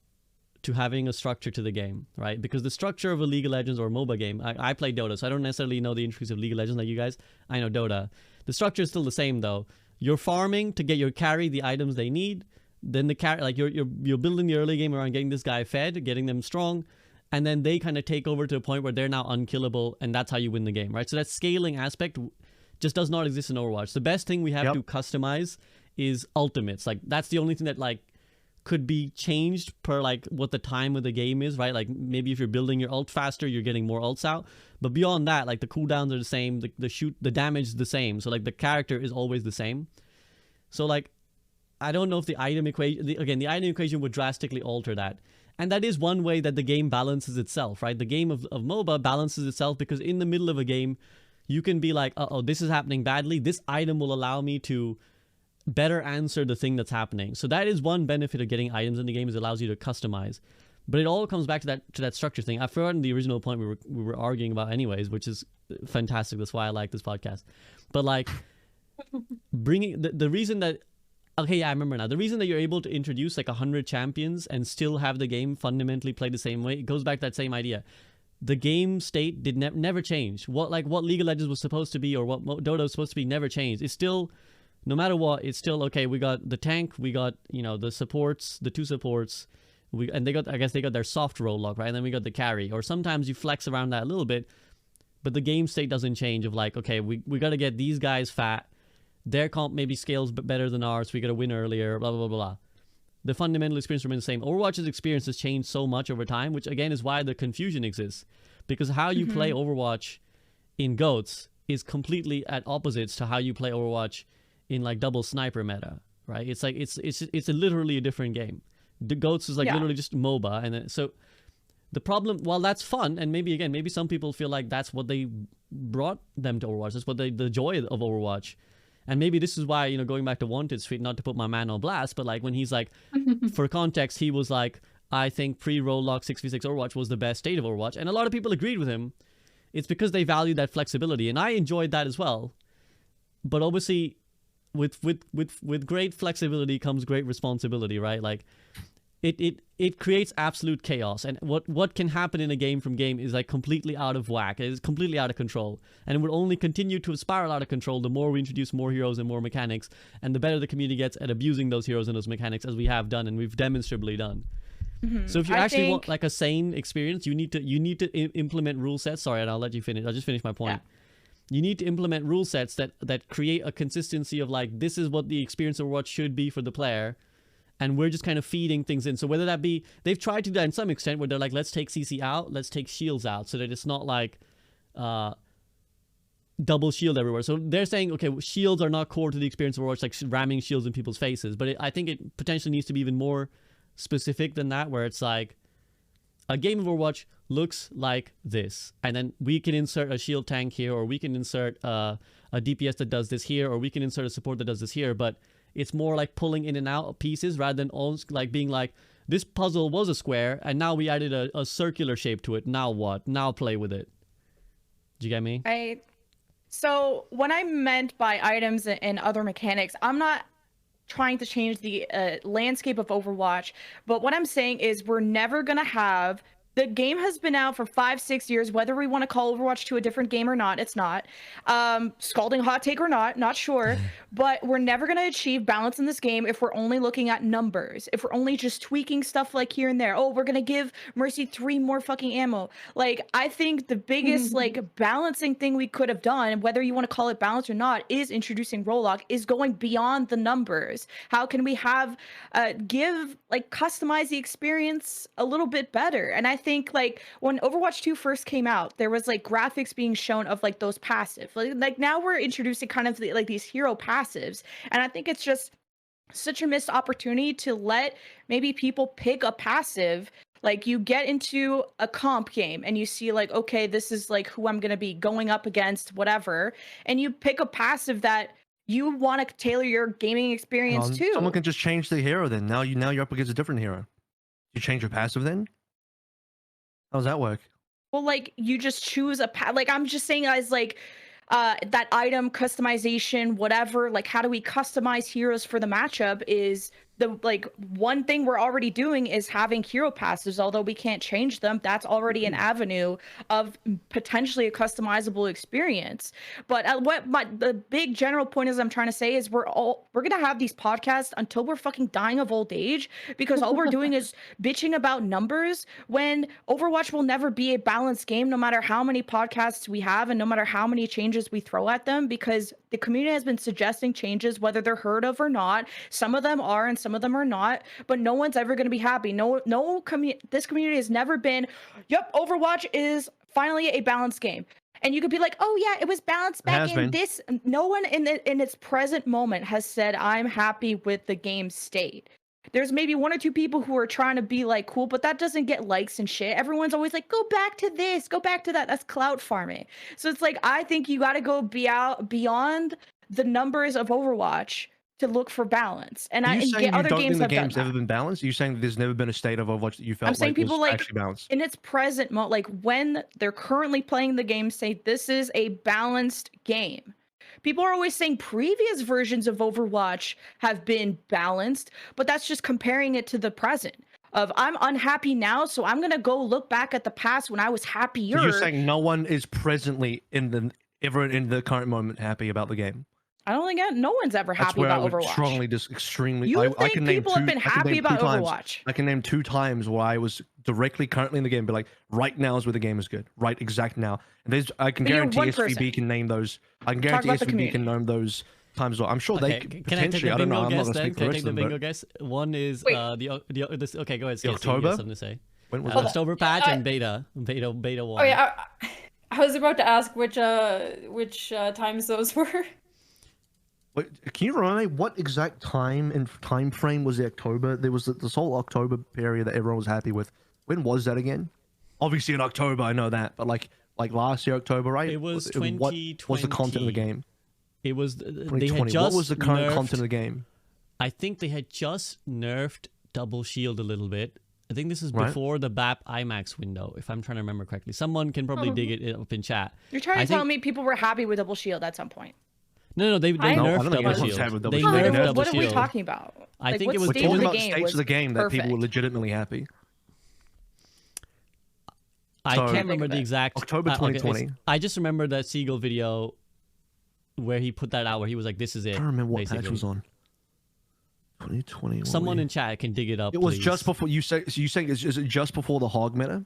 to having a structure to the game, right? Because the structure of a League of Legends or a MOBA game, I play Dota, so I don't necessarily know the intricacies of League of Legends like you guys. I know Dota. The structure is still the same though. You're farming to get your carry the items they need. Then the carry, like you're building the early game around getting this guy fed, getting them strong, and then they kind of take over to a point where they're now unkillable, and that's how you win the game, right? So that scaling aspect just does not exist in Overwatch. The best thing we have to customize is ultimates. Like that's the only thing that like could be changed per like what the time of the game is, right? Like maybe if you're building your ult faster, you're getting more ults out. But beyond that, like the cooldowns are the same, the damage is the same. So like the character is always the same. So like, I don't know if the item equation, the item equation would drastically alter that. And that is one way that the game balances itself, right? The game of MOBA balances itself because in the middle of a game, you can be like, uh-oh, this is happening badly. This item will allow me to better answer the thing that's happening. So that is one benefit of getting items in the game, is it allows you to customize. But it all comes back to that structure thing. I've forgotten the original point we were arguing about anyways, which is fantastic. That's why I like this podcast. But like bringing the reason that, okay, yeah, I remember now. The reason that you're able to introduce like 100 champions and still have the game fundamentally play the same way, it goes back to that same idea. The game state did never change. What League of Legends was supposed to be, or what Dota was supposed to be, never changed. It's still, no matter what, it's still okay. We got the tank, we got, you know, the supports, the 2 supports, and they got, I guess they got their soft role lock, right? And then we got the carry. Or sometimes you flex around that a little bit, but the game state doesn't change. Of like, okay, we got to get these guys fat. Their comp maybe scales better than ours. We got to win earlier. Blah blah blah blah. The fundamental experience remains the same. Overwatch's experience has changed so much over time, which again is why the confusion exists. Because how you play Overwatch in GOATS is completely at opposites to how you play Overwatch in like double sniper meta, right? It's like it's literally a different game. The GOATS is like literally just MOBA, and then, so the problem, while that's fun, and maybe some people feel like that's what they brought them to Overwatch. That's what the joy of Overwatch. And maybe this is why, you know, going back to Wanted's tweet, not to put my man on blast, but like when he's like, for context, he was like, I think pre-roll lock 6v6 Overwatch was the best state of Overwatch. And a lot of people agreed with him. It's because they valued that flexibility. And I enjoyed that as well. But obviously, with great flexibility comes great responsibility, right? Like, it creates absolute chaos, and what can happen in a game from game is like completely out of whack. It is completely out of control, and it will only continue to spiral out of control the more we introduce more heroes and more mechanics, and the better the community gets at abusing those heroes and those mechanics, as we have done and we've demonstrably done. So if you actually want like a sane experience, you need to implement rule sets. Sorry, and I'll let you finish. I'll just finish my point. You need to implement rule sets that create a consistency of like, this is what the experience of Overwatch should be for the player. And we're just kind of feeding things in. So whether that be, they've tried to do that in some extent where they're like, let's take CC out, let's take shields out, so that it's not like double shield everywhere. So they're saying, okay, shields are not core to the experience of Overwatch, like ramming shields in people's faces. But I think it potentially needs to be even more specific than that, where it's like, a game of Overwatch looks like this. And then we can insert a shield tank here, or we can insert a DPS that does this here, or we can insert a support that does this here. But it's more like pulling in and out of pieces rather than all like being like, this puzzle was a square and now we added a circular shape to it. Now what? Now play with it. Do you get me? So what I meant by items and other mechanics, I'm not trying to change the landscape of Overwatch, but what I'm saying is we're never going to have... The game has been out for 5-6 years, whether we want to call Overwatch 2 a different game or not, it's not. Scalding hot take or not sure. But we're never going to achieve balance in this game if we're only looking at numbers. If we're only just tweaking stuff like here and there. Oh, we're going to give Mercy 3 more fucking ammo. Like, I think the biggest, like, balancing thing we could have done, whether you want to call it balance or not, is introducing roll lock, is going beyond the numbers. How can we have, customize the experience a little bit better? And I think like when Overwatch 2 first came out, there was like graphics being shown of like those passive, like now we're introducing kind of like these hero passives, and I think it's just such a missed opportunity to let maybe people pick a passive. Like you get into a comp game and you see like, okay, this is like who I'm gonna be going up against, whatever, and you pick a passive that you want to tailor your gaming experience to. Someone can just change the hero then. Now you're up against a different hero. You change your passive then? How does that work? Well, like you just choose like I'm just saying as like that item customization, whatever, like how do we customize heroes for the matchup is the like one thing we're already doing is having hero passes, although we can't change them. That's already an avenue of potentially a customizable experience. But the big general point is I'm trying to say is we're gonna have these podcasts until we're fucking dying of old age, because all we're doing is bitching about numbers, when Overwatch will never be a balanced game no matter how many podcasts we have and no matter how many changes we throw at them, because the community has been suggesting changes, whether they're heard of or not. Some of them are and some of them are not, but no one's ever going to be happy. This community has never been, yep, Overwatch is finally a balanced game. And you could be like, oh yeah, it was balanced back in this. No one in its present moment has said, I'm happy with the game state. There's maybe one or two people who are trying to be like cool, but that doesn't get likes and shit. Everyone's always like, go back to this, go back to that. That's clout farming. So it's like, I think you got to go beyond the numbers of Overwatch to look for balance. And Are you saying you other don't games think the have game's done ever that. been balanced? Are you saying that there's never been a state of Overwatch that you felt I'm saying like people was like actually balanced? in its present mode, like when they're currently playing the game, say this is a balanced game. People are always saying previous versions of Overwatch have been balanced, but that's just comparing it to the present. Of I'm unhappy now, so I'm gonna go look back at the past when I was happier. So you're saying no one is presently ever in the current moment happy about the game? I don't think no one's ever That's happy where about I would Overwatch. strongly extremely. You I think can name people two, have been I can happy name about two times. Overwatch? I can name 2 times where I was directly currently in the game, but like right now is where the game is good. Right, exact now. And there's I can But you're guarantee one SVB person. can name those. I can Talk guarantee about the SVB can community. name those times. As well. I'm sure they Okay, could can I take the potentially. I don't know. bingo I'm not guess going to then? speak for Can I the take rest the of them. bingo But guess? One is Wait. this. Okay, go ahead. Skiesti, you have October? something to say. when was Hold that? on. October patch I- and beta one. Oh yeah, I was about to ask which times those were. Wait, can you remind me what exact time and time frame was the October? There was this whole October period that everyone was happy with. When was that again? Obviously in October, I know that, but like last year October, right? It was What was the content of the 2020. game? It was they had 2020. just What was the current nerfed, content of the game? I think they had just nerfed double shield a little bit. I think this is Right. before the BAP IMAX window, if I'm trying to remember correctly. Someone can probably dig it up in chat. You're trying I to tell think- me people were happy with double shield at some point. No, they No, I don't nerfed think double anyone's happy shield. with double They shield. They nerfed nerfed- double What are we shield. talking about? I think what it was We're state talking of the about game states was of the game that people were perfect? legitimately happy. I So- can't remember Think of the it. exact October okay, it's- 2020. I just remember that Seagull video where he put that out, where he was like, "This is it." I don't remember what basically. patch was on. 2020. Someone in chat can dig it up. It was please. just before you say. So you saying is it just before the hog meta?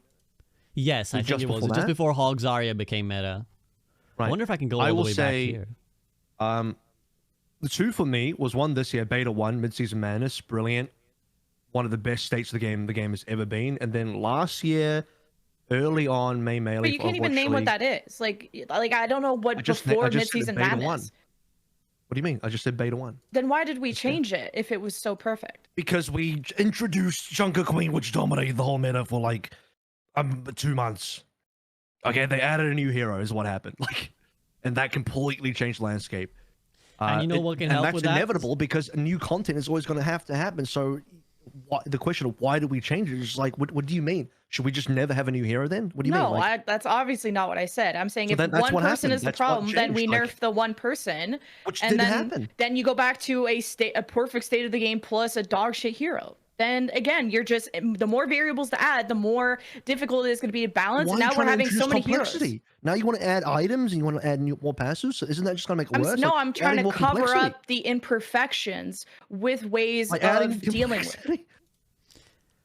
Yes, I think just it was. before It's just that? before Hog Zarya became meta. I Right. wonder if I can go I all the will way say- back here. The 2 for me was one this year, Beta 1, Mid-Season Madness, brilliant. One of the best states of the game has ever been. And then last year, early on, May Melee. But you can't even name what that is. Like I don't know what before I just mid-season said Beta madness. 1. What do you mean? I just said Beta 1. Then why did we change it if it was so perfect? Because we introduced Junker Queen, which dominated the whole meta for like 2 months. Okay, they added a new hero is what happened. Like, and that completely changed the landscape. And you know what can help and with that's that? inevitable because new content is always going to have to happen. So, the question of why did we change it is like, what do you mean? Should we just never have a new hero then? What do you No, mean? Like, that's obviously not what I said. I'm saying So if then that's one what person happened. is the That's what problem, then we changed, nerf like- the one person, which and didn't then happen. then you go back to a perfect state of the game plus a dog shit hero. Then again, you're just the more variables to add, the more difficult it is going to be to balance. Why And are you now we're trying to having so introduce many complexity? heroes. Now you want to add items and you want to add more passes. So isn't that just going to make it worse? Like, I'm trying adding to more cover complexity. up the imperfections with ways Like adding of dealing with. complexity.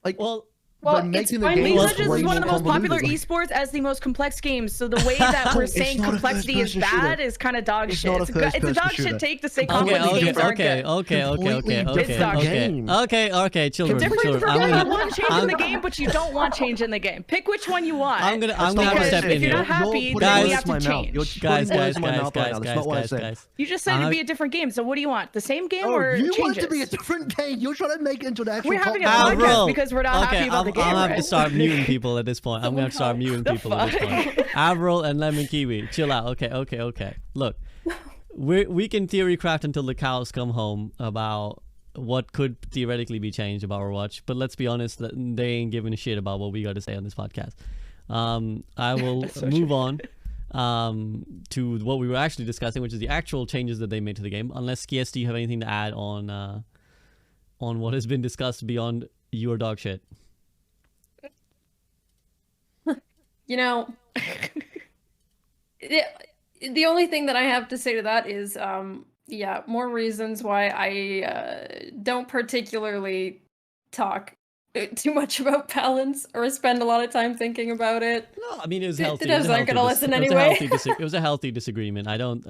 Like, Well, Well, by it's making the fine game because League it's Legends way is one of more the most popular convoluted. esports as the most complex games. So the way that we're It's saying not a complexity is first-person bad shooter. is kind of dog It's shit. not a It's a first-person dog shooter. shit take to say Okay, complex okay, games aren't okay, good. okay, Completely okay. different game. Okay, children. Different children. from I'm you gonna, want change in I'm- the game, but you don't want change in the game. Pick which one you want. I'm gonna That's have not to what I step said. in If you're here. not happy, You're then putting we words have in to my mouth. change. You're Guys, putting words in my mouth right now. That's not what I said. guys. You just said it'd be a different game. So what do you want? The same game or you changes? want it to be a different game. You're trying to make it into an actual. We're having a competition. podcast Avril. because we're not happy about the game. I'm gonna have to right? start muting people at this point. I'm gonna have to start muting The people at this point. Avril and Lemonkiwi, chill out. Okay. Look, we can theory craft until the cows come home about what could theoretically be changed about Overwatch, but let's be honest, that they ain't giving a shit about what we got to say on this podcast. I will move on to what we were actually discussing, which is the actual changes that they made to the game. Unless Skiesti, you have anything to add on what has been discussed beyond your dog shit. You know, the only thing that I have to say to that is, yeah, more reasons why I don't particularly talk too much about balance or spend a lot of time thinking about it. No, I mean it was The healthy. devs aren't gonna listen It anyway. was a healthy disagreement. Oh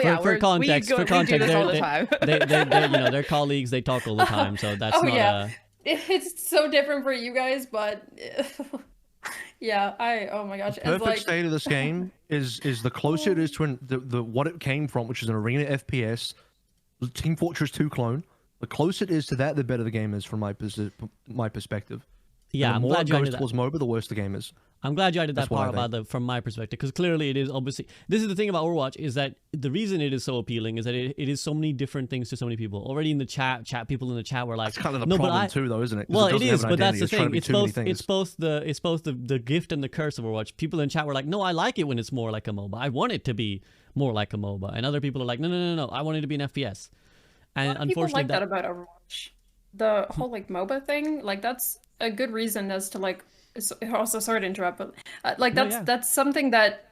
yeah, for context, we do this all the time. they you know, they're colleagues. They talk all the time, so that's Oh, not yeah. It's so different for you guys, but yeah, oh my gosh, it's Perfect like state of this game is the closer it is to the what it came from, which is an arena FPS, Team Fortress 2 clone. The closer it is to that, the better the game is from my perspective. Yeah, And I'm the more glad it you goes ended that. towards MOBA, the worse the game is. I'm glad you added that That's what I part about think. from my perspective, because clearly it is obviously. This is the thing about Overwatch, is that the reason it is so appealing is that it is so many different things to so many people. Already in the chat people in the chat were like, That's kind of the no, but problem I. too, though, isn't it? 'Cause Well, it doesn't have is, an but that's identity. the It's trying to thing. be It's too many both things. it's both the gift and the curse of Overwatch. People in chat were like, no, I like it when it's more like a MOBA. I want it to be more like a MOBA, and other people are like, no, I want it to be an FPS. A And lot of people unfortunately, like that about Overwatch. The whole like MOBA thing, like that's a good reason as to like. Also, sorry to interrupt, but like No, yeah. that's something that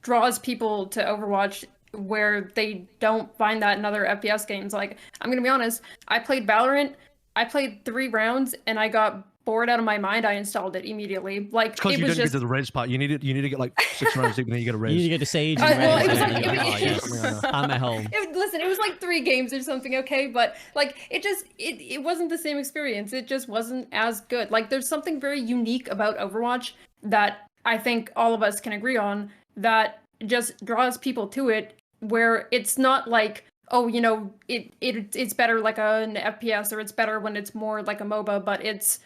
draws people to Overwatch where they don't find that in other FPS games. Like, I'm gonna be honest, I played Valorant. I played 3 rounds and I got bored out of my mind. I installed it immediately. Like, Because it you was didn't just get to the res part. You need to get like 6 rounds deep, and then you get a res. you need to get to Sage. well, And it was Res, like- and you're it was- oh, yes, Something like that. I'm at home. Listen, it was like 3 games or something, okay? But like it wasn't the same experience. It just wasn't as good. Like there's something very unique about Overwatch that I think all of us can agree on that just draws people to it, where it's not like, oh, you know, it's better like an FPS, or it's better when it's more like a MOBA, but it's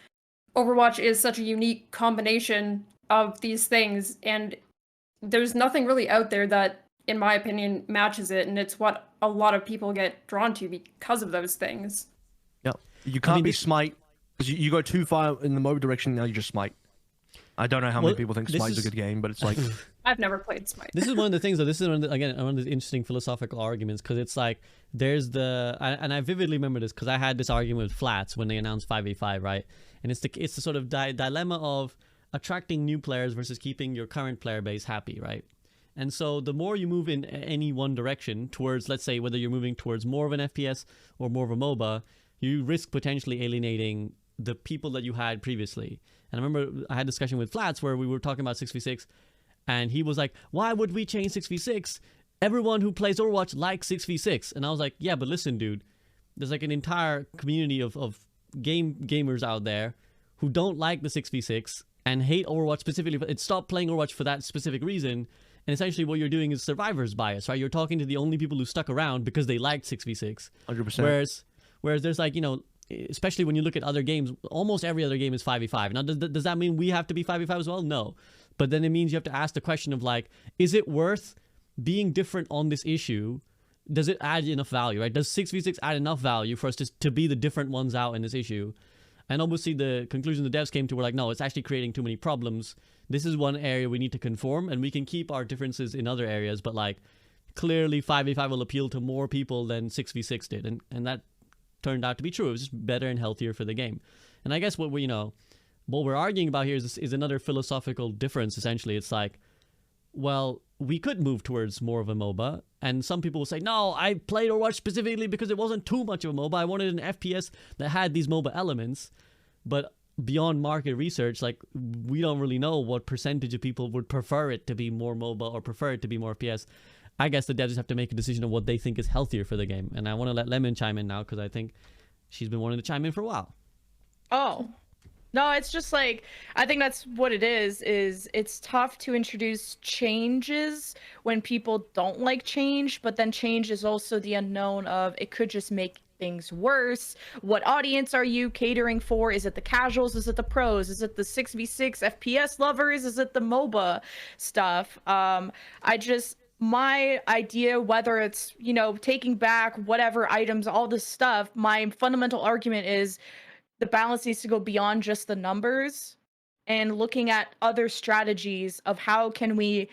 Overwatch is such a unique combination of these things, and there's nothing really out there that, in my opinion, matches it, and it's what a lot of people get drawn to because of those things. Yeah, you can't be this- Smite because you go too far in the MOBA direction. Now you just Smite. I don't know how many Well, people think this Smite's is- a good game, but it's like I've never played Smite. This is one of the things, though. This is one of the interesting philosophical arguments, because it's like there's and I vividly remember this because I had this argument with Flats when they announced 5v5, right? And it's the sort of dilemma of attracting new players versus keeping your current player base happy, right? And so the more you move in any one direction towards, let's say, whether you're moving towards more of an FPS or more of a MOBA, you risk potentially alienating the people that you had previously. And I remember I had a discussion with Flats where we were talking about 6v6, and he was like, why would we change 6v6? Everyone who plays Overwatch likes 6v6. And I was like, yeah, but listen, dude, there's like an entire community of gamers out there who don't like the 6v6 and hate Overwatch specifically, but stop playing Overwatch for that specific reason. And essentially what you're doing is survivor's bias, right? You're talking to the only people who stuck around because they liked 6v6. 100%. Whereas there's like, you know, especially when you look at other games, almost every other game is 5v5. Now, does that mean we have to be 5v5 as well? No. But then it means you have to ask the question of like, is it worth being different on this issue? Does it add enough value, right? Does 6v6 add enough value for us to be the different ones out in this issue? And obviously the conclusion the devs came to were like, no, it's actually creating too many problems. This is one area we need to conform, and we can keep our differences in other areas, but like clearly 5v5 will appeal to more people than 6v6 did. And that turned out to be true. It was just better and healthier for the game. And I guess what we're arguing about here is another philosophical difference. Essentially, it's like, well, we could move towards more of a MOBA, and some people will say, no, I played Overwatch specifically because it wasn't too much of a MOBA. I wanted an FPS that had these MOBA elements. But beyond market research, like, we don't really know what percentage of people would prefer it to be more MOBA or prefer it to be more FPS. I guess the devs just have to make a decision of what they think is healthier for the game. And I want to let Lemon chime in now because I think she's been wanting to chime in for a while. Oh, no, it's just like, I think that's what it is it's tough to introduce changes when people don't like change, but then change is also the unknown of it could just make things worse. What audience are you catering for? Is it the casuals? Is it the pros? Is it the 6v6 FPS lovers? Is it the MOBA stuff? My idea, whether it's, you know, taking back whatever items, all this stuff, my fundamental argument is the balance needs to go beyond just the numbers and looking at other strategies of how can we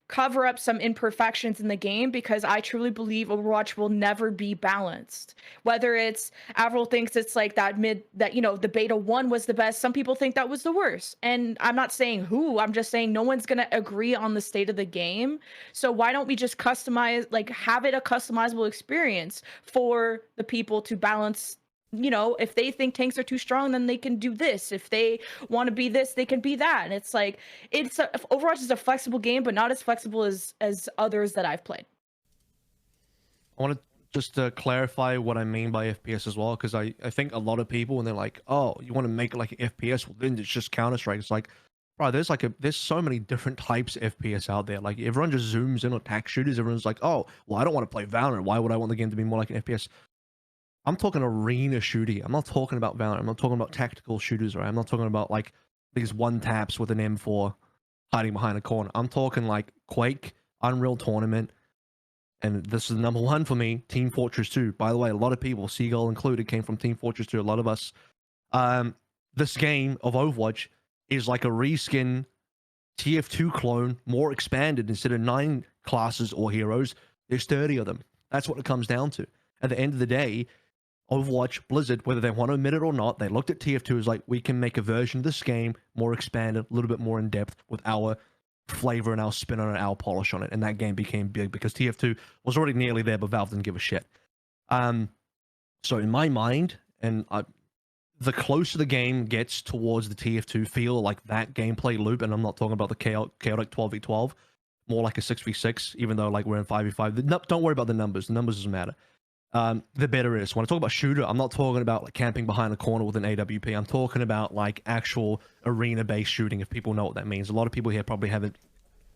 cover up some imperfections in the game, because I truly believe Overwatch will never be balanced. Whether it's AVRL thinks it's like that you know, the beta 1 was the best, some people think that was the worst. And I'm not saying who, I'm just saying no one's going to agree on the state of the game. So why don't we just customize, like have it a customizable experience for the people to balance. You know, if they think tanks are too strong, then they can do this. If they want to be this, they can be that. And it's like, Overwatch is a flexible game, but not as flexible as others that I've played. I want to just clarify what I mean by FPS as well, because I think a lot of people, when they're like, oh, you want to make it like an FPS, well, then it's just Counter-Strike. It's like, bro, there's so many different types of FPS out there. Like, everyone just zooms in on attack shooters. Everyone's like, oh, well, I don't want to play Valorant. Why would I want the game to be more like an FPS? I'm talking arena shooting. I'm not talking about Valorant. I'm not talking about tactical shooters, right? I'm not talking about like these one taps with an M4. hiding behind a corner. I'm talking like Quake, Unreal Tournament, and this is number one for me, Team Fortress 2. By the way, a lot of people, Seagull included, came from Team Fortress 2. A lot of us. This game of Overwatch is like a reskin TF2 clone, more expanded. Instead of 9 classes or heroes, there's 30 of them. That's what it comes down to. At the end of the day, Overwatch, Blizzard, whether they want to admit it or not, they looked at TF2 as like, we can make a version of this game more expanded, a little bit more in depth with our flavor and our spin on it, our polish on it. And that game became big because TF2 was already nearly there, but Valve didn't give a shit. So in my mind, and the closer the game gets towards the TF2 feel, like that gameplay loop, and I'm not talking about the chaotic 12v12, more like a 6v6, even though like we're in 5v5. Don't worry about the numbers. The numbers doesn't matter. The better it is. When I talk about shooter, I'm not talking about like camping behind a corner with an AWP. I'm talking about like actual arena-based shooting, if people know what that means. A lot of people here probably haven't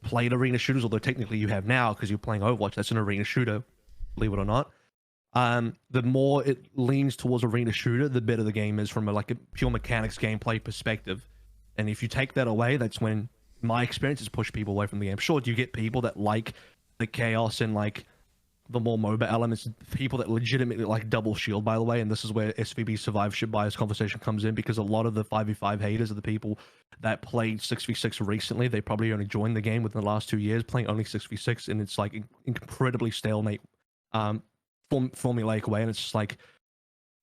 played arena shooters, although technically you have now because you're playing Overwatch. That's an arena shooter, believe it or not. The more it leans towards arena shooter, the better the game is from a pure mechanics gameplay perspective. And if you take that away, that's when my experiences push people away from the game. Sure, do you get people that like the chaos and like the more MOBA elements, people that legitimately like double shield, by the way, and this is where SVB survive ship bias conversation comes in, because a lot of the 5v5 haters are the people that played 6v6 recently. They probably only joined the game within the last 2 years playing only 6v6, and it's like incredibly stalemate formulaic way, and it's just like,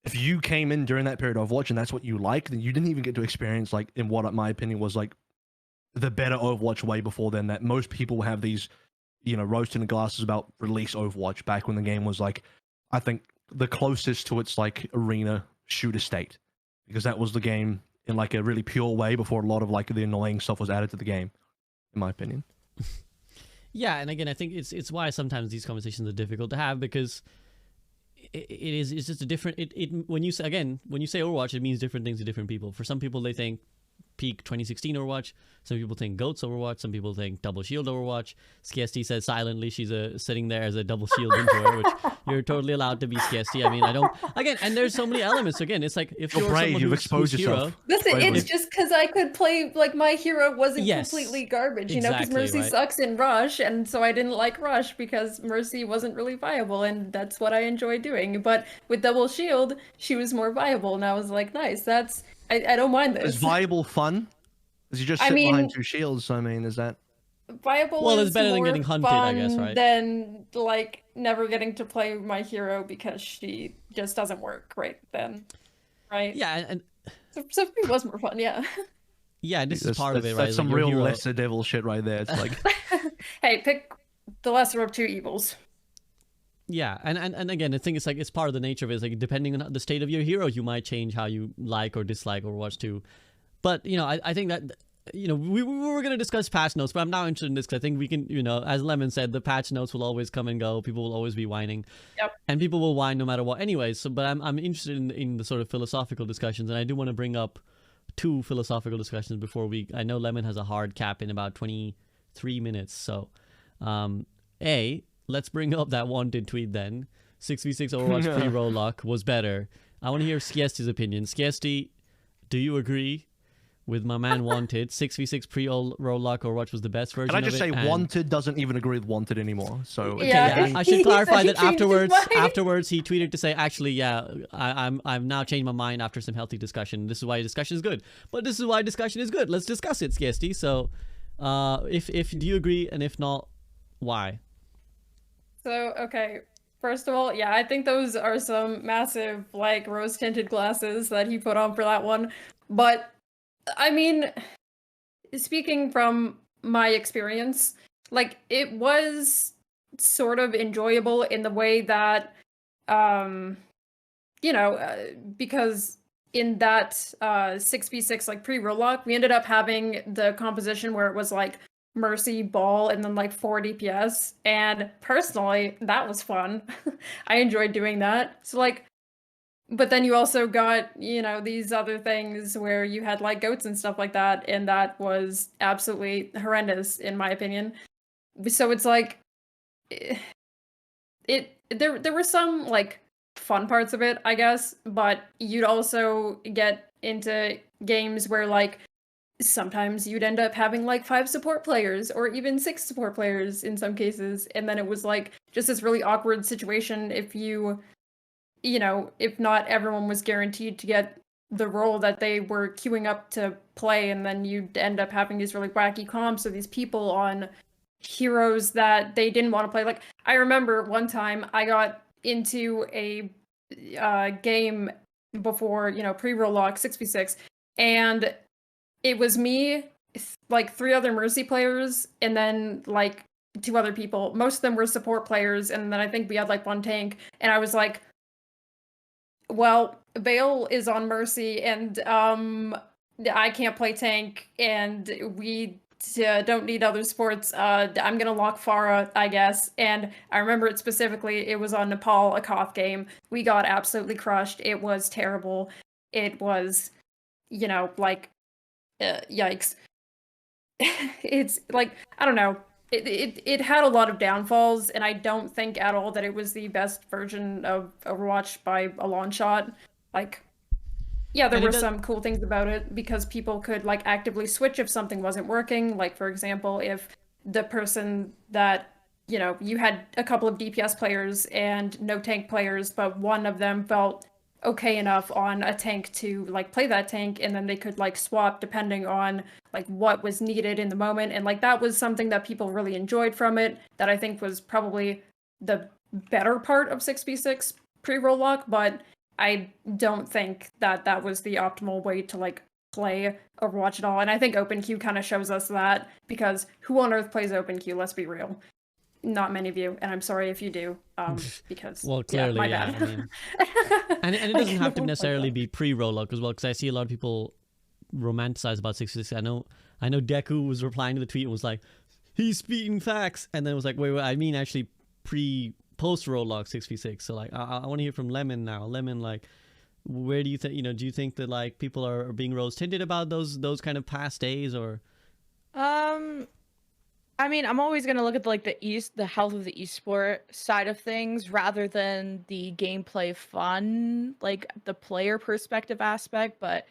if you came in during that period of Overwatch and that's what you like, then you didn't even get to experience like in what my opinion was like the better Overwatch way before then. That most people have these, you know, roasting the glasses about release Overwatch back when the game was like, I think the closest to its like arena shooter state, because that was the game in like a really pure way before a lot of like the annoying stuff was added to the game, in my opinion. Yeah, and again, I think it's why sometimes these conversations are difficult to have, because it's just a different when you say Overwatch, it means different things to different people. For some people, they think peak 2016 Overwatch. Some people think Goats Overwatch. Some people think Double Shield Overwatch. Skiesti says silently she's sitting there as a Double Shield enjoyer, which you're totally allowed to be, Skiesti. I mean, I don't. Again, and there's so many elements. Again, it's like if you're brave, someone you've who's exposed yourself. hero, Listen, it's just because I could play, like, my hero wasn't Yes, completely garbage, you know, because exactly, Mercy right. sucks in Rush, and so I didn't like Rush because Mercy wasn't really viable, and that's what I enjoy doing. But with Double Shield, she was more viable, and I was like, nice, I don't mind this. Is viable fun? Because you just sit behind 2 shields, I mean, is that... Viable Well, is it's better than more getting hunted, I guess, fun right? than, like, never getting to play my hero because she just doesn't work right then, right? Yeah, and So for me, it was more fun, yeah. yeah, this is part of it, right? That's some your real hero- lesser devil shit right there. It's like... Hey, pick the lesser of 2 evils. Yeah, and again, the thing is like it's part of the nature of it. It's like depending on the state of your hero, you might change how you like or dislike Overwatch 2. But you know, I think that, you know, we were gonna discuss patch notes, but I'm now interested in this because I think we can, you know, as Lemon said, the patch notes will always come and go. People will always be whining. Yep. And people will whine no matter what. Anyways, so but I'm interested in the sort of philosophical discussions, and I do want to bring up 2 philosophical discussions before I know Lemon has a hard cap in about 23 minutes, so let's bring up that wanted tweet then. 6v6 Overwatch pre-roll lock was better. I want to hear Skiesti's opinion. Skiesti, do you agree with my man Wanted? 6v6 pre-roll lock Overwatch was the best version Can I of just it, say and... Wanted doesn't even agree with Wanted anymore, so... Yeah. I should clarify He that changed his afterwards he tweeted to say, actually, yeah, I've now changed my mind after some healthy discussion. This is why discussion is good. But this is why discussion is good. Let's discuss it, Skiesti. So, if do you agree, and if not, why? So, okay. First of all, yeah, I think those are some massive, like, rose-tinted glasses that he put on for that one. But, I mean, speaking from my experience, like, it was sort of enjoyable in the way that, you know, because in that 6v6, like, pre-roll lock, we ended up having the composition where it was, like, Mercy, Ball, and then like 4 DPS, and personally that was fun. I enjoyed doing that. So like, but then you also got, you know, these other things where you had like Goats and stuff like that, and that was absolutely horrendous in my opinion. So it's like there were some like fun parts of it, I guess, but you'd also get into games where like sometimes you'd end up having like 5 support players or even 6 support players in some cases, and then it was like just this really awkward situation if if not everyone was guaranteed to get the role that they were queuing up to play, and then you'd end up having these really wacky comps of these people on heroes that they didn't want to play. Like, I remember one time I got into a game before, pre-roll lock 6v6, and it was me, like 3 other Mercy players, and then like 2 other people. Most of them were support players, and then I think we had like 1 tank, and I was like, well, Vale is on Mercy, and I can't play tank, and we don't need other supports. I'm gonna lock Pharah, I guess. And I remember it specifically, it was on Nepal, a Koth game. We got absolutely crushed. It was terrible. It was, like, yikes. It's like, I don't know. It had a lot of downfalls, and I don't think at all that it was the best version of Overwatch by a long shot. Like, yeah, there were some cool things about it because people could like actively switch if something wasn't working. Like, for example, if the person that, you had a couple of DPS players and no tank players, but one of them felt okay enough on a tank to like play that tank, and then they could like swap depending on like what was needed in the moment. And like that was something that people really enjoyed from it, that I think was probably the better part of 6v6 pre-roll lock, but I don't think that was the optimal way to like play Overwatch at all. And I think OpenQ kind of shows us that, because who on earth plays OpenQ? Let's be real. Not many of you, and I'm sorry if you do, because well, clearly, my yeah. bad. I mean, and it doesn't have to necessarily be pre-roll lock as well, because I see a lot of people romanticize about 6v6. I know Deku was replying to the tweet and was like, he's speaking facts, and then was like, wait, I mean actually post roll lock 6v6. So like, I want to hear from Lemon now. Lemon, like, where do you think, do you think that like people are being rose tinted about those kind of past days, or? I mean, I'm always gonna look at like the health of the esport side of things rather than the gameplay fun, like the player perspective aspect. But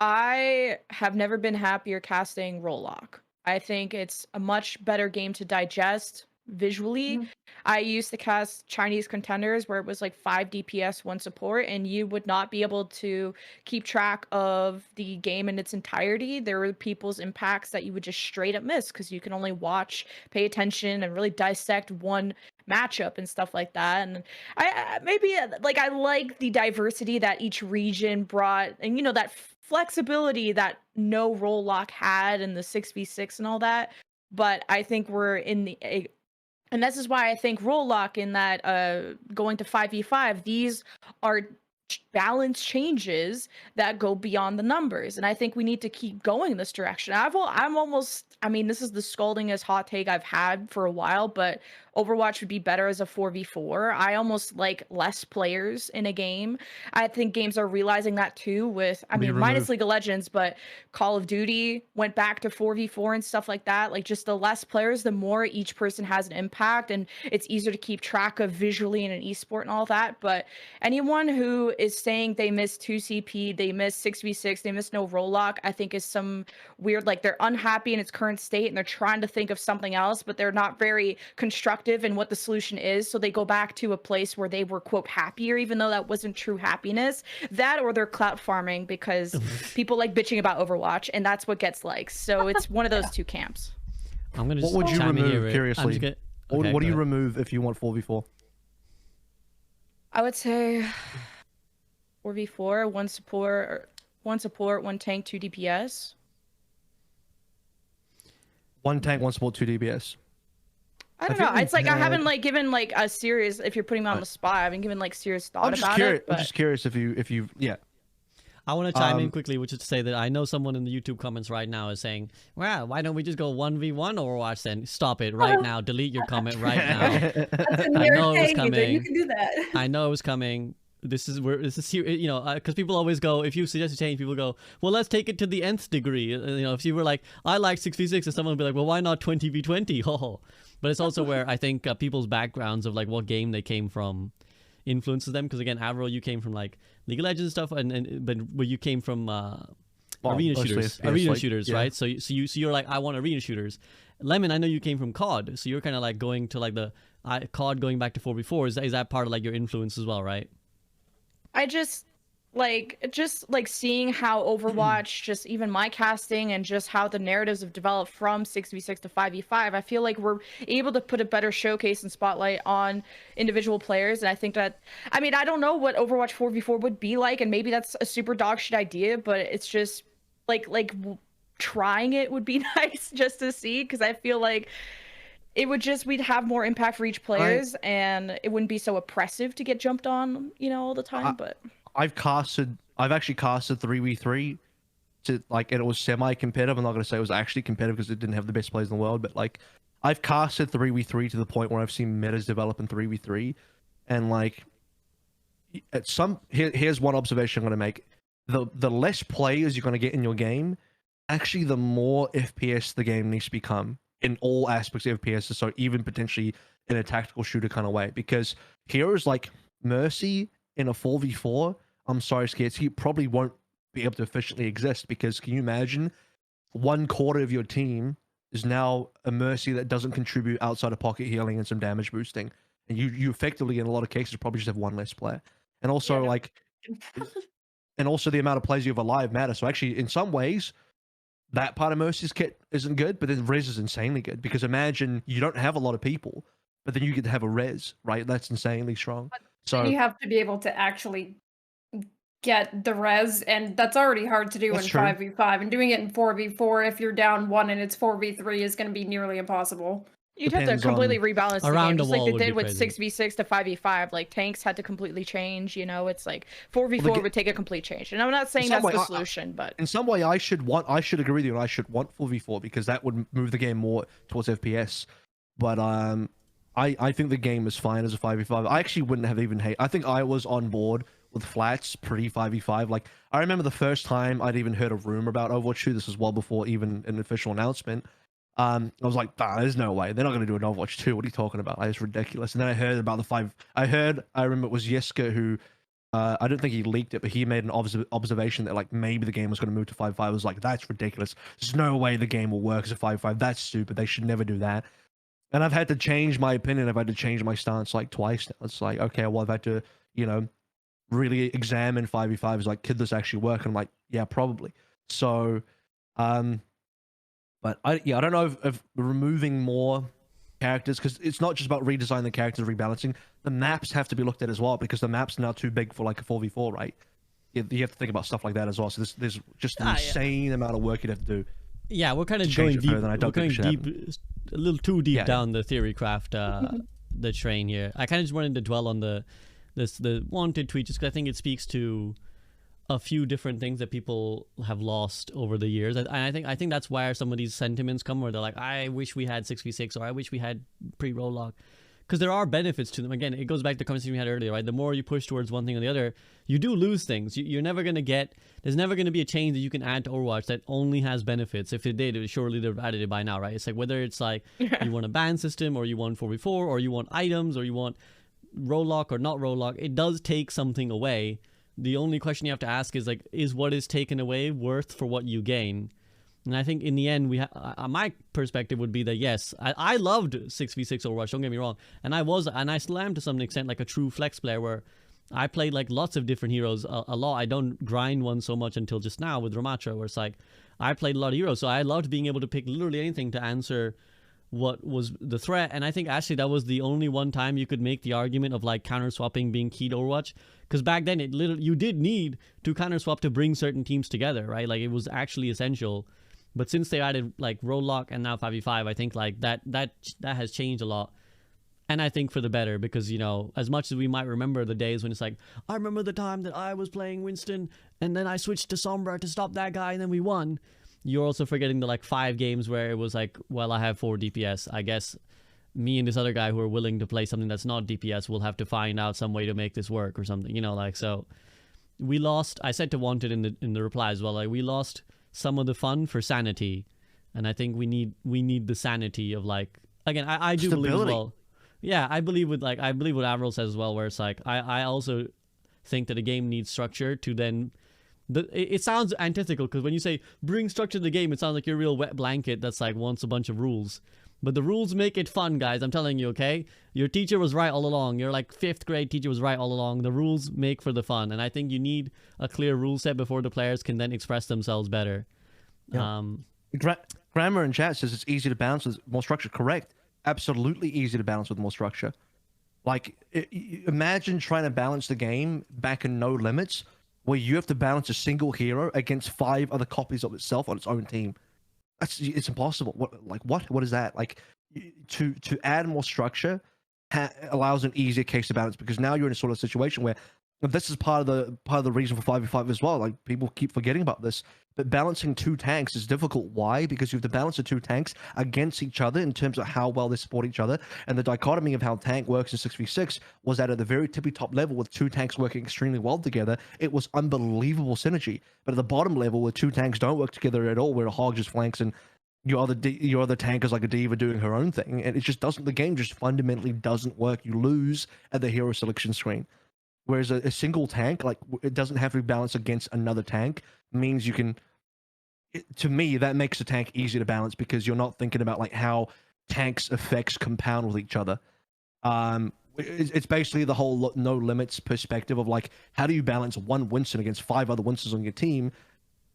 I have never been happier casting Rollock. I think it's a much better game to digest visually. I used to cast Chinese contenders where it was like 5 DPS, 1 support, and you would not be able to keep track of the game in its entirety. There were people's impacts that you would just straight up miss because you can only watch, pay attention, and really dissect one matchup and stuff like that. And I like the diversity that each region brought, and that flexibility that no roll lock had in the 6v6 and all that. But I think we're in and this is why I think roll lock in that going to 5v5, these are balance changes that go beyond the numbers, and I think we need to keep going this direction. This is the scoldingest hot take I've had for a while, but Overwatch would be better as a 4v4. I almost like less players in a game. I think games are realizing that too with, minus League of Legends, but Call of Duty went back to 4v4 and stuff like that. Like, just the less players, the more each person has an impact, and it's easier to keep track of visually in an esport and all that. But anyone who is saying they miss 2CP, they miss 6v6, they miss no roll lock, I think is some weird, like, they're unhappy in its current state and they're trying to think of something else, but they're not very constructive in what the solution is. So they go back to a place where they were, quote, happier, even though that wasn't true happiness. That, or they're clout farming because people like bitching about Overwatch, and that's what gets likes. So it's one of those two camps. I'm gonna just what would you chime in remove, here, curiously? What do you remove if you want 4v4? I would say 4v4, 1 support, 1 tank, 2 DPS. 1 tank, 1 support, 2 DPS. I don't know. It's like I haven't like given like a serious. If you're putting me on the spot, I haven't given like serious thought about it. I'm just curious if you yeah. I want to chime in quickly, which is to say that I know someone in the YouTube comments right now is saying, "Well, why don't we just go 1v1 Overwatch then? Stop it right now. Delete your comment right now." I know it was coming. You can do that. I know it was coming. This is because people always go, if you suggest a change, people go, well, let's take it to the nth degree. If you were like, I like 6v6, and someone would be like, well, why not 20v20? Oh. But it's also where I think people's backgrounds of like what game they came from influences them. Because again, AVRL, you came from like League of Legends stuff, but where you came from arena mostly shooters, FPS, arena like, shooters, yeah. right? So you're like, I want arena shooters. Lemon, I know you came from COD, so you're kind of like going to like the COD going back to 4v4. Is that part of like your influence as well, right? I just like seeing how Overwatch, just even my casting and just how the narratives have developed from 6v6 to 5v5, I feel like we're able to put a better showcase and spotlight on individual players. And I think that, I mean, I don't know what Overwatch 4v4 would be like, and maybe that's a super dog shit idea, but it's just trying it would be nice just to see, because I feel like it would just, we'd have more impact for each players, and it wouldn't be so oppressive to get jumped on, you know, all the time. But I've actually casted 3v3 to like, and it was semi-competitive. I'm not gonna say it was actually competitive because it didn't have the best players in the world, but like I've casted 3v3 to the point where I've seen metas develop in 3v3, and like here's one observation I'm gonna make: the less players you're gonna get in your game, actually the more FPS the game needs to become in all aspects of FPS. So even potentially in a tactical shooter kind of way, because heroes like Mercy in a 4v4, I'm sorry, Skiesti, probably won't be able to efficiently exist, because can you imagine 1/4 of your team is now a Mercy that doesn't contribute outside of pocket healing and some damage boosting, and you effectively in a lot of cases probably just have one less player. And also and also the amount of players you have alive matter. So actually in some ways that part of Mercy's kit isn't good, but then Res is insanely good, because imagine you don't have a lot of people, but then you get to have a Res, right? That's insanely strong. So you have to be able to actually get the res, and that's already hard to do in That's true. 5v5, and doing it in 4v4 if you're down 1 and it's 4v3 is going to be nearly impossible. you'd have to Depends on- completely rebalance the Around game, the just like wall they would be did with crazy. 6v6 to 5v5. Like tanks had to completely change, you know. It's like 4v4 Well, the would take a complete change, and I'm not saying some that's the way, solution, but in some way I should agree with you, and I should want 4v4 because that would move the game more towards FPS. But I think the game is fine as a 5v5. I actually wouldn't have even I think I was on board with flats pre 5v5. Like I remember the first time I'd even heard a rumor about Overwatch 2. This was well before even an official announcement. I was like, there's no way they're not going to do an Overwatch 2. What are you talking about? Like, it's ridiculous. And then I heard about the 5. I remember it was Yeska who, I don't think he leaked it, but he made an observation that like maybe the game was going to move to 5v5. I was like, that's ridiculous. There's no way the game will work as a 5v5. That's stupid. They should never do that. And I've had to change my opinion. I've had to change my stance like twice now. It's like, okay, well, I've had to, really examine 5v5. Is like, could this actually work? And I'm like, yeah, probably. So, but I don't know if removing more characters, because it's not just about redesigning the characters, rebalancing. The maps have to be looked at as well, because the maps are now too big for like a 4v4, right? You have to think about stuff like that as well. So there's just an insane amount of work you'd have to do. Yeah, we're kind of Change going it deep. further than I don't We're going think deep, it should a little too deep Yeah. down the Theorycraft the train here. I kind of just wanted to dwell on the wanted tweet, just because I think it speaks to a few different things that people have lost over the years. And I think that's where some of these sentiments come, where they're like, I wish we had 6v6, or I wish we had pre-roll lock. Because there are benefits to them. Again, it goes back to the conversation we had earlier, right? The more you push towards one thing or the other, you do lose things. You're never going to get... There's never going to be a change that you can add to Overwatch that only has benefits. If it did, surely they've added it by now, right? It's like whether it's like you want a ban system, or you want 4v4, or you want items, or you want roll lock or not roll lock. It does take something away. The only question you have to ask is like, is what is taken away worth for what you gain? And I think in the end, my perspective would be that yes, I loved 6v6 Overwatch, don't get me wrong. And I still am to some extent like a true flex player, where I played like lots of different heroes a lot. I don't grind one so much until just now with Ramatra, where it's like, I played a lot of heroes. So I loved being able to pick literally anything to answer what was the threat. And I think actually that was the only one time you could make the argument of like counter swapping being key to Overwatch. Because back then you did need to counter swap to bring certain teams together, right? Like it was actually essential. But since they added like roll lock and now 5v5, I think like that has changed a lot. And I think for the better, because, as much as we might remember the days when it's like, I remember the time that I was playing Winston and then I switched to Sombra to stop that guy and then we won. You're also forgetting the like 5 games where it was like, well, I have 4 DPS. I guess me and this other guy who are willing to play something that's not DPS will have to find out some way to make this work or something, so we lost. I said to Wanted in the reply as well, like we lost some of the fun for sanity, and I think we need the sanity of like, again, I do believe as well. Yeah, I believe what AVRL says as well, where it's like I also think that a game needs structure to then It sounds antithetical because when you say bring structure to the game, it sounds like you're a real wet blanket that's like wants a bunch of rules. But the rules make it fun, guys. I'm telling you, okay? Your teacher was right all along. Your like 5th grade teacher was right all along. The rules make for the fun, and I think you need a clear rule set before the players can then express themselves better. Yeah. Grammar in chat says it's easy to balance with more structure. Correct. Absolutely easy to balance with more structure. Like, imagine trying to balance the game back in No Limits, where you have to balance a single hero against 5 other copies of itself on its own team. It's impossible. What is that? Like, to add more structure allows an easier case to balance, because now you're in a sort of situation where this is part of the reason for 5v5 as well. Like, people keep forgetting about this, but balancing 2 tanks is difficult. Why? Because you have to balance the 2 tanks against each other in terms of how well they support each other. And the dichotomy of how tank works in 6v6 was that at the very tippy top level, with 2 tanks working extremely well together, it was unbelievable synergy. But at the bottom level, where 2 tanks don't work together at all, where a hog just flanks and your other tank is like a diva doing her own thing, and it just doesn't. The game just fundamentally doesn't work. You lose at the hero selection screen. Whereas a single tank, like, it doesn't have to be balanced against another tank, means you can. To me, that makes a tank easy to balance, because you're not thinking about like how tanks' effects compound with each other. It's basically the whole No Limits perspective of like, how do you balance one Winston against 5 other Winstons on your team?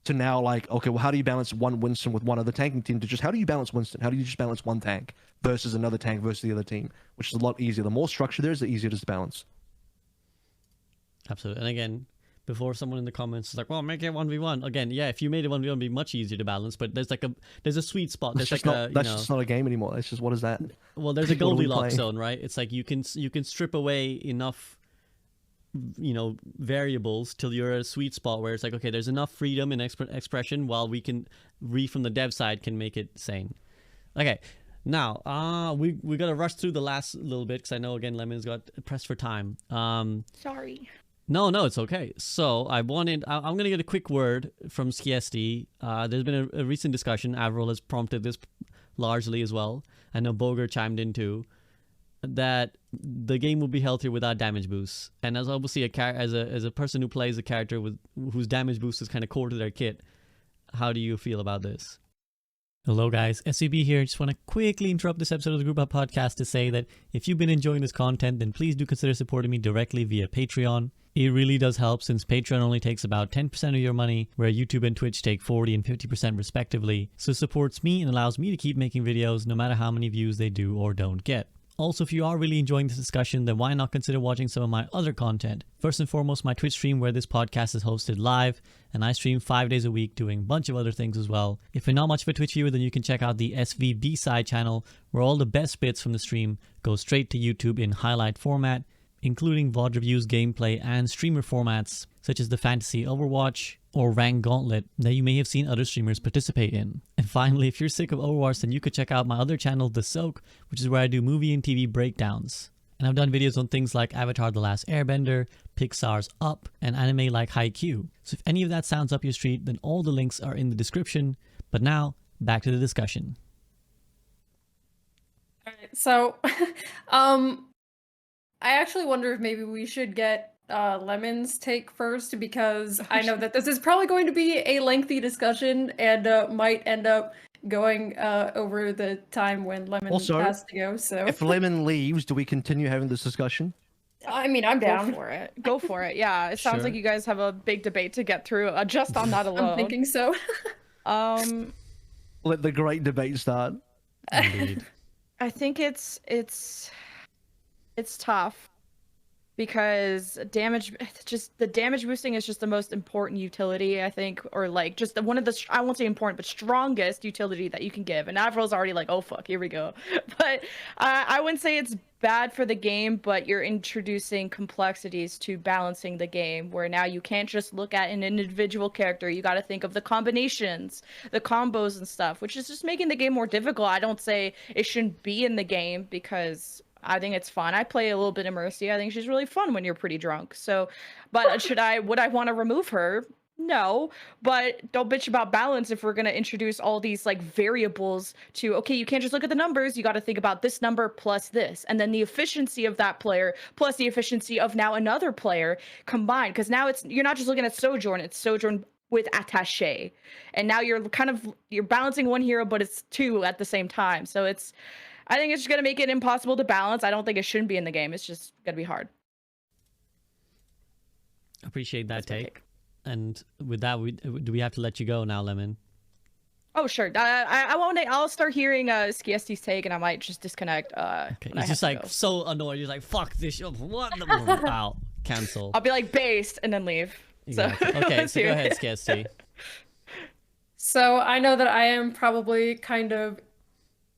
To now, like, okay, well, how do you balance one Winston with one other tanking team? To just, how do you balance Winston? How do you just balance one tank versus another tank versus the other team? Which is a lot easier. The more structure there is, the easier it is to balance. Absolutely. And again, before someone in the comments is like, well, make it 1v1. Again, yeah, if you made it 1v1, it'd be much easier to balance, but there's a sweet spot. There's That's like just not a game anymore. It's just, what is that? Well, there's a Goldilocks zone, right? It's like you can strip away enough, variables till you're at a sweet spot where it's like, okay, there's enough freedom in expression, while we from the dev side can make it sane. Okay. Now, we got to rush through the last little bit, because I know, again, Lemon's got pressed for time. Sorry. No, it's okay. So I'm going to get a quick word from Skiesti. There's been a recent discussion. AVRL has prompted this largely as well. I know Boger chimed in too, that the game will be healthier without damage boosts. And as obviously as a person who plays a character whose damage boost is kind of core to their kit, how do you feel about this? Hello guys, SVB here. Just want to quickly interrupt this episode of the Group Up Podcast to say that if you've been enjoying this content, then please do consider supporting me directly via Patreon. It really does help, since Patreon only takes about 10% of your money, where YouTube and Twitch take 40 and 50% respectively. So it supports me and allows me to keep making videos no matter how many views they do or don't get. Also, if you are really enjoying this discussion, then why not consider watching some of my other content? First and foremost, my Twitch stream, where this podcast is hosted live, and I stream 5 days a week doing a bunch of other things as well. If you're not much of a Twitch viewer, then you can check out the SVB side channel, where all the best bits from the stream go straight to YouTube in highlight format, including VOD reviews, gameplay, and streamer formats such as the Fantasy Overwatch or Rank Gauntlet that you may have seen other streamers participate in. And finally, if you're sick of Overwatch, then you could check out my other channel, The Soak, which is where I do movie and TV breakdowns. And I've done videos on things like Avatar The Last Airbender, Pixar's Up, and anime like Haikyuu. So if any of that sounds up your street, then all the links are in the description. But now, back to the discussion. Alright, so, I actually wonder if maybe we should get Lemon's take first, because I know that this is probably going to be a lengthy discussion and might end up going over the time when Lemon has to go. So if Lemon leaves, do we continue having this discussion? I mean, I'm down. Go for it. Yeah, it sounds like you guys have a big debate to get through just on that alone. I'm thinking so. Let the great debate start. Indeed. I think it's tough, because the damage boosting is just the most important utility, I think, or like just one of the, I won't say important, but strongest utility that you can give. And AVRL's already like, oh fuck, here we go. But I wouldn't say it's bad for the game, but you're introducing complexities to balancing the game, where now you can't just look at an individual character. You got to think of the combinations, the combos and stuff, which is just making the game more difficult. I don't say it shouldn't be in the game, because I think it's fun. I play a little bit of Mercy. I think she's really fun when you're pretty drunk. So, but would I want to remove her? No, but don't bitch about balance if we're going to introduce all these like variables to, okay, you can't just look at the numbers. You got to think about this number plus this. And then the efficiency of that player plus the efficiency of now another player combined. Because now you're not just looking at Sojourn, it's Sojourn with Attaché. And now you're balancing one hero, but it's two at the same time. So I think it's just going to make it impossible to balance. I don't think it shouldn't be in the game. It's just going to be hard. Appreciate that That's my take. And with that, do we have to let you go now, Lemon? Oh, sure. I won't. I'll start hearing Skiesti's take, and I might just disconnect. Okay. He's just like so annoyed. He's like, "Fuck this show. What the wow? Cancel." I'll be like based and then leave. Exactly. So Okay, so go ahead, Skiesti. So I know that I am probably kind of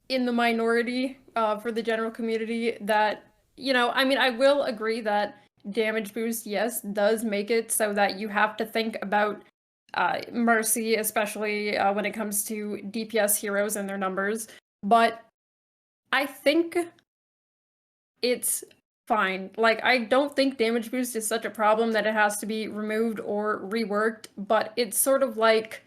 in the minority for the general community that, I mean, I will agree that damage boost, yes, does make it so that you have to think about Mercy, especially when it comes to DPS heroes and their numbers. But I think it's fine. Like, I don't think damage boost is such a problem that it has to be removed or reworked, but it's sort of like,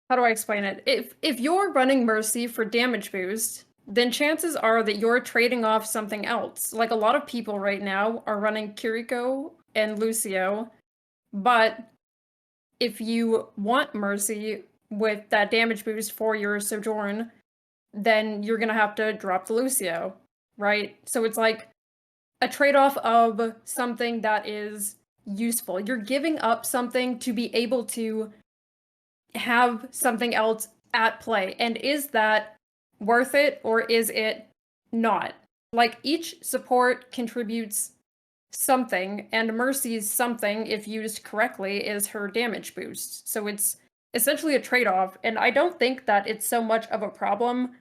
how do I explain it? If you're running Mercy for damage boost, then chances are that you're trading off something else. Like, a lot of people right now are running Kiriko and Lucio, but if you want Mercy with that damage boost for your Sojourn, then you're gonna have to drop the Lucio, right? So it's like a trade-off of something that is useful. You're giving up something to be able to have something else at play. And is that worth it or is it not? Like, each support contributes something, and Mercy's something, if used correctly, is her damage boost. So it's essentially a trade-off, and I don't think that it's so much of a problem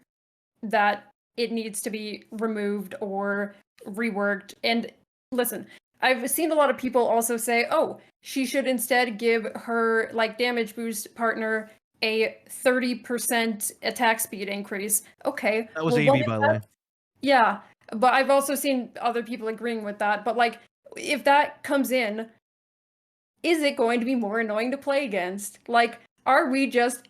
that it needs to be removed or reworked. And listen, I've seen a lot of people also say, oh, she should instead give her like damage boost partner a 30% attack speed increase. Okay. That was AV, by the way. Yeah, but I've also seen other people agreeing with that. But like, if that comes in, is it going to be more annoying to play against? Like, are we just,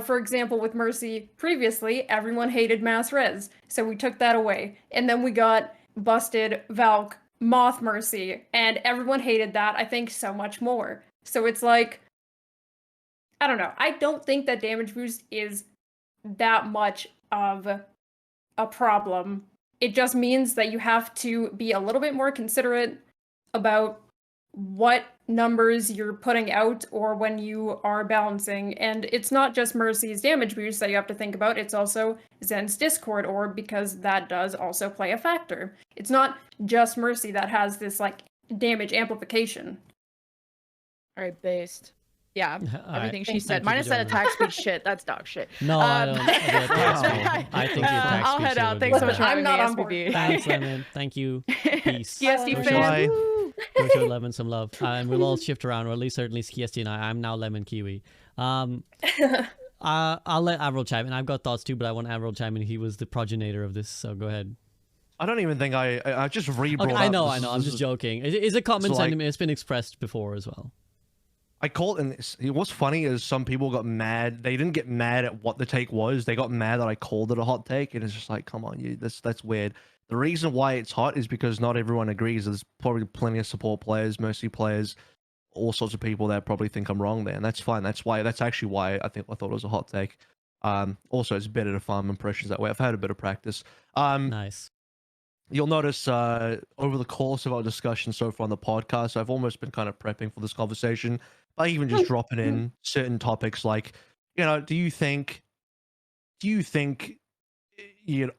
for example, with Mercy previously, everyone hated mass res, so we took that away. And then we got busted Valk Moth Mercy, and everyone hated that, I think, so much more. So it's like, I don't know. I don't think that damage boost is that much of a problem. It just means that you have to be a little bit more considerate about what numbers you're putting out or when you are balancing. And it's not just Mercy's damage boost that you have to think about, it's also Zen's Discord orb, because that does also play a factor. It's not just Mercy that has this like damage amplification. Alright, based. Yeah, everything right. she said. Minus that attack speed shit. That's dog shit. No, I don't. I think the attack I'll speed head out. shit Thanks so much would for having me, I'm not on SBB. Thanks, Lemon. Thank you. Peace. Skiesti Go fan. Go show Lemon some love. And we'll all shift around, or at least certainly Skiesti and I'm now Lemonkiwi. I'll let Avril chime in. I've got thoughts too, but I want Avril chime in. He was the progenitor of this, so go ahead. I don't even think I just re-brought Okay, up. I know. I'm just joking. It's a common so, like, sentiment. It's been expressed before as well. I called, and what's funny is some people got mad. They didn't get mad at what the take was. They got mad that I called it a hot take, and it's just like, come on, that's weird. The reason why it's hot is because not everyone agrees. There's probably plenty of support players, Mercy players, all sorts of people that probably think I'm wrong there, and that's fine. That's actually why I thought it was a hot take. Also, it's better to farm impressions that way. I've had a bit of practice. Nice. You'll notice over the course of our discussion so far on the podcast, I've almost been kind of prepping for this conversation by even just dropping in certain topics like, do you think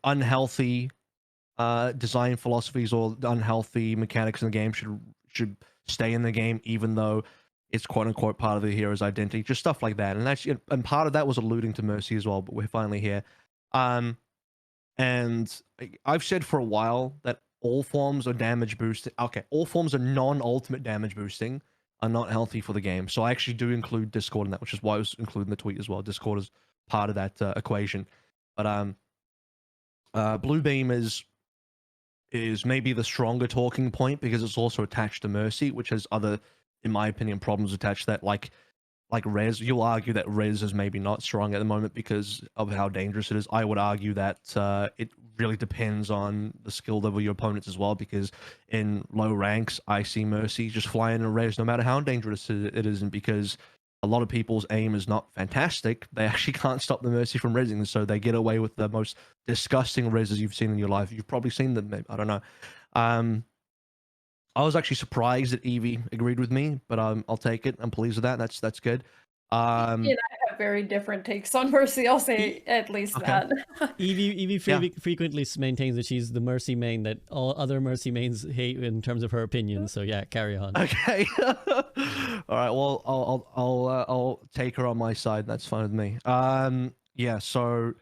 unhealthy design philosophies or unhealthy mechanics in the game should stay in the game even though it's quote unquote part of the hero's identity, just stuff like that. And part of that was alluding to Mercy as well, but we're finally here. And I've said for a while that all forms of damage boosting, all forms of non-ultimate damage boosting are not healthy for the game. So I actually do include Discord in that, which is why I was including the tweet as well. Discord is part of that equation. But Blue Beam is is maybe the stronger talking point because it's also attached to Mercy, which has other, in my opinion, problems attached to that. Like Res, you'll argue that Res is maybe not strong at the moment because of how dangerous it is. I would argue that it really depends on the skill level of your opponents as well, because in low ranks, I see Mercy just flying in Res no matter how dangerous it isn't, because a lot of people's aim is not fantastic. They actually can't stop the Mercy from resing, so they get away with the most disgusting reses you've seen in your life. You've probably seen them, maybe, I don't know. I was actually surprised that Evie agreed with me, but I'll take it. I'm pleased with that. That's good. And I have very different takes on Mercy. I'll say at least Okay. that. Evie frequently maintains that she's the Mercy main that all other Mercy mains hate in terms of her opinion. So yeah, carry on. Okay. All right. Well, I'll take her on my side. That's fine with me. Yeah. So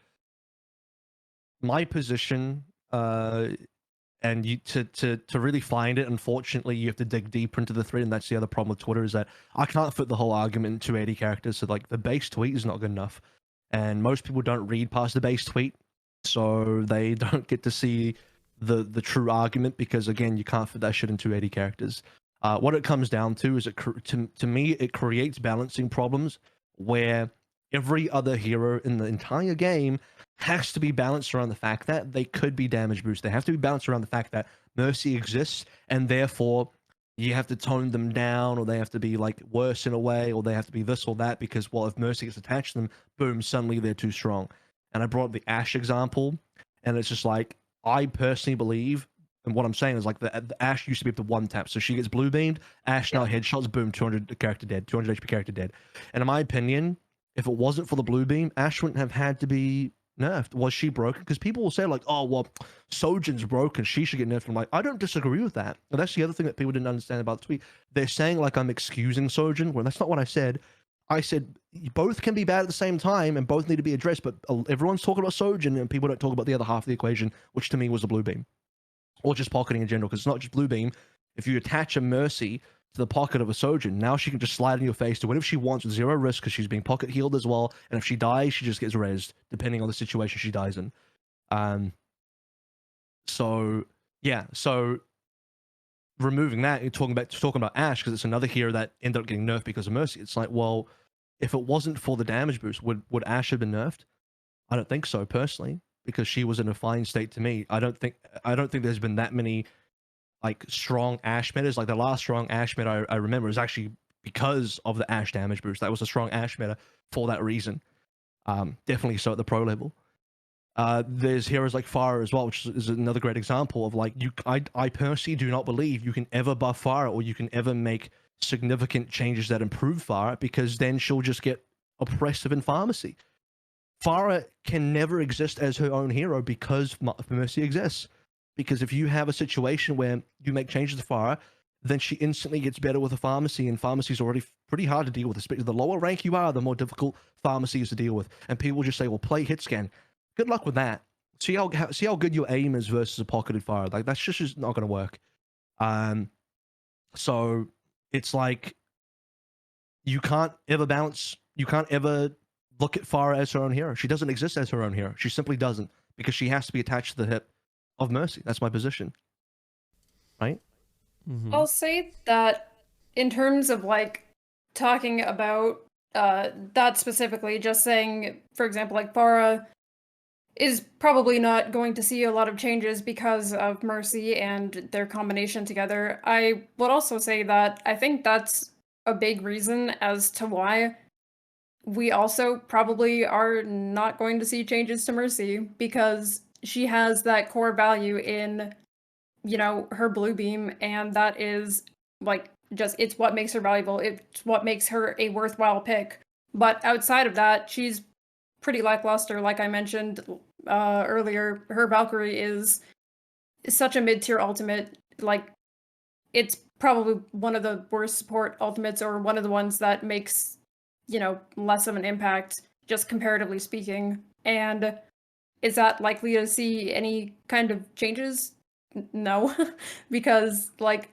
my position, and you to really find it, unfortunately, you have to dig deeper into the thread, and that's the other problem with Twitter, is that I can't fit the whole argument in 280 characters. So like the base tweet is not good enough, and most people don't read past the base tweet, so they don't get to see the true argument, because again, you can't fit that shit in 280 characters. What it comes down to is to me it creates balancing problems where every other hero in the entire game has to be balanced around the fact that they could be damage boosts. They have to be balanced around the fact that Mercy exists, and therefore you have to tone them down, or they have to be like worse in a way, or they have to be this or that, because, well, if Mercy gets attached to them, boom, suddenly they're too strong. And I brought up the Ashe example, and it's just like, I personally believe, and what I'm saying is like the Ashe used to be up to one tap, so she gets blue beamed, Ashe now headshots, boom, 200 character dead, 200 HP character dead. And in my opinion, if it wasn't for the blue beam, Ashe wouldn't have had to be nerfed. Was she broken? Because people will say like, oh, well, Sojourn's broken, she should get nerfed. I'm like, I don't disagree with that. And that's the other thing that people didn't understand about the tweet. They're saying like I'm excusing Sojourn, when that's not what I said. I said both can be bad at the same time and both need to be addressed, but everyone's talking about Sojourn and people don't talk about the other half of the equation, which to me was the blue beam. Or just pocketing in general, because it's not just blue beam. If you attach a Mercy to the pocket of a Sojourn, now she can just slide in your face to whatever she wants with zero risk, because she's being pocket healed as well. And if she dies, she just gets rezzed, depending on the situation she dies in. So yeah, so removing that, you're talking about Ashe, because it's another hero that ended up getting nerfed because of Mercy. It's like, well, if it wasn't for the damage boost, would Ashe have been nerfed? I don't think so, personally, because she was in a fine state to me. I don't think there's been that many like strong Ashe metas. Like the last strong Ashe meta I remember was actually because of the Ashe damage boost. That was a strong Ashe meta for that reason. Definitely so at the pro level. There's heroes like Pharah as well, which is another great example of like I personally do not believe you can ever buff Pharah, or you can ever make significant changes that improve Pharah, because then she'll just get oppressive in pharmacy. Pharah can never exist as her own hero because Mercy exists. Because if you have a situation where you make changes to Pharah, then she instantly gets better with a pharmacy, and pharmacy is already pretty hard to deal with. Especially the lower rank you are, the more difficult pharmacy is to deal with. And people just say, well, play hit scan. Good luck with that. See how good your aim is versus a pocketed Pharah. Like that's just not going to work. So it's like you can't ever balance. You can't ever look at Pharah as her own hero. She doesn't exist as her own hero. She simply doesn't, because she has to be attached to the hip of Mercy. That's my position. Right? Mm-hmm. I'll say that in terms of like talking about that specifically, just saying, for example, like Pharah is probably not going to see a lot of changes because of Mercy and their combination together. I would also say that I think that's a big reason as to why we also probably are not going to see changes to Mercy, because she has that core value in, you know, her blue beam, and that is like just, it's what makes her valuable. It's what makes her a worthwhile pick. But outside of that, she's pretty lackluster. Like I mentioned earlier, her Valkyrie is such a mid-tier ultimate. Like, it's probably one of the worst support ultimates, or one of the ones that makes, you know, less of an impact, just comparatively speaking. And is that likely to see any kind of changes? No, because, like,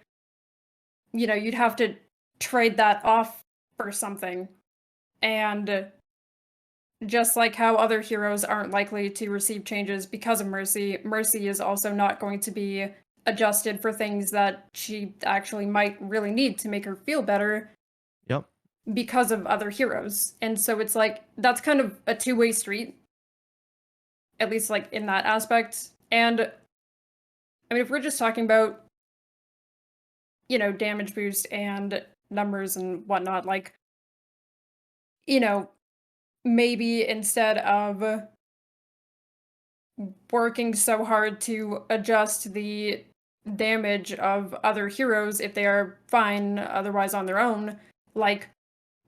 you know, you'd have to trade that off for something. And just like how other heroes aren't likely to receive changes because of Mercy, Mercy is also not going to be adjusted for things that she actually might really need to make her feel better. Yep. Because of other heroes. And so it's like that's kind of a two-way street. At least like in that aspect. And I mean if we're just talking about, you know, damage boost and numbers and whatnot, like, you know, maybe instead of working so hard to adjust the damage of other heroes if they are fine otherwise on their own, like,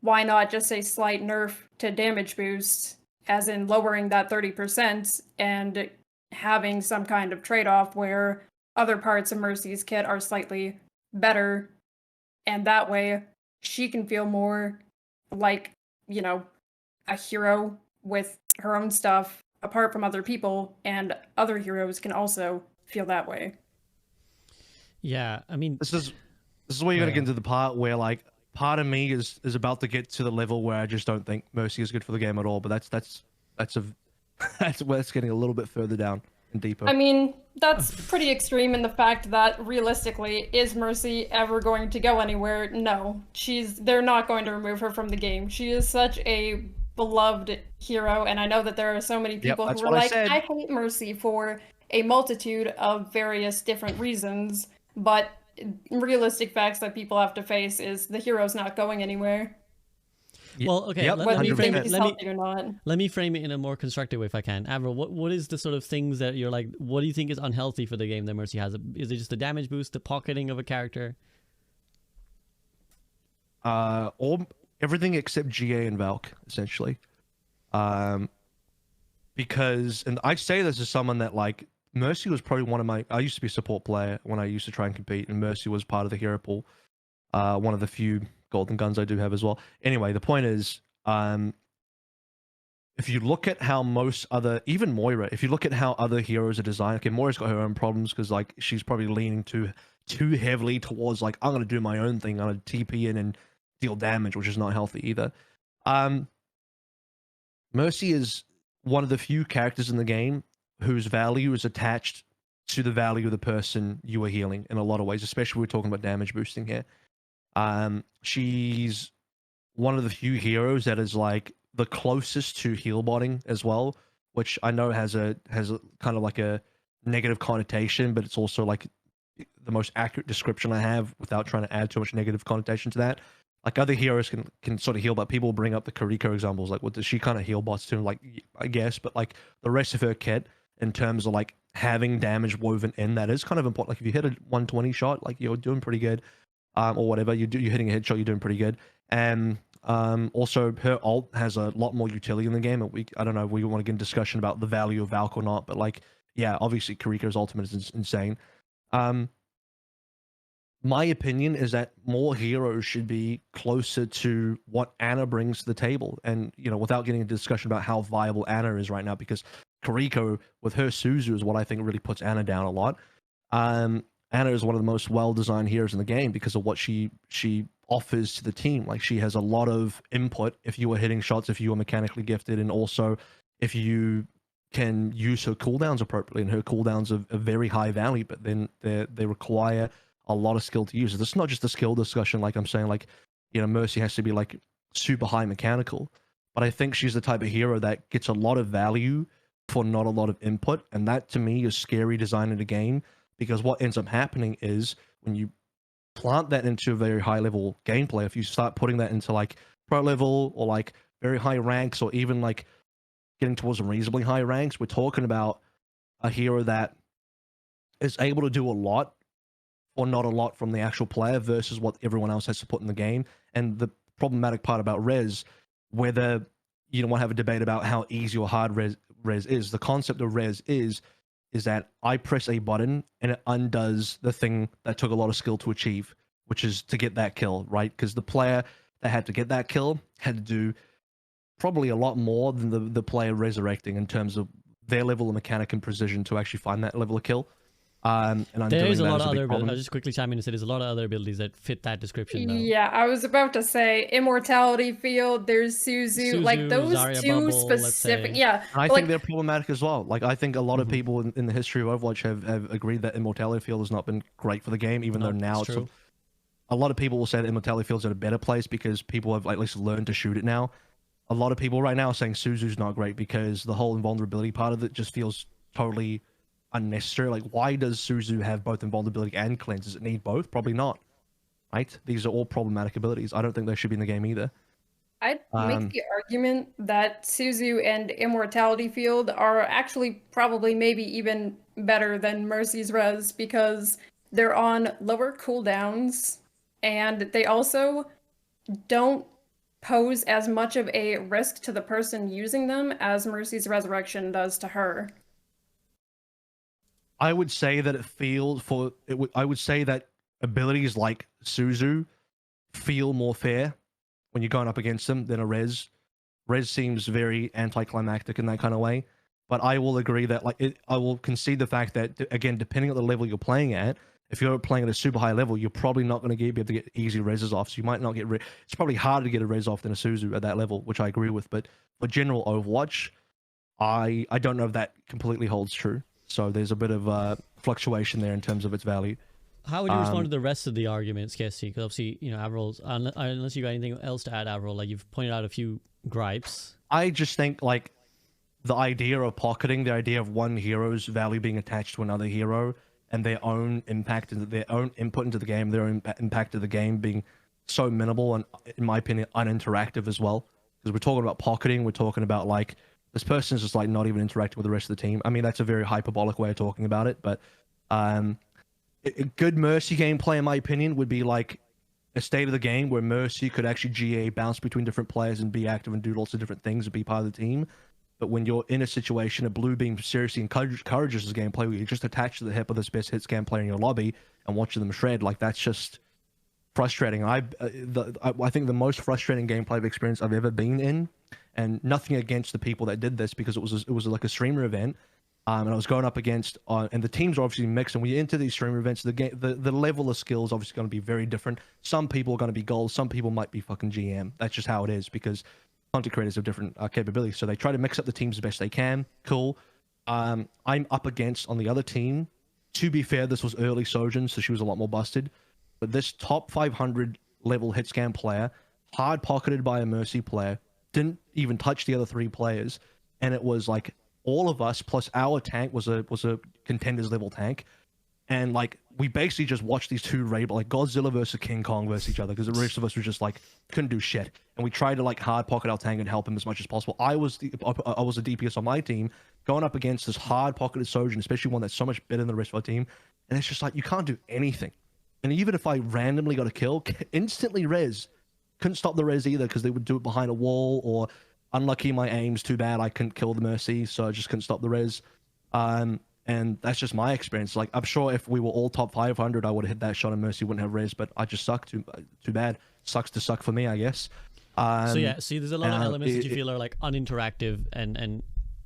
why not just say slight nerf to damage boost, as in lowering that 30% and having some kind of trade-off where other parts of Mercy's kit are slightly better, and that way she can feel more like, you know, a hero with her own stuff apart from other people, and other heroes can also feel that way. Yeah, I mean, This is where you're Oh, gonna yeah. get into the part where like part of me is about to get to the level where I just don't think Mercy is good for the game at all. But that's that's where it's getting a little bit further down and deeper. I mean, that's pretty extreme in the fact that realistically, is Mercy ever going to go anywhere? No. They're not going to remove her from the game. She is such a beloved hero, and I know that there are so many people that's who are what I like, said. I hate Mercy for a multitude of various different reasons, but realistic facts that people have to face is the hero's not going anywhere. Well, okay, Yep, let me Whether you frame think it. he's healthy or not. Let me frame it in a more constructive way if I can. Avril, what is the sort of things that you're like, what do you think is unhealthy for the game that Mercy has? Is it just the damage boost, the pocketing of a character? All everything except GA and Valk, essentially. Because, and I say this as someone that like Mercy was probably one of my. I used to be a support player when I used to try and compete, and Mercy was part of the hero pool. One of the few golden guns I do have as well. Anyway, the point is, if you look at how most other, even Moira, if you look at how other heroes are designed, okay, Moira's got her own problems because like she's probably leaning too heavily towards like I'm gonna do my own thing, I'm gonna TP in and deal damage, which is not healthy either. Mercy is one of the few characters in the game whose value is attached to the value of the person you are healing in a lot of ways, especially we're talking about damage boosting here. She's one of the few heroes that is like the closest to heal botting as well, which I know has a kind of like a negative connotation, but it's also like the most accurate description I have without trying to add too much negative connotation to that. Like other heroes can sort of heal, but people bring up the Kariko examples. Like, what does she kind of heal bots too? Like, I guess, but like the rest of her kit, in terms of like having damage woven in, that is kind of important. Like, if you hit a 120 shot, like you're doing pretty good, or whatever. You're hitting a headshot, you're doing pretty good. And also her ult has a lot more utility in the game. And I don't know if we want to get in discussion about the value of Valk or not, but like, yeah, obviously Kariko's ultimate is insane. My opinion is that more heroes should be closer to what Ana brings to the table. And, you know, without getting into discussion about how viable Ana is right now, because Kariko with her Suzu is what I think really puts Ana down a lot. Ana is one of the most well-designed heroes in the game because of what she offers to the team. Like, she has a lot of input if you are hitting shots, if you are mechanically gifted, and also if you can use her cooldowns appropriately. And her cooldowns are very high value, but then they require a lot of skill to use. This is not just a skill discussion, like I'm saying, like, you know, Mercy has to be like super high mechanical, but I think she's the type of hero that gets a lot of value for not a lot of input, and that to me is scary design in the game, because what ends up happening is when you plant that into a very high level gameplay, if you start putting that into like pro level or like very high ranks, or even like getting towards reasonably high ranks, we're talking about a hero that is able to do a lot or not a lot from the actual player versus what everyone else has to put in the game. And the problematic part about res, whether you don't want to have a debate about how easy or hard res is, the concept of res is that I press a button and it undoes the thing that took a lot of skill to achieve, which is to get that kill, right? Because the player that had to get that kill had to do probably a lot more than the player resurrecting in terms of their level of mechanic and precision to actually find that level of kill. And I'm There's doing a that lot as of a big other abilities. problem. I'll just quickly chime in and say there's a lot of other abilities that fit that description, though. Yeah, I was about to say immortality field. There's Suzu, like Suzu, those Zarya two Bubble, let's specific. say. Yeah, And I but, think like, they're problematic as well. Like I think a lot of Mhm. people in the history of Overwatch have agreed that immortality field has not been great for the game, even though No, now it's true. a lot of people will say that immortality field's in a better place because people have at least learned to shoot it now. A lot of people right now are saying Suzu's not great because the whole invulnerability part of it just feels totally unnecessary. Like, why does Suzu have both invulnerability and cleanse? Does it need both? Probably not. Right? These are all problematic abilities. I don't think they should be in the game either. I'd make the argument that Suzu and Immortality Field are actually probably maybe even better than Mercy's Res because they're on lower cooldowns and they also don't pose as much of a risk to the person using them as Mercy's Resurrection does to her. I would say that I would say that abilities like Suzu feel more fair when you're going up against them than a Res. Res seems very anticlimactic in that kind of way. But I will agree that I will concede the fact that again, depending on the level you're playing at, if you're playing at a super high level, you're probably not going to be able to get easy reses off. So you might not get. It's probably harder to get a res off than a Suzu at that level, which I agree with. But for general Overwatch, I don't know if that completely holds true. So there's a bit of fluctuation there in terms of its value. How would you respond to the rest of the arguments, Skiesti? Because obviously, AVRL's, unless you got anything else to add, AVRL, like you've pointed out a few gripes. I just think like the idea of pocketing, the idea of one hero's value being attached to another hero, and their own impact and their own input into the game, their own impact to the game being so minimal and, in my opinion, uninteractive as well. Because we're talking about pocketing, we're talking about like this person's just like not even interacting with the rest of the team. I mean, that's a very hyperbolic way of talking about it, but a good Mercy gameplay, in my opinion, would be like a state of the game where Mercy could actually GA, bounce between different players and be active and do lots of different things and be part of the team. But when you're in a situation, a blue beam seriously encourages this gameplay where you're just attached to the hip of this best hits game player in your lobby and watching them shred, like that's just frustrating. I think the most frustrating gameplay experience I've ever been in, and nothing against the people that did this because it was like a streamer event, and I was going up against, and the teams are obviously mixed. And when you enter these streamer events, the level of skill is obviously going to be very different. Some people are going to be gold, some people might be fucking GM. That's just how it is because content creators have different capabilities, so they try to mix up the teams as best they can. Cool. I'm up against on the other team. To be fair, this was early Sojin, so she was a lot more busted. But this top 500 level hit scan player, hard pocketed by a Mercy player, didn't even touch the other three players, and it was like all of us plus our tank was a contenders level tank, and like we basically just watched these two raid like Godzilla versus King Kong versus each other because the rest of us were just like couldn't do shit, and we tried to like hard pocket our tank and help him as much as possible. I was a DPS on my team going up against this hard pocketed Sojin, especially one that's so much better than the rest of our team, and it's just like you can't do anything. And even if I randomly got a kill, instantly res, couldn't stop the res either because they would do it behind a wall, or unlucky my aim's too bad, I couldn't kill the Mercy, so I just couldn't stop the res. And that's just my experience. Like, I'm sure if we were all top 500, I would have hit that shot and Mercy wouldn't have res, but I just suck. Too bad. Sucks to suck for me, I guess. So yeah, see, there's a lot of elements that you feel are like uninteractive, and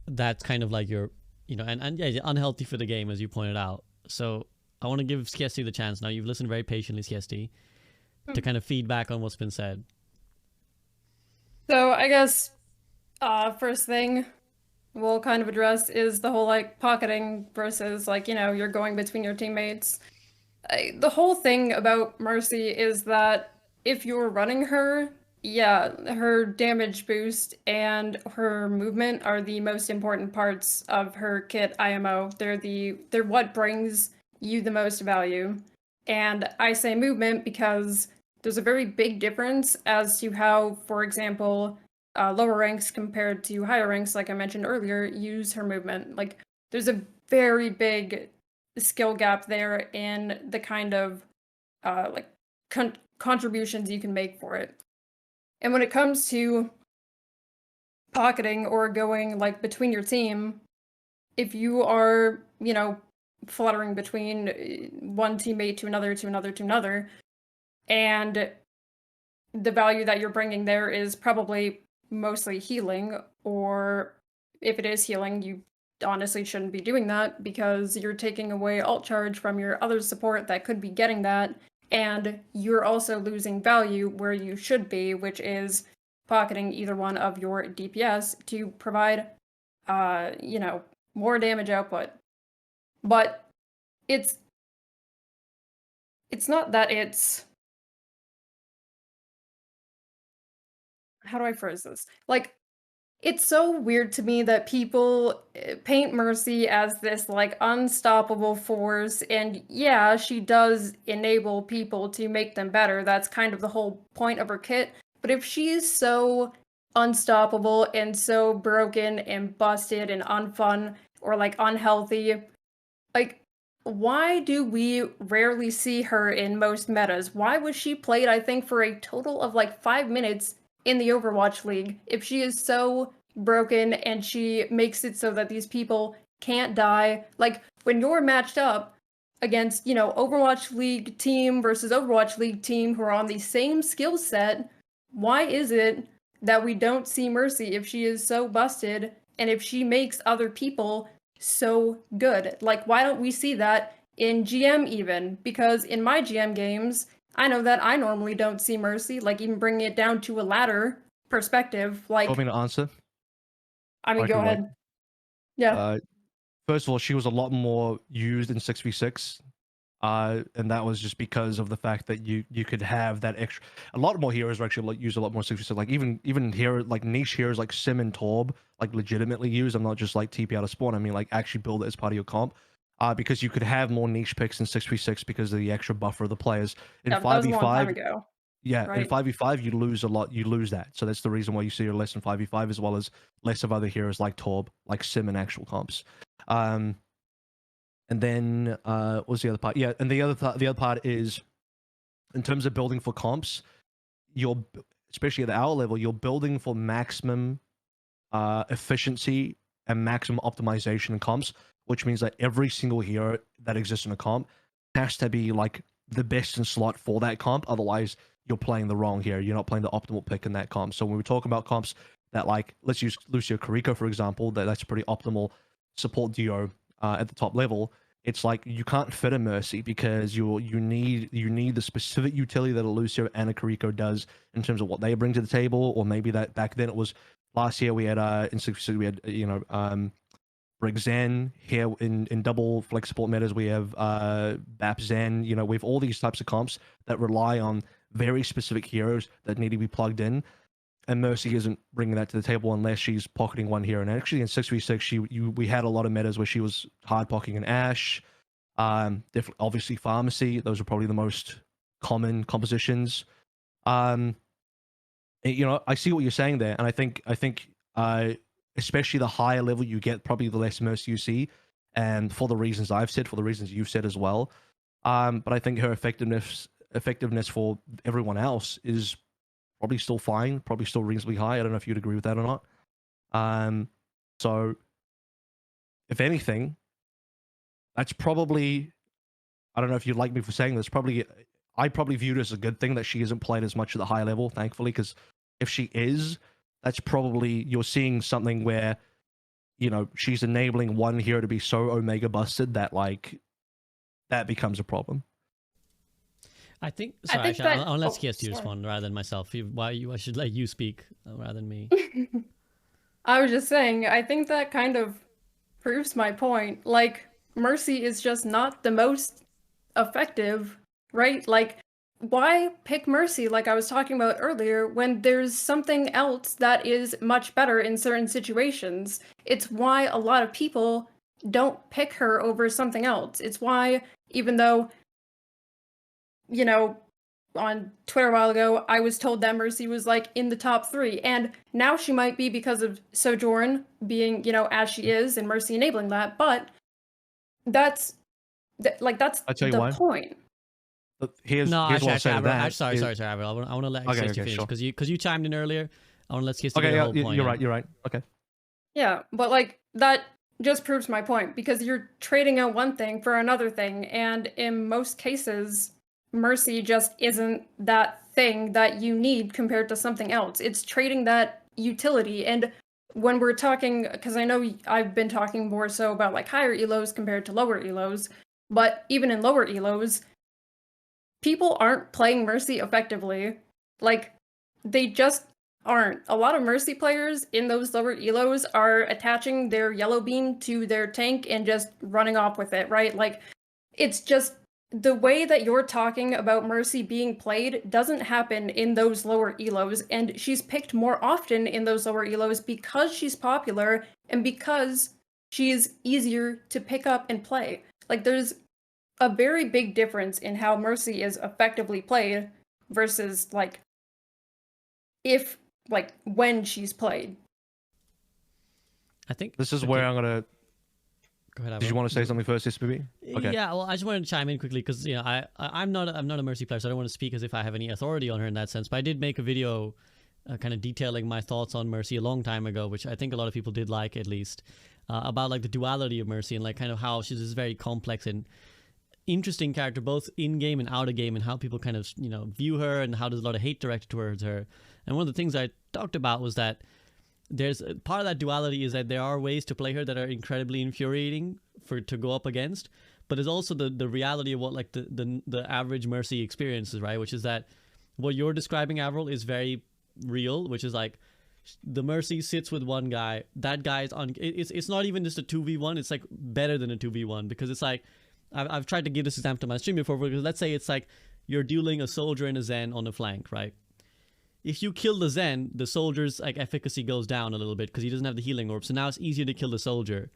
that's kind of like your, and yeah, unhealthy for the game, as you pointed out. So I want to give Skiesti the chance. Now, you've listened very patiently, Skiesti, to kind of feedback on what's been said. So I guess first thing we'll kind of address is the whole like pocketing versus like, you're going between your teammates. The whole thing about Mercy is that if you're running her, yeah, her damage boost and her movement are the most important parts of her kit IMO. They're what brings you the most value. And I say movement because there's a very big difference as to how, for example, lower ranks compared to higher ranks, like I mentioned earlier, use her movement. Like, there's a very big skill gap there in the kind of contributions you can make for it. And when it comes to pocketing or going like between your team, if you are, fluttering between one teammate to another, and the value that you're bringing there is probably mostly healing, or if it is healing, you honestly shouldn't be doing that because you're taking away alt charge from your other support that could be getting that, and you're also losing value where you should be, which is pocketing either one of your DPS to provide, more damage output. But it's not that it's... How do I phrase this? Like, it's so weird to me that people paint Mercy as this, like, unstoppable force, and yeah, she does enable people to make them better. That's kind of the whole point of her kit. But if she's so unstoppable and so broken and busted and unfun or, like, unhealthy, like, why do we rarely see her in most metas? Why was she played, I think, for a total of, like, 5 minutes in the Overwatch League if she is so broken and she makes it so that these people can't die? Like, when you're matched up against, Overwatch League team versus Overwatch League team who are on the same skill set, why is it that we don't see Mercy if she is so busted and if she makes other people so good? Like, why don't we see that in GM even? Because in my GM games, I know that I normally don't see Mercy, like, even bringing it down to a ladder perspective. Like, Want me to answer? I mean, I go can wait. ahead. Yeah. First of all, she was a lot more used in 6v6. And that was just because of the fact that you could have that extra. A lot more heroes are actually like used a lot more 6v6. Like even here, like niche heroes like Sim and Torb, like legitimately used. I'm not just like TP out of spawn. I mean like actually build it as part of your comp. Because you could have more niche picks in 6v6 because of the extra buffer of the players. In Yeah, that was a long time 5v5, ago. yeah, in right? 5v5 you lose a lot. You lose that. So that's the reason why you see her less in 5v5 as well as less of other heroes like Torb, like Sim and actual comps. And then what was the other part? Yeah, and the other part is in terms of building for comps, you're especially at the hour level, you're building for maximum efficiency and maximum optimization in comps, which means that every single hero that exists in a comp has to be like the best in slot for that comp. Otherwise, you're playing the wrong hero. You're not playing the optimal pick in that comp. So when we talk about comps that like, let's use Lucio Carico for example, that's a pretty optimal support duo at the top level. It's like you can't fit a Mercy because you need the specific utility that a Lucio and a Carico does in terms of what they bring to the table, or maybe that back then it was last year we had in 66 we had Brig Zen. Here in double flex support metas we have Bap Zen. We have all these types of comps that rely on very specific heroes that need to be plugged in. And Mercy isn't bringing that to the table unless she's pocketing one hero. And actually in 6v6, we had a lot of metas where she was hard pocketing an Ashe. Definitely, obviously Pharmacy. Those are probably the most common compositions. I see what you're saying there, and I think especially the higher level you get, probably the less Mercy you see, and for the reasons I've said, for the reasons you've said as well. But I think her effectiveness for everyone else is probably still fine, probably still reasonably high. I don't know if you'd agree with that or not. So if anything, that's probably, I don't know if you'd like me for saying this, I probably view it as a good thing that she isn't played as much at the high level, thankfully, because if she is, that's probably, you're seeing something where, she's enabling one hero to be so Omega busted that that becomes a problem. I think. Sorry, I think actually, that... I'll let oh, Skiesti sorry. respond rather than myself. I should let you speak rather than me. I was just saying, I think that kind of proves my point. Like, Mercy is just not the most effective, right? Like, why pick Mercy, like I was talking about earlier, when there's something else that is much better in certain situations? It's why a lot of people don't pick her over something else. It's why, even though, on Twitter a while ago, I was told that Mercy was like in the top 3, and now she might be because of Sojourn being, as she is, and Mercy enabling that. But that's the point. Here's what I'll say to that. Sorry, Avril. I want to let Skiesti finish because you chimed in earlier. I want to let Skiesti get the whole point. You're right. Okay. Yeah, but that just proves my point, because you're trading out one thing for another thing, and in most cases, Mercy just isn't that thing that you need compared to something else. It's trading that utility, and when we're talking, because I know I've been talking more so about like higher elos compared to lower elos, but even in lower elos, people aren't playing Mercy effectively. Like, they just aren't. A lot of Mercy players in those lower elos are attaching their yellow beam to their tank and just running off with it, right? Like, it's just the way that you're talking about Mercy being played doesn't happen in those lower elos, and she's picked more often in those lower elos because she's popular and because she's easier to pick up and play. Like, there's a very big difference in how Mercy is effectively played versus like when she's played. I think This is where I'm gonna. Go ahead. Did you want to say something first, SBB? Okay. Yeah, well, I just wanted to chime in quickly because I'm not a Mercy player, so I don't want to speak as if I have any authority on her in that sense. But I did make a video, kind of detailing my thoughts on Mercy a long time ago, which I think a lot of people did like, at least, about like the duality of Mercy and like kind of how she's this very complex and interesting character, both in game and out of game, and how people kind of view her and how there's a lot of hate directed towards her. And one of the things I talked about was that there's part of that duality is that there are ways to play her that are incredibly infuriating to go up against, but there's also the reality of what like the average Mercy experiences, right? Which is that what you're describing, AVRL, is very real, which is like the Mercy sits with one guy, that guy is on. It's not even just a 2v1, it's like better than a 2v1, because it's like I've tried to give this example to my stream before, because let's say it's like you're dueling a soldier and a Zen on a flank, right? If you kill the Zen, the soldier's like efficacy goes down a little bit because he doesn't have the healing orb, so now it's easier to kill the soldier.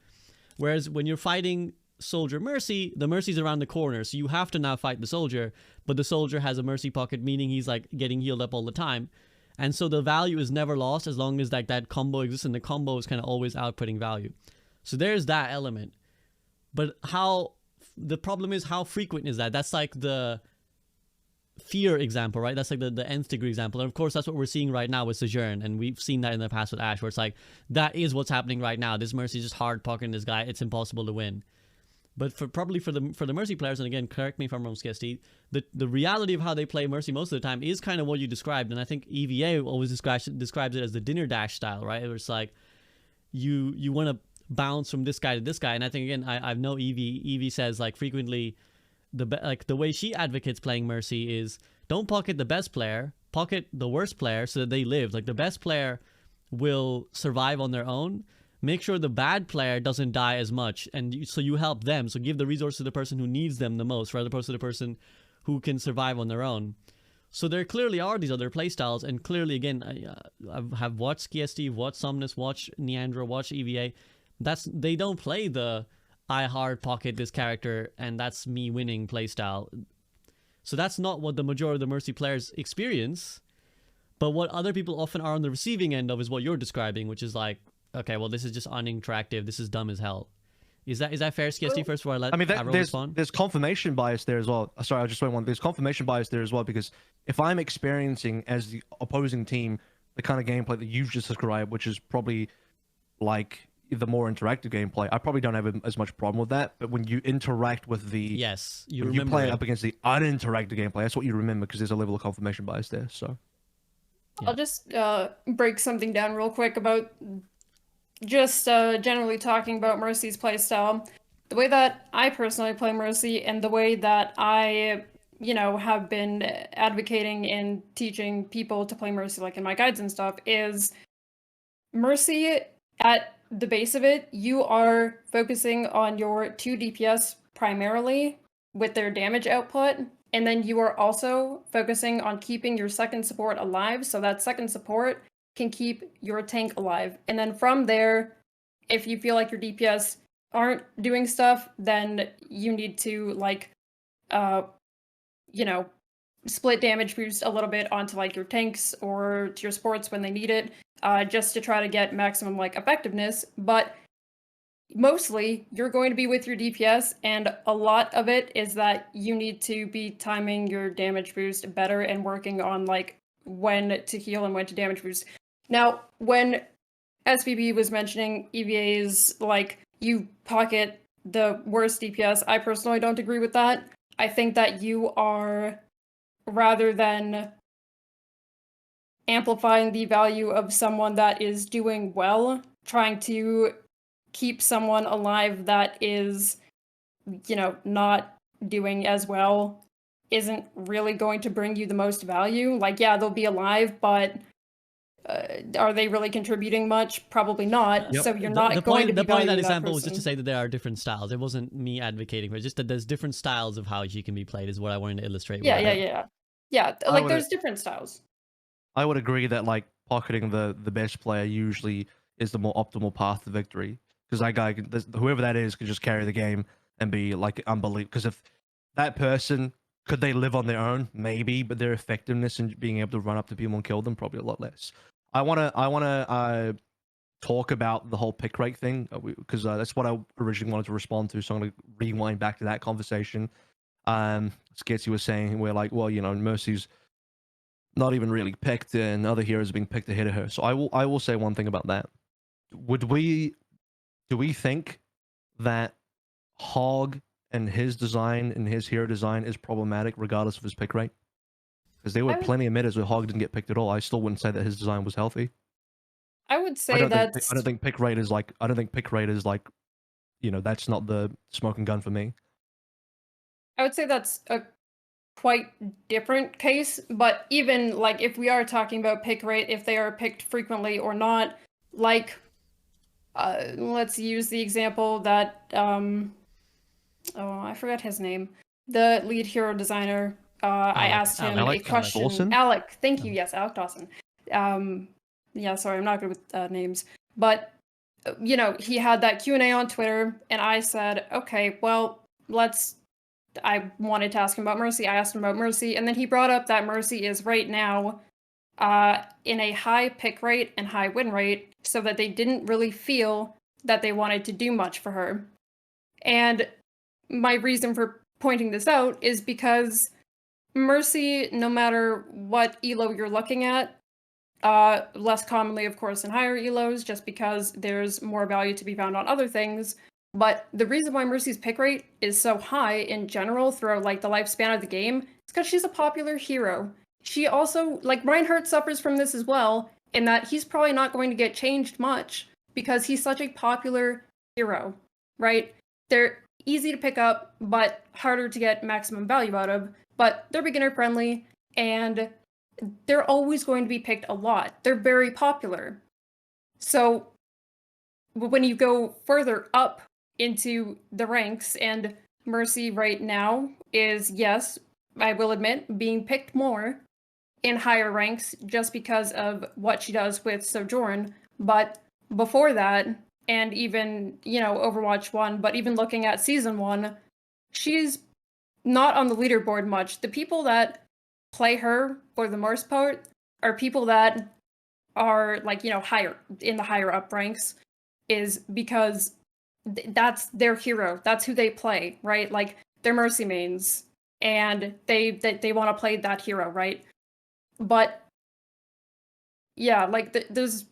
Whereas when you're fighting soldier Mercy, the Mercy's around the corner, so you have to now fight the soldier, but the soldier has a Mercy pocket, meaning he's like getting healed up all the time. And so the value is never lost as long as like that combo exists, and the combo is kind of always outputting value. So there's that element. But the problem is, how frequent is that? That's like the fear example, right? That's like the nth degree example. And of course, that's what we're seeing right now with Sojourn, and we've seen that in the past with Ashe, where it's like, that is what's happening right now. This Mercy is just hard pocketing this guy. It's impossible to win. But for the Mercy players, and again, correct me if I'm wrong, Skiesti, the reality of how they play Mercy most of the time is kind of what you described, and I think EVA always describes it as the dinner dash style, right? Where it's like, you want to bounce from this guy to this guy, and I think, again, I know Evie says like frequently, the way she advocates playing Mercy is, don't pocket the best player, pocket the worst player so that they live. Like, the best player will survive on their own. Make sure the bad player doesn't die as much, and so you help them. So give the resource to the person who needs them the most, rather opposed to the person who can survive on their own. So there clearly are these other playstyles, and clearly, again, I have watched Skiesti, watched Somnus, watched Neandra, watched EVA. They don't play the I hard pocket this character and that's me winning playstyle. So that's not what the majority of the Mercy players experience. But what other people often are on the receiving end of is what you're describing, which is like, okay, well, this is just uninteractive. This is dumb as hell. Is that fair, Skiesti? First before I let AVRL respond? There's confirmation bias there as well. Sorry, I just went one. There's confirmation bias there as well, because if I'm experiencing as the opposing team the kind of gameplay that you've just described, which is probably like the more interactive gameplay, I probably don't have as much problem with that. But when you interact with you play up against the uninteractive gameplay, that's what you remember, because there's a level of confirmation bias there. So yeah. I'll just break something down real quick about just generally talking about Mercy's playstyle. The way that I personally play Mercy, and the way that I have been advocating and teaching people to play Mercy, like in my guides and stuff, is Mercy, at the base of it, you are focusing on your 2 DPS primarily with their damage output, and then you are also focusing on keeping your second support alive, so that second support can keep your tank alive. And then from there, if you feel like your DPS aren't doing stuff, then you need to split damage boost a little bit onto like your tanks or to your supports when they need it, just to try to get maximum effectiveness. But mostly you're going to be with your DPS, and a lot of it is that you need to be timing your damage boost better and working on when to heal and when to damage boost. Now, when SVB was mentioning EVA's you pocket the worst DPS, I personally don't agree with that. I think that you are, rather than amplifying the value of someone that is doing well, trying to keep someone alive that is, not doing as well isn't really going to bring you the most value. Like, yeah, they'll be alive, but are they really contributing much? Probably not. Yep. So you're not going to be the point of that valuing example was just to person. say that there are different styles. It wasn't me advocating for it, just that there's different styles of how she can be played is what I wanted to illustrate. Yeah, with yeah, that. yeah. Yeah, I like would've- there's different styles. I would agree that like pocketing the best player usually is the more optimal path to victory, because that guy, whoever that is, can just carry the game and be like unbelievable. Because if that person, could they live on their own? Maybe, but their effectiveness in being able to run up to people and kill them probably a lot less. I wanna talk about the whole pick rate thing, because that's what I originally wanted to respond to. So I'm gonna rewind back to that conversation. Skiesti was saying, we're like, well, Mercy's not even really picked, and other heroes are being picked ahead of her. So I will say one thing about that. Do we think that Hog and his design and his hero design is problematic regardless of his pick rate? Because there were I would- plenty of metas where Hog didn't get picked at all. I still wouldn't say that his design was healthy. I would I say don't that's think I don't think pick rate is like that's not the smoking gun for me. I would say that's a quite different case, but even like if we are talking about pick rate, if they are picked frequently or not, like let's use the example that I forgot his name, the lead hero designer. I asked him Alec a question. Dawson? Alec, thank you. Yes, Alec Dawson. Yeah, sorry, I'm not good with names, but he had that Q&A on Twitter, and I said, okay, well, I wanted to ask him about Mercy. I asked him about Mercy, and then he brought up that Mercy is right now in a high pick rate and high win rate, so that they didn't really feel that they wanted to do much for her. And my reason for pointing this out is because Mercy, no matter what elo you're looking at, less commonly, of course, in higher elos, just because there's more value to be found on other things. But the reason why Mercy's pick rate is so high in general throughout like the lifespan of the game is because she's a popular hero. She also, like, Reinhardt suffers from this as well, in that he's probably not going to get changed much because he's such a popular hero, right? They're easy to pick up, but harder to get maximum value out of, but they're beginner friendly, and they're always going to be picked a lot. They're very popular. So when you go further up into the ranks, and Mercy right now is, yes, I will admit, being picked more in higher ranks just because of what she does with Sojourn. But before that, and even, Overwatch 1, but even looking at Season 1, she's not on the leaderboard much. The people that play her, for the most part, are people that are, like, higher, in the higher up ranks, is because that's their hero. That's who they play, right? Like, they're Mercy mains, and they want to play that hero, right? But yeah, like there's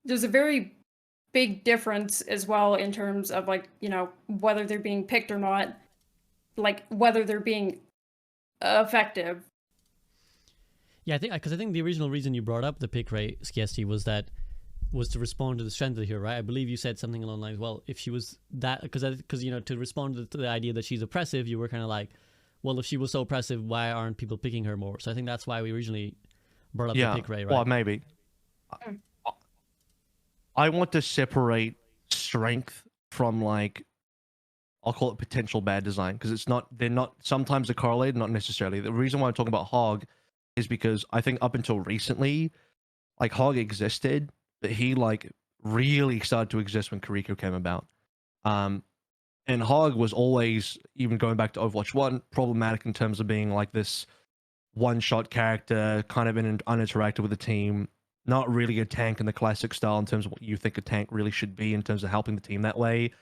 a very big difference as well in terms of, like, whether they're being picked or not, like whether they're being effective. Yeah, I think the original reason you brought up the pick rate, Skiesti, was to respond to the strength of the hero, right? I believe you said something along the lines, well, if she was that, because to respond to the idea that she's oppressive, you were kind of like, well, if she was so oppressive, why aren't people picking her more? So I think that's why we originally brought up the pick rate, right? Well, maybe. I want to separate strength from, like, I'll call it potential bad design, because they're not, sometimes they're correlated, not necessarily. The reason why I'm talking about Hog is because I think up until recently, like, Hog existed, but he, like, really started to exist when Kiriko came about. And Hog was always, even going back to Overwatch 1, problematic in terms of being like this one-shot character, kind of uninteractive with the team, not really a tank in the classic style in terms of what you think a tank really should be in terms of helping the team that way.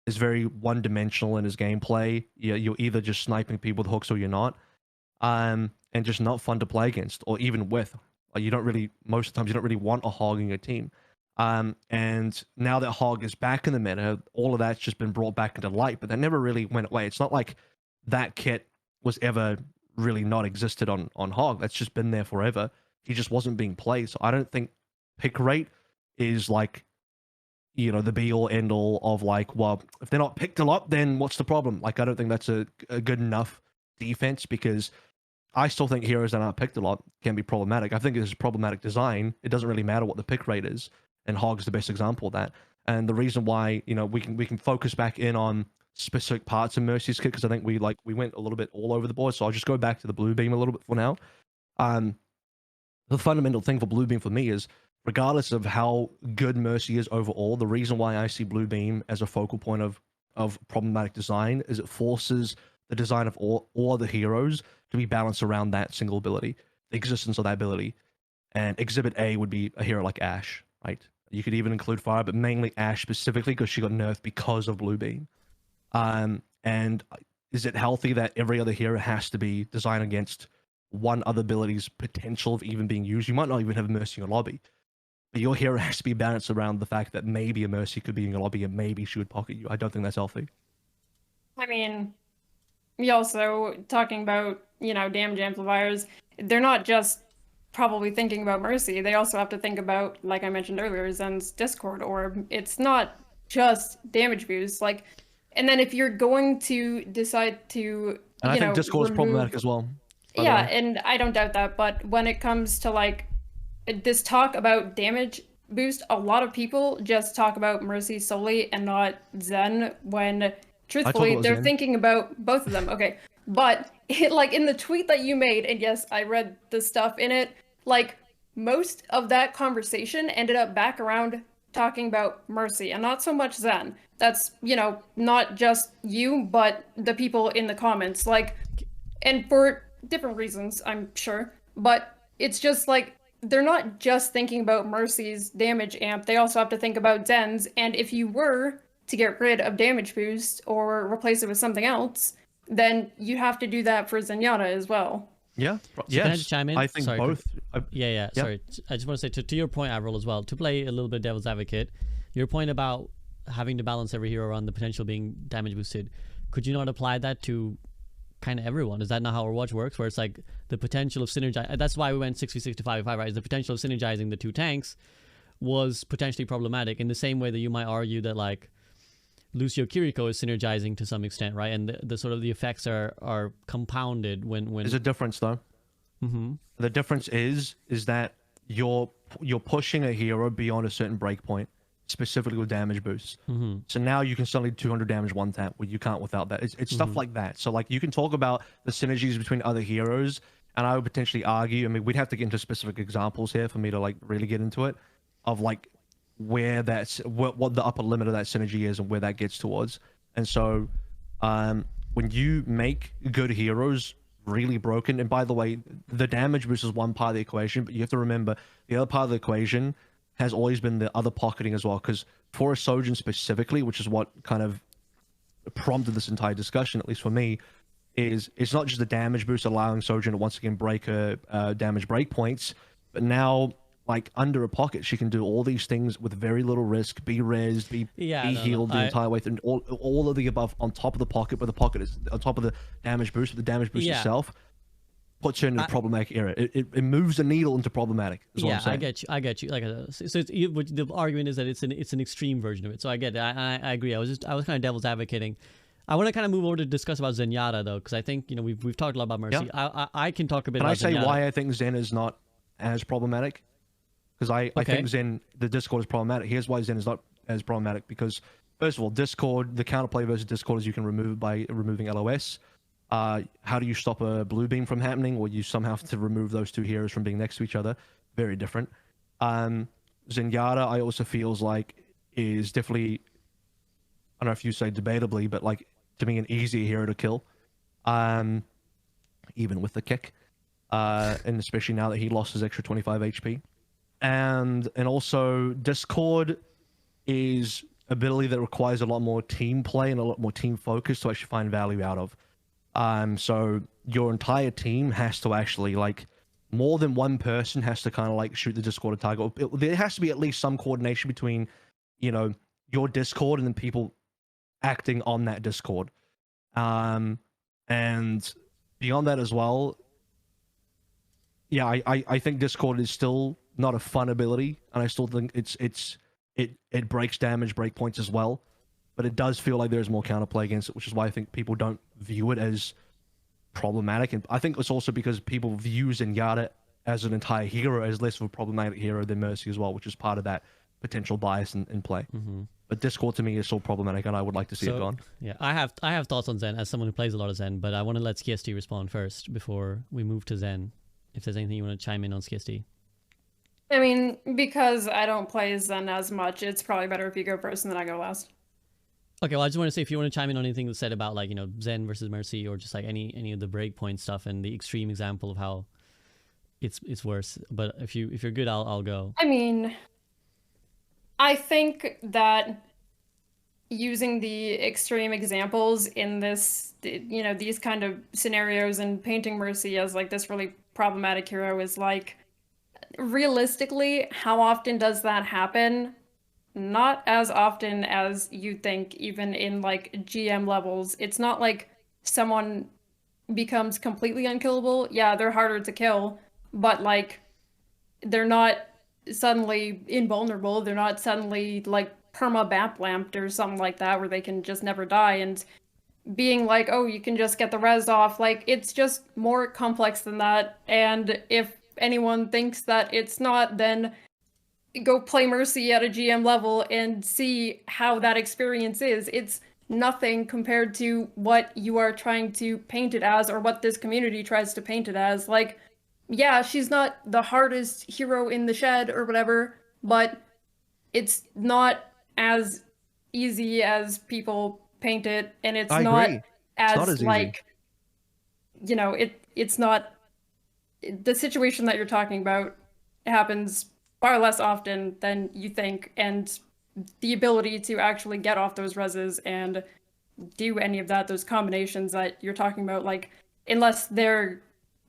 Is very one-dimensional in his gameplay. You're either just sniping people with hooks or you're not. And just not fun to play against, or even with. Like, most of the times you don't really want a Hog in your team. And now that Hog is back in the meta, all of that's just been brought back into light, but that never really went away. It's not like that kit was ever really not existed on Hog. That's just been there forever. He just wasn't being played. So I don't think pick rate is, like, you know, the be all end all of like, well, if they're not picked a lot, then what's the problem? Like, I don't think that's a good enough defense, because I still think heroes that aren't picked a lot can be problematic. I think it's problematic design. It doesn't really matter what the pick rate is, and Hog's the best example of that. And the reason why, you know, we can focus back in on specific parts of Mercy's kit, because I think we went a little bit all over the board. So I'll just go back to the blue beam a little bit for now. The fundamental thing for blue beam for me is, regardless of how good Mercy is overall, the reason why I see blue beam as a focal point of problematic design is it forces the design of all other heroes to be balanced around that single ability, the existence of that ability. And Exhibit A would be a hero like Ashe, right? You could even include Fire, but mainly Ashe specifically because she got nerfed because of blue beam. And is it healthy that every other hero has to be designed against one other ability's potential of even being used? You might not even have Mercy in your lobby, but your hero has to be balanced around the fact that maybe a Mercy could be in your lobby and maybe she would pocket you. I don't think that's healthy. I mean, we also talking about, you know, damage amplifiers. They're not just probably thinking about Mercy. They also have to think about, like I mentioned earlier, Zen's Discord orb. It's not just damage boost. Like, and then if you're going to decide to, and I think Discord is problematic as well. Yeah, and I don't doubt that. But when it comes to like this talk about damage boost, a lot of people just talk about Mercy solely and not Zen, when truthfully they're thinking about both of them. Okay, but like in the tweet that you made, and yes, I read the stuff in it, like most of that conversation ended up back around talking about Mercy and not so much Zen. That's, you know, not just you, but the people in the comments, like, and for different reasons, I'm sure, but it's just like they're not just thinking about Mercy's damage amp, they also have to think about Zen's. And if you were to get rid of damage boost or replace it with something else, then you have to do that for Zenyatta as well. Yeah. So can I just chime in? I think both. Yeah. Sorry. I just want to say to your point, AVRL, as well, to play a little bit devil's advocate, your point about having to balance every hero around the potential being damage boosted, could you not apply that to kind of everyone? Is that not how Overwatch works, where it's like the potential of synergize? That's why we went 6v6 to 5v5, right? Is the potential of synergizing the two tanks was potentially problematic, in the same way that you might argue that like Lucio Kiriko is synergizing to some extent, right? And the sort of the effects are compounded when There's a difference though. Mm-hmm. The difference is that you're pushing a hero beyond a certain breakpoint, specifically with damage boosts. Mm-hmm. So now you can suddenly 200 damage one tap, where you can't without that. It's stuff like that. So like you can talk about the synergies between other heroes, and I would potentially argue, I mean, we'd have to get into specific examples here for me to like really get into it, of like where that's what the upper limit of that synergy is and where that gets towards. And so when you make good heroes really broken, and by the way, the damage boost is one part of the equation, but you have to remember the other part of the equation has always been the other pocketing as well, because for a Sojourn specifically, which is what kind of prompted this entire discussion, at least for me, is it's not just the damage boost allowing Sojourn to once again break her damage breakpoints, but now like under a pocket, she can do all these things with very little risk, be rezzed, be healed the entire way through, all of the above on top of the pocket, but the pocket is on top of the damage boost, but the damage boost itself puts her in a problematic era. It moves the needle into problematic. Is what I'm saying. I get you. Like, so the argument is that it's an extreme version of it. So I get it. I agree. I was kind of devil's advocating. I want to kind of move over to discuss about Zenyatta though, because I think, you know, we've talked a lot about Mercy. Yeah. I can talk a bit. Can about I say Zenyatta. why I think Zen is not as problematic? Because I think Zen, the Discord is problematic. Here's why Zen is not as problematic. Because first of all, Discord, the counterplay versus Discord is you can remove by removing LOS. How do you stop a blue beam from happening? Well, you somehow have to remove those two heroes from being next to each other. Very different. Zenyatta, I also feels like is definitely, I don't know if you say debatably, but like to me an easier hero to kill, even with the kick, and especially now that he lost his extra 25 HP. And also Discord is ability that requires a lot more team play and a lot more team focus to actually find value out of. So your entire team has to actually, like, more than one person has to kind of like shoot the Discord at target. There has to be at least some coordination between, you know, your Discord and then people acting on that Discord. And beyond that as well, yeah, I think Discord is still not a fun ability, and I still think it's it breaks damage, breakpoints as well. But it does feel like there's more counterplay against it, which is why I think people don't view it as problematic. And I think it's also because people view Zenyatta as an entire hero as less of a problematic hero than Mercy as well, which is part of that potential bias in play. But Discord to me is still problematic, and I would like to see it gone. Yeah, I have thoughts on Zen as someone who plays a lot of Zen, but I want to let Skiesti respond first before we move to Zen. If there's anything you want to chime in on, Skiesti. I mean, because I don't play Zen as much, it's probably better if you go first and then I go last. Okay, well, I just want to say if you want to chime in on anything that's said about like, you know, Zen versus Mercy, or just like any of the breakpoint stuff and the extreme example of how it's worse. But if you're good, I'll go. I mean, I think that using the extreme examples in this, you know, these kind of scenarios and painting Mercy as like this really problematic hero is like, realistically, how often does that happen? Not as often as you think, even in like GM levels. It's not like someone becomes completely unkillable. Yeah, they're harder to kill, but like they're not suddenly invulnerable. They're not suddenly like perma bap lamped or something like that where they can just never die. And being like, oh, you can just get the res off, like it's just more complex than that. And if anyone thinks that it's not, then go play Mercy at a GM level and see how that experience is. It's nothing compared to what you are trying to paint it as, or what this community tries to paint it as. Like, yeah, she's not the hardest hero in the shed or whatever, but it's not as easy as people paint it, and it's not as like, you know, it's not, the situation that you're talking about happens far less often than you think, and the ability to actually get off those reses and do any of that, those combinations that you're talking about, like, unless they're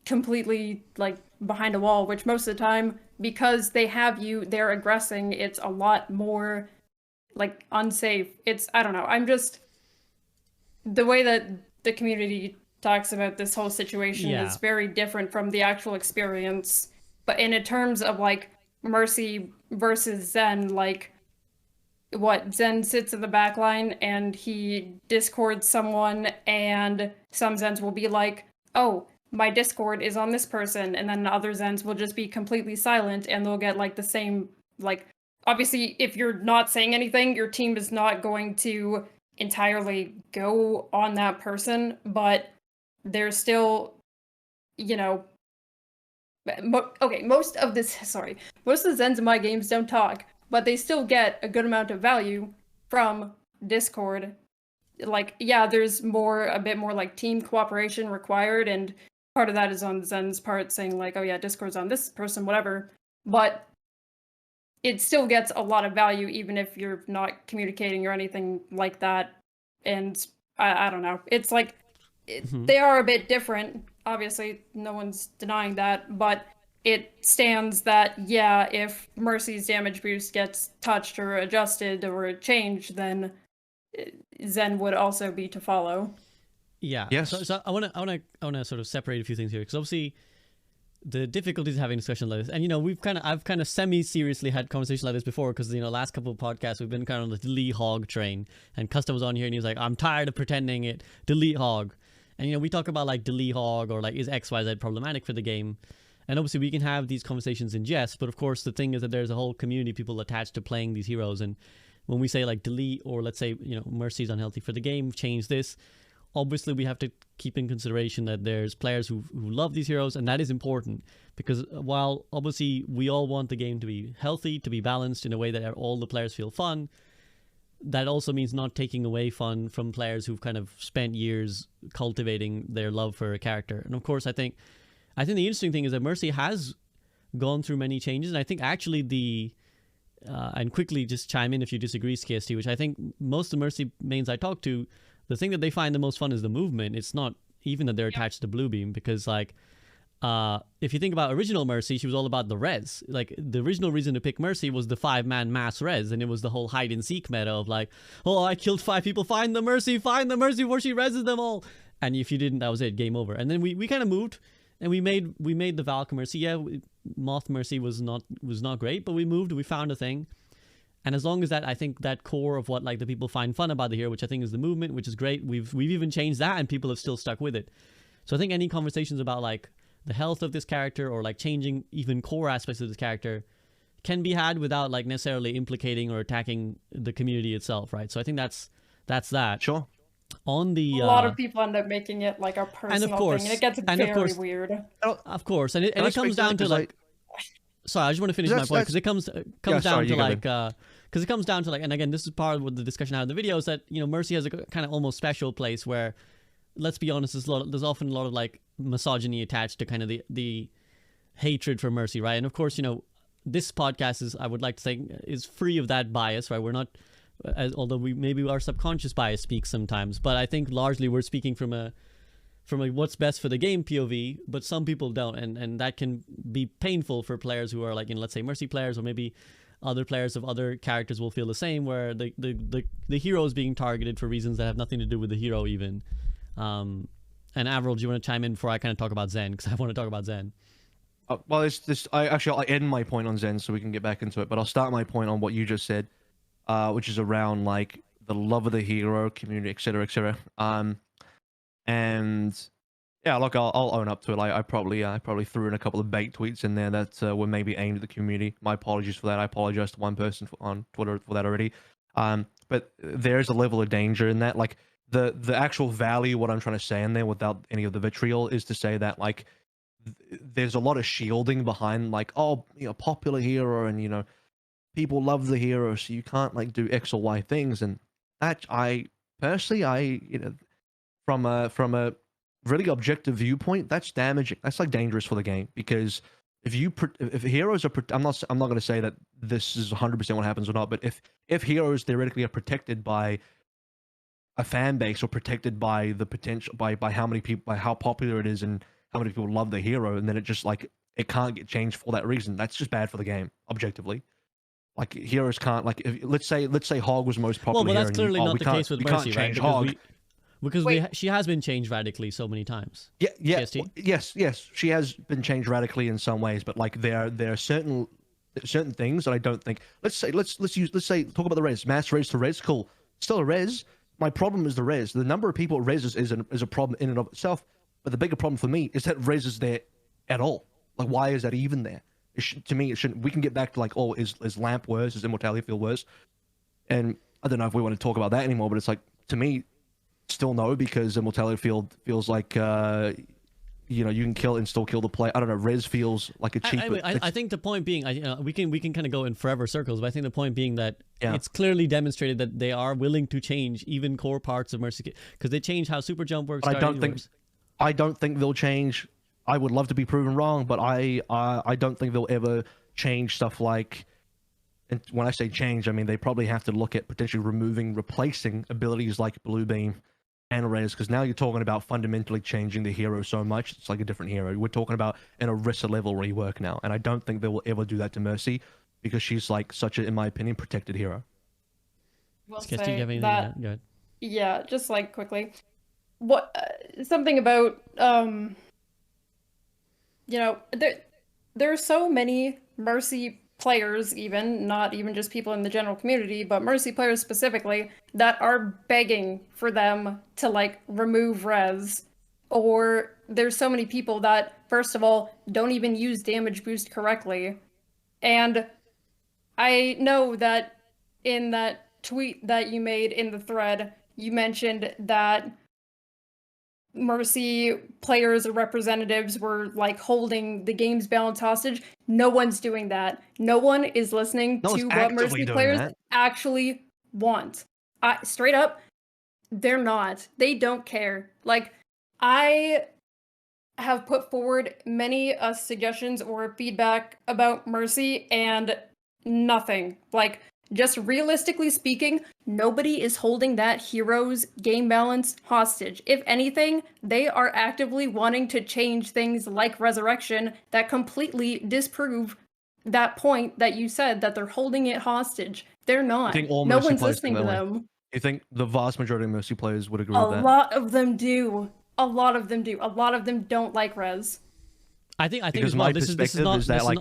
completely like behind a wall, which most of the time, because they have you, they're aggressing, it's a lot more like unsafe. It's, I don't know, I'm just, the way that the community talks about this whole situation is very different from the actual experience. But in terms of like Mercy versus Zen, like what, Zen sits in the back line and he discords someone, and some Zens will be like, oh, my Discord is on this person, and then other Zens will just be completely silent, and they'll get like the same, like, obviously if you're not saying anything, your team is not going to entirely go on that person, but there's still, you know, okay, most of the Zens in my games don't talk, but they still get a good amount of value from Discord. Like, yeah, there's a bit more like team cooperation required, and part of that is on Zen's part saying like, oh yeah, Discord's on this person, whatever, but it still gets a lot of value even if you're not communicating or anything like that. And I don't know, it's like, they are a bit different, obviously, no one's denying that, but it stands that, yeah, if Mercy's damage boost gets touched or adjusted or changed, then Zen would also be to follow. Yeah. Yes. So I want to sort of separate a few things here, because obviously the difficulties of having discussion like this, and you know, I've kind of semi-seriously had conversations like this before, because you know, last couple of podcasts we've been kind of on the delete hog train, and Custom was on here and he was like, I'm tired of pretending it, delete hog. And you know, we talk about like delete hog or like, is XYZ problematic for the game? And obviously we can have these conversations in jest, but of course the thing is that there's a whole community of people attached to playing these heroes, and when we say like delete, or let's say, you know, Mercy's unhealthy for the game, change this, obviously we have to keep in consideration that there's players who love these heroes, and that is important, because while obviously we all want the game to be healthy, to be balanced in a way that all the players feel fun, that also means not taking away fun from players who've kind of spent years cultivating their love for a character. And of course, I think the interesting thing is that Mercy has gone through many changes, and I think actually and quickly just chime in if you disagree, Skiesti, which I think most of the Mercy mains I talk to, the thing that they find the most fun is the movement. It's not even that they're attached to Blue Beam, because like, if you think about original Mercy, she was all about the res. Like, the original reason to pick Mercy was the 5-man mass res, and it was the whole hide and seek meta of like, oh, I killed 5 people, find the Mercy before she reses them all. And if you didn't, that was it, game over. And then we kind of moved, and we made the Valk Mercy. Yeah, Moth Mercy was not great, but we moved, we found a thing. And as long as that, I think that core of what like the people find fun about the hero, which I think is the movement, which is great. We've even changed that, and people have still stuck with it. So I think any conversations about like the health of this character or like changing even core aspects of this character can be had without like necessarily implicating or attacking the community itself, right? So I think that's that. Sure. On the A lot of people end up making it like a personal course- thing, and it gets and of very course- weird. of course, and it Can I comes speak to that? down to 'Cause, like. Sorry, I just want to finish my That's- point because it comes down sorry, to you go like because it comes down to like, and again, this is part of what the discussion I had in the video is that, you know, Mercy has a kind of almost special place where, let's be honest, there's often a lot of like misogyny attached to kind of the hatred for Mercy, right? And of course, you know, this podcast is, I would like to say, is free of that bias, right? We're not, although maybe our subconscious bias speaks sometimes, but I think largely we're speaking from a what's best for the game POV, but some people don't, and that can be painful for players who are like, in, let's say, Mercy players, or maybe other players of other characters will feel the same, where the hero is being targeted for reasons that have nothing to do with the hero even. And AVRL, do you want to chime in before I kind of talk about Zen, because I want to talk about Zen. Well, it's this. I'll end my point on Zen so we can get back into it. But I'll start my point on what you just said, which is around like the love of the hero, community, etc., etc. And yeah, look, I'll own up to it. I probably threw in a couple of bait tweets in there that were maybe aimed at the community. My apologies for that. I apologize to one person on Twitter for that already. But there's a level of danger in that. Like the actual value, what I'm trying to say in there, without any of the vitriol, is to say that like there's a lot of shielding behind like, oh, you know, popular hero, and you know, people love the hero, so you can't like do X or Y things. And that I personally, you know, from a really objective viewpoint, that's damaging. That's like dangerous for the game, because if heroes are, I'm not going to say that this is 100% what happens or not, but if heroes theoretically are protected by a fan base, or protected by the potential by how many people, by how popular it is and how many people love the hero, and then it just like it can't get changed for that reason, that's just bad for the game objectively. Like heroes can't, like, if, let's say Hog was most popular. Well, but that's hero, clearly not the case with Mercy, right? Because she has been changed radically so many times. Yeah. Yes. She has been changed radically in some ways, but like there are certain things that I don't think. Let's say talk about the res, mass res to res. Cool, still a res. My problem is the res. The number of people at res is a problem in and of itself. But the bigger problem for me is that res is there at all. Like, why is that even there? To me, it shouldn't. We can get back to like, oh, is lamp worse? Is immortality field worse? And I don't know if we want to talk about that anymore. But it's like, to me, still no, because immortality field feels like you know, you can kill and still kill the player. I don't know, res feels like a cheap. I think the point being, we can kind of go in forever circles, but I think the point being that it's clearly demonstrated that they are willing to change even core parts of Mercy, because they changed how super jump works. I don't think they'll change. I would love to be proven wrong, but I don't think they'll ever change stuff like. And when I say change, I mean they probably have to look at potentially replacing abilities like Blue Beam and res, because now you're talking about fundamentally changing the hero so much, it's like a different hero. We're talking about an Orisa level rework now, and I don't think they will ever do that to Mercy, because she's like such a, in my opinion, protected hero. Skiesti, do you have anything to add? Go ahead. Yeah, just like quickly, what something about you know, there are so many Mercy players, even not even just people in the general community, but Mercy players specifically, that are begging for them to like remove res. Or there's so many people that, first of all, don't even use damage boost correctly. And I know that in that tweet that you made in the thread, you mentioned that Mercy players or representatives were like holding the game's balance hostage. No one's doing that. No one is listening to what Mercy players actually want. Straight up, they're not. They don't care. Like, I have put forward many suggestions or feedback about Mercy, and nothing. Like, just realistically speaking, nobody is holding that hero's game balance hostage. If anything, they are actively wanting to change things like Resurrection that completely disprove that point that you said, that they're holding it hostage. They're not. No one's listening to them. You think the vast majority of Mercy players would agree with that? A lot of them do. A lot of them do. A lot of them don't like res. I think because my perspective is that like,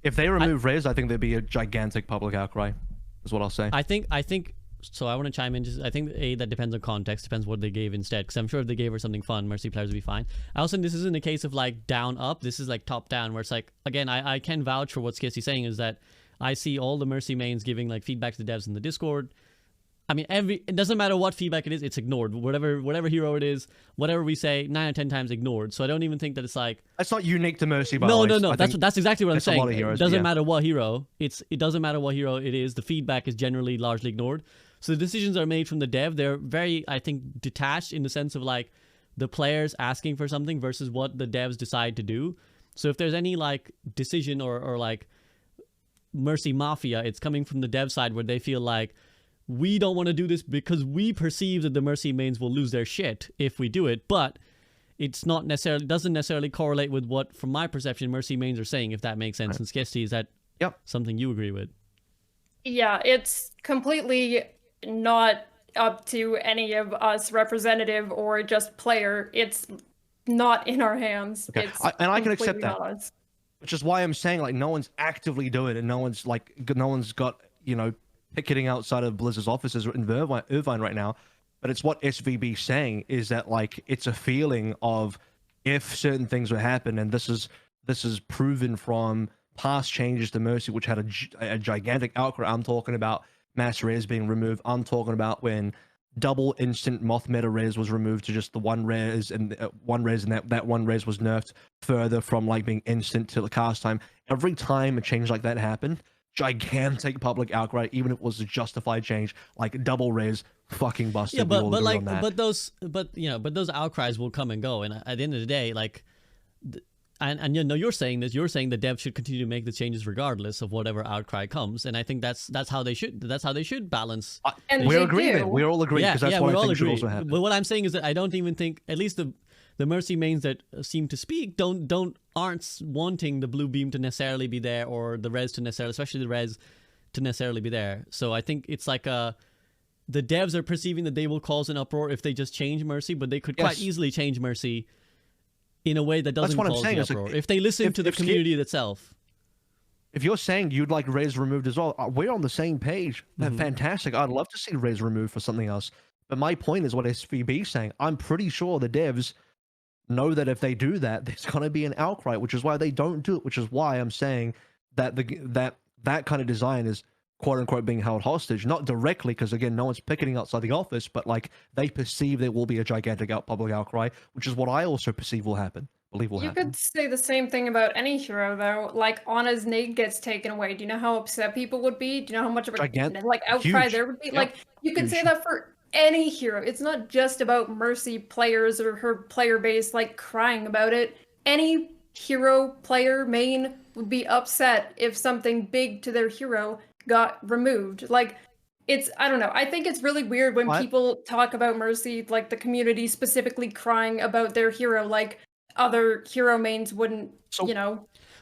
if they remove res, I think there'd be a gigantic public outcry. is what I'll say. I think so. I want to chime in. Just I think that depends on context. Depends what they gave instead. Because I'm sure if they gave her something fun, Mercy players would be fine. I also think this isn't a case of like down up. This is like top down, where it's like, again, I can vouch for what Skiesti's saying is that I see all the Mercy mains giving like feedback to the devs in the Discord. I mean, it doesn't matter what feedback it is, it's ignored. Whatever hero it is, whatever we say, 9 out of 10 times ignored. So I don't even think that it's like That's not unique to Mercy, by the way. No. That's exactly what I'm saying. Heroes, it doesn't matter what hero. It doesn't matter what hero it is. The feedback is generally largely ignored. So the decisions are made from the dev. They're very, I think, detached in the sense of like the players asking for something versus what the devs decide to do. So if there's any like decision or like Mercy Mafia, it's coming from the dev side where they feel like we don't want to do this because we perceive that the Mercy mains will lose their shit if we do it, but it's not necessarily doesn't necessarily correlate with what, from my perception, Mercy mains are saying, if that makes sense. And Skiesti, is that something you agree with? Yeah, it's completely not up to any of us, representative or just player. It's not in our hands. Okay. It's And I can accept completely that. not us. Which is why I'm saying, like, no one's actively doing it, and no one's got, you know, picketing outside of Blizzard's offices in Irvine right now. But it's what SVB's saying is that, like, it's a feeling of if certain things would happen, and this is proven from past changes to Mercy, which had a gigantic outcry. I'm talking about mass res being removed. I'm talking about when double instant moth meta res was removed to just the one res, and that one res was nerfed further from like being instant to the cast time. Every time a change like that happened, gigantic public outcry, even if it was a justified change, like double res fucking busted. Yeah, but those outcries will come and go, and at the end of the day, like, and you know, you're saying the devs should continue to make the changes regardless of whatever outcry comes, and I think that's how they should balance. And we're they agreeing. do. We're all agreeing because that's what I think should also happen. But what I'm saying is that I don't even think, at least the Mercy mains that seem to speak aren't wanting the blue beam to necessarily be there, or the res to necessarily, especially the res to necessarily be there. So I think it's like the devs are perceiving that they will cause an uproar if they just change Mercy, but they could quite easily change Mercy in a way that doesn't cause the uproar. If they listen to the community itself. If you're saying you'd like res removed as well, we're on the same page. Fantastic. I'd love to see res removed for something else. But my point is what SVB's saying. I'm pretty sure the devs know that if they do that, there's going to be an outcry, which is why they don't do it, which is why I'm saying that that kind of design is quote unquote being held hostage, not directly, because again, no one's picketing outside the office, but like they perceive there will be a gigantic public outcry, which is what I also perceive will happen. Believe will You happen. could say the same thing about any hero, though. Like, Anna's nade gets taken away. Do you know how upset people would be? Do you know how much of a outcry Huge. there would be? Yep. Like, you could say that for any hero. It's not just about Mercy players or her player base, like, crying about it. Any hero player main would be upset if something big to their hero got removed. Like, I don't know. I think it's really weird when people talk about Mercy, like the community specifically crying about their hero, like other hero mains wouldn't, I'm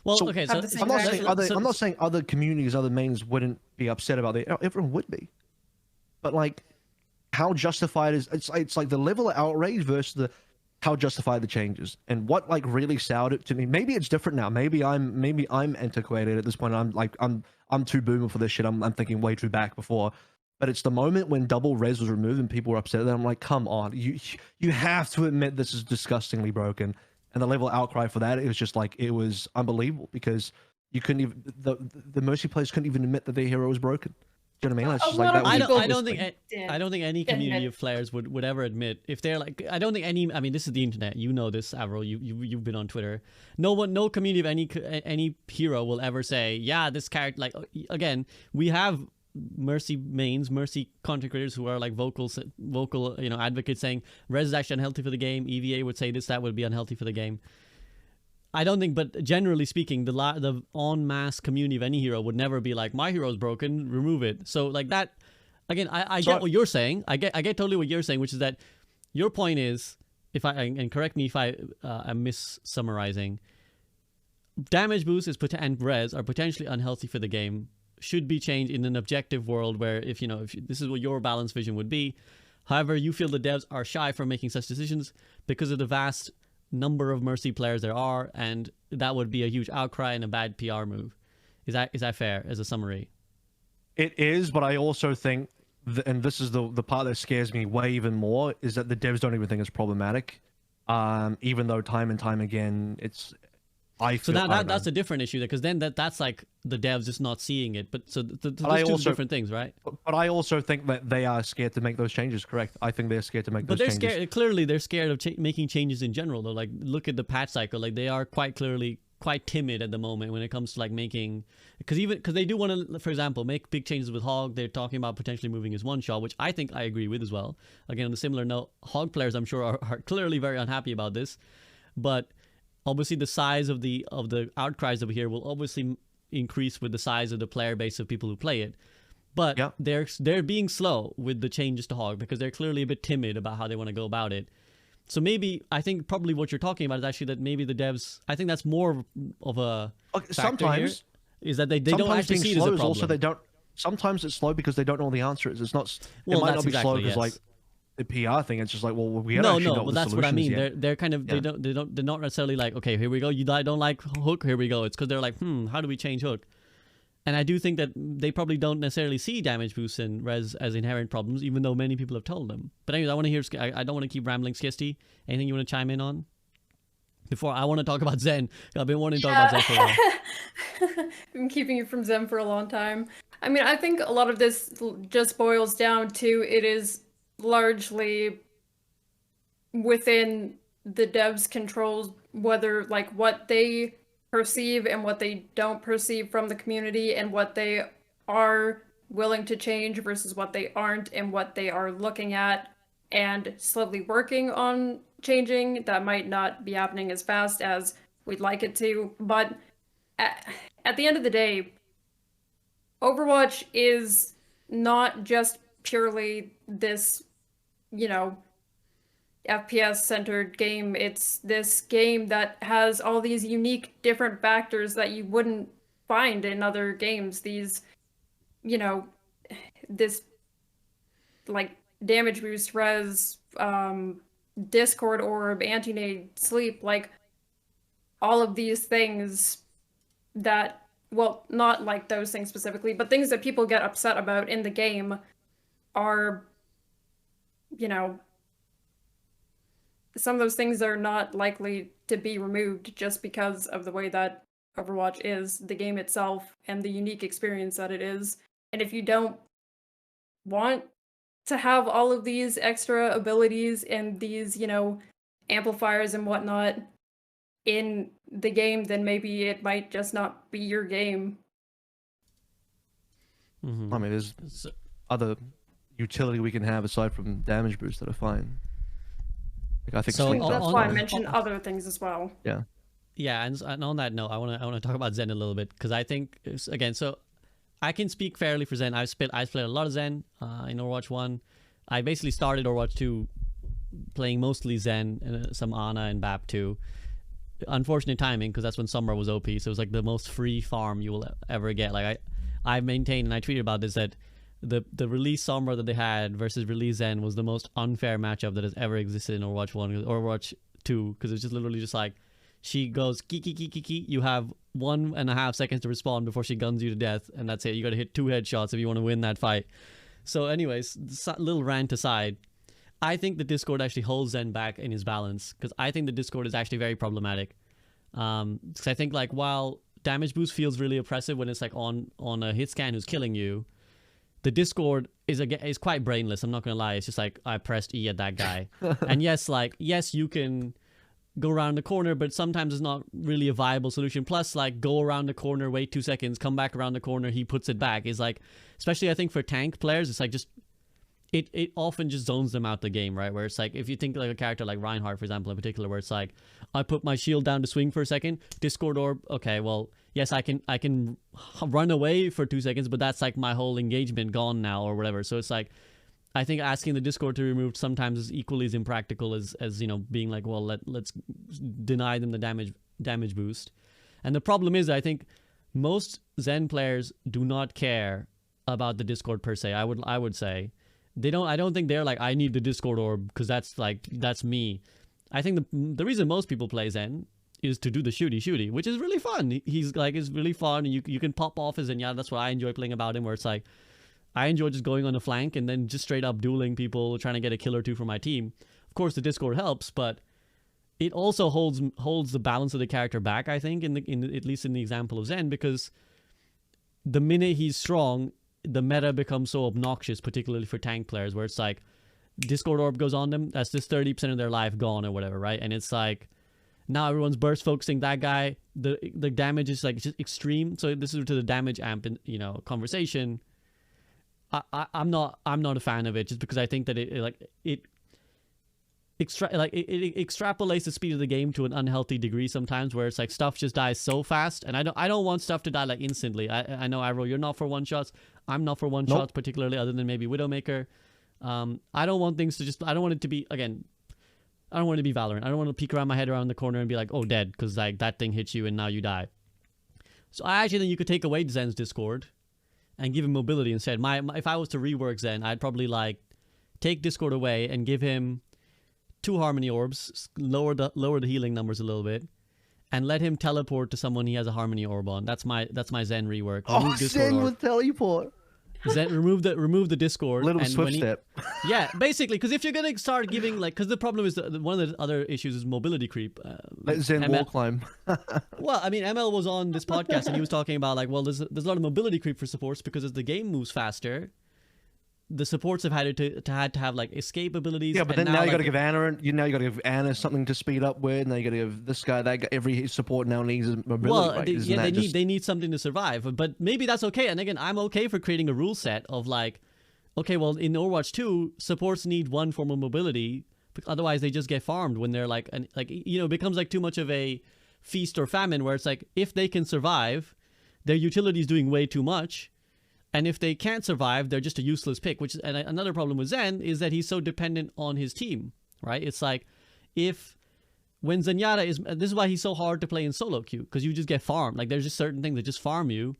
not saying other communities, other mains wouldn't be upset about it. Everyone would be, but like, how justified is it's like the level of outrage versus how justified the changes, and what like really soured it to me. Maybe it's different now. Maybe I'm antiquated at this point. I'm too boomer for this shit. I'm thinking way too back before. But it's the moment when double res was removed and people were upset. Then I'm like, come on, you have to admit this is disgustingly broken. And the level of outcry for that, it was just like, it was unbelievable, because you couldn't even, the Mercy players couldn't even admit that their hero was broken. Do you know what I mean? It's just like, that was I don't think any community of players would ever admit, if they're like, I don't think any, I mean, this is the internet, you know this, AVRL, you've been on Twitter. No community of any hero will ever say, yeah, this character, like, again, we have Mercy mains, Mercy content creators who are like vocal, you know, advocates saying res is actually unhealthy for the game. EVA would say that would be unhealthy for the game. I don't think, but generally speaking, the en masse community of any hero would never be like, my hero's broken, remove it. So like that, again, I get what you're saying. I get totally what you're saying, which is that your point is, and correct me if I'm mis-summarizing, damage boost and res are potentially unhealthy for the game, should be changed in an objective world where if this is what your balanced vision would be. However, you feel the devs are shy from making such decisions because of the vast number of Mercy players there are, and that would be a huge outcry and a bad PR move. Is that fair as a summary? It is, but I also think, and this is the part that scares me way even more, is that the devs don't even think it's problematic. Even though time and time again, I So feel, I don't that's know. a different issue, because then that's like the devs just not seeing it. But so I those two also- different things, right? But I also think that they are scared to make those changes. Correct. I think they're scared to make But those they're changes. scared. Clearly, they're scared of making changes in general. Though, like look at the patch cycle. Like they are quite clearly quite timid at the moment when it comes to like making, because they do want to, for example, make big changes with Hog. They're talking about potentially moving his one shot, which I think I agree with as well. Again, on a similar note, Hog players I'm sure are clearly very unhappy about this, but obviously the size of the outcries over here will obviously increase with the size of the player base of people who play it. But Yeah. they're being slow with the changes to Hog because they're clearly a bit timid about how they want to go about it. So maybe, I think probably what you're talking about is actually that maybe the devs, I think that's more of a Okay, factor sometimes here, is that they don't sometimes actually being see it as slow a is problem. also they don't. Sometimes it's slow because they don't know the answers. It's not. Well, it might that's not be slow exactly, because like yes. the PR thing. It's just like, well, we don't No, actually know no, what but the that's what I solution is mean. yet. They're kind of Yeah. they're not necessarily like, okay, here we go. I don't like Hook, here we go. It's because they're like, how do we change Hook? And I do think that they probably don't necessarily see damage boosts and res as inherent problems, even though many people have told them. But anyways, I want to hear. I don't want to keep rambling. Skiesti, anything you want to chime in on? Before I want to talk about Zen. I've been wanting to talk about Zen for a while. Been keeping you from Zen for a long time. I mean, I think a lot of this just boils down to it is largely within the devs' controls, whether like what they perceive and what they don't perceive from the community, and what they are willing to change versus what they aren't, and what they are looking at and slowly working on changing. That might not be happening as fast as we'd like it to, but at the end of the day, Overwatch is not just purely this, FPS centered game. It's this game that has all these unique different factors that you wouldn't find in other games. These, this like damage boost, res, Discord orb, anti-nade, sleep, like all of these things that, well, not like those things specifically, but things that people get upset about in the game are, some of those things are not likely to be removed just because of the way that Overwatch is, the game itself, and the unique experience that it is. And if you don't want to have all of these extra abilities and these, amplifiers and whatnot in the game, then maybe it might just not be your game. Mhm. I mean, there's So- other utility we can have aside from damage boosts that are fine. Like I think So, sleep on- That's is why I fine. mentioned other things as well. Yeah. Yeah, and on that note, I want to talk about Zen a little bit, because I think again, so I can speak fairly for Zen. I played a lot of Zen in Overwatch 1. I basically started Overwatch 2 playing mostly Zen and some Ana and BAP 2. Unfortunate timing, because that's when Sombra was OP, so it was like the most free farm you will ever get. Like I maintained, and I tweeted about this, that the release Sombra that they had versus release Zen was the most unfair matchup that has ever existed in Overwatch 1 or Overwatch 2, because it's just literally just like, she goes ki ki ki ki ki, you have 1.5 seconds to respond before she guns you to death, and that's it. You got to hit 2 headshots if you want to win that fight. So anyways, little rant aside, I think the Discord actually holds Zen back in his balance, because I think the Discord is actually very problematic. Because I think, like, while damage boost feels really oppressive when it's like on a hit scan who's killing you, the Discord is quite brainless. I'm not gonna lie. It's just like, I pressed E at that guy, and yes, you can go around the corner, but sometimes it's not really a viable solution. Plus, like, go around the corner, wait 2 seconds, come back around the corner, he puts it back. Is like, especially I think for tank players, it's like just it often just zones them out the game, right? Where it's like, if you think like a character like Reinhardt, for example, in particular, where it's like, I put my shield down to swing for a second, Discord orb, okay, well, yes, I can run away for 2 seconds, but that's like my whole engagement gone now or whatever. So it's like, I think asking the Discord to be removed sometimes is equally as impractical as being like, well, let's deny them the damage boost. And the problem is, I think most Zen players do not care about the Discord per se. I would say they don't. I don't think they're like, I need the Discord orb because that's me. I think the reason most people play Zen is to do the shooty, which is really fun. He's like, it's really fun. You can pop off his Zenyatta. That's what I enjoy playing about him, where it's like, I enjoy just going on the flank and then just straight up dueling people, trying to get a kill or two for my team. Of course, the Discord helps, but it also holds the balance of the character back, I think, at least in the example of Zen, because the minute he's strong, the meta becomes so obnoxious, particularly for tank players, where it's like, Discord orb goes on them, that's just 30% of their life gone or whatever, right? And it's like, now everyone's burst focusing that guy. The damage is like just extreme. So this is to the damage amp, conversation. I'm not a fan of it, just because I think that it extrapolates the speed of the game to an unhealthy degree sometimes, where it's like stuff just dies so fast, and I don't want stuff to die like instantly. I know, AVRL, you're not for one shots. I'm not for one shots particularly, other than maybe Widowmaker. I don't want things to just, I don't want it to be, again, I don't want it to be Valorant. I don't want to peek around my head around the corner and be like, oh, dead, because like that thing hits you and now you die. So I actually think you could take away Zen's Discord and give him mobility instead. If I was to rework Zen, I'd probably like take Discord away and give him 2 Harmony Orbs, lower the healing numbers a little bit, and let him teleport to someone he has a Harmony Orb on. That's my Zen rework. Oh, Zen with teleport. Zen, remove the Discord. Little swift step. Yeah, basically, because if you're gonna start giving because the problem is one of the other issues is mobility creep. Let Zen wall climb. Well, I mean, ML was on this podcast and he was talking about like, well, there's a lot of mobility creep for supports, because as the game moves faster, the supports have had to have like escape abilities. Yeah, but then now you got to give Anna something to speed up with. Now you got to give this guy, that guy. Every support now needs mobility. Well, right? they need something to survive. But maybe that's okay. And again, I'm okay for creating a rule set of like, okay, well, in Overwatch 2, supports need one form of mobility, otherwise they just get farmed when they're like, it becomes like too much of a feast or famine, where it's like, if they can survive, their utility is doing way too much. And if they can't survive, they're just a useless pick. And another problem with Zen is that he's so dependent on his team, right? It's like, when Zenyatta this is why he's so hard to play in solo queue, because you just get farmed. Like, there's just certain things that just farm you,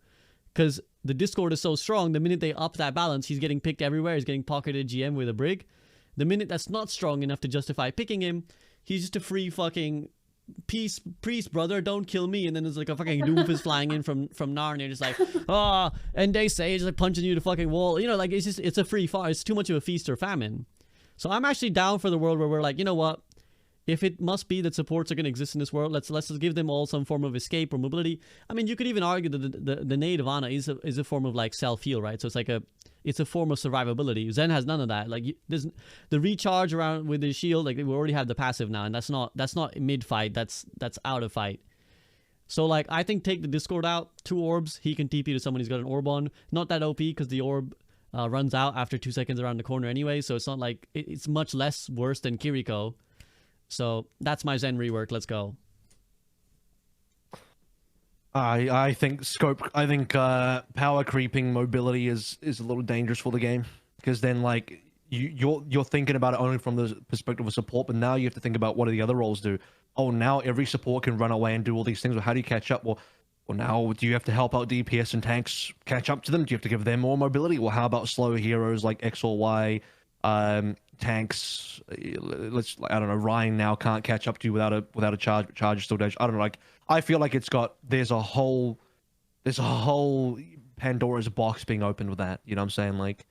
because the Discord is so strong. The minute they up that balance, he's getting picked everywhere. He's getting pocketed GM with a Brig. The minute that's not strong enough to justify picking him, he's just a free fucking priest, brother, don't kill me. And then there's like a fucking Doomfist flying in from Narnia, just like, and they say it's like punching you to the fucking wall. Like, it's a free fire. It's too much of a feast or famine. So I'm actually down for the world where we're like, you know what? If it must be that supports are going to exist in this world, let's just give them all some form of escape or mobility. I mean, you could even argue that the nade of Ana is a form of like self-heal, right? So it's like it's a form of survivability. Zen has none of that. Like, there's the recharge around with his shield. Like, we already have the passive now, and that's not mid fight. That's out of fight. So like, I think take the Discord out. 2 orbs. He can TP to someone he's got an orb on. Not that OP, because the orb runs out after 2 seconds around the corner anyway. So it's not like it's much less worse than Kiriko. So that's my Zen rework. Let's go. I think power creeping mobility is a little dangerous for the game, because then like you're thinking about it only from the perspective of support, but now you have to think about what do the other roles do. Oh, now every support can run away and do all these things. Well, how do you catch up? Well, now do you have to help out DPS and tanks catch up to them? Do you have to give them more mobility? Well, how about slow heroes like X or Y? Tanks, I don't know, Ryan now can't catch up to you without a charge still dash. I don't know, like, I feel like there's a whole Pandora's box being opened with that, you know what I'm saying? Like,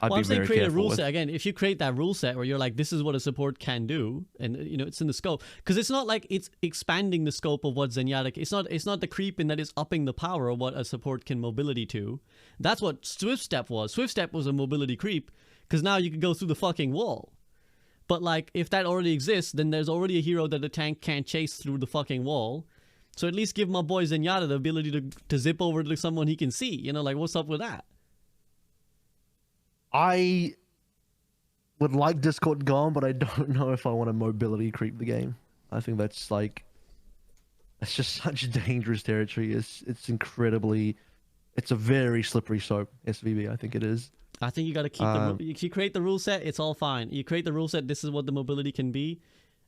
I'm saying create a rule set. Again, if you create that rule set where you're like, this is what a support can do, and it's in the scope, because it's not like it's expanding the scope of what Zenyatta. It's not the creep in that it's upping the power of what a support can mobility to. That's what Swift Step was. Swift Step was a mobility creep, because now you can go through the fucking wall. But like, if that already exists, then there's already a hero that the tank can't chase through the fucking wall. So at least give my boy Zenyatta the ability to zip over to someone he can see. Like, what's up with that? I would like Discord gone, but I don't know if I want to mobility creep the game. I think that's just such dangerous territory. It's a very slippery slope, SVB, I think it is. I think you got to keep if you create the rule set, it's all fine. You create the rule set, this is what the mobility can be.